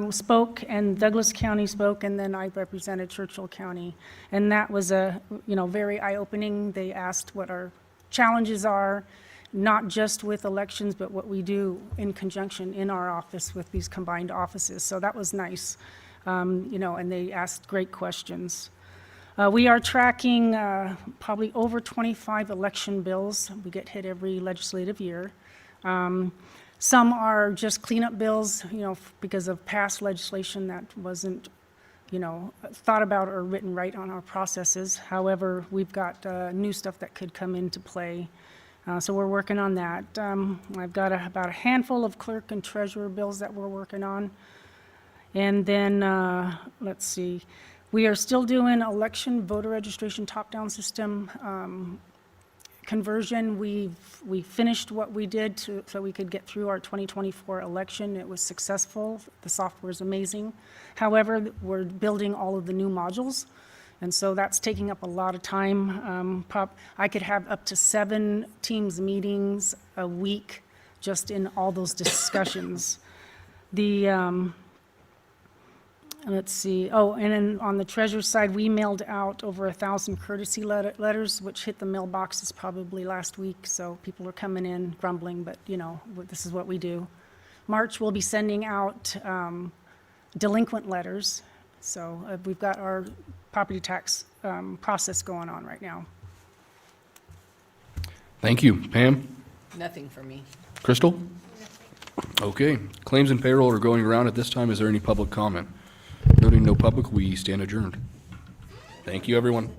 spoke, and Douglas County spoke, and then I represented Churchill County. And that was very eye-opening. They asked what our challenges are, not just with elections, but what we do in conjunction in our office with these combined offices. So that was nice. And they asked great questions. We are tracking probably over 25 election bills. We get hit every legislative year. Some are just cleanup bills, because of past legislation that wasn't, thought about or written right on our processes. However, we've got new stuff that could come into play. So we're working on that. I've got about a handful of clerk and treasurer bills that we're working on. And then, let's see, we are still doing election voter registration top-down system conversion. We finished what we did so we could get through our 2024 election. It was successful. The software is amazing. However, we're building all of the new modules, and so that's taking up a lot of time. I could have up to 7 Teams meetings a week just in all those discussions. Let's see. Oh, and then on the treasurer's side, we mailed out over 1,000 courtesy letters, which hit the mailboxes probably last week. So people are coming in grumbling, but this is what we do. March, we'll be sending out delinquent letters. So we've got our property tax process going on right now. Thank you. Pam? Nothing for me. Crystal? Okay. Claims and payroll are going around at this time. Is there any public comment? Noting no public, we stand adjourned. Thank you, everyone.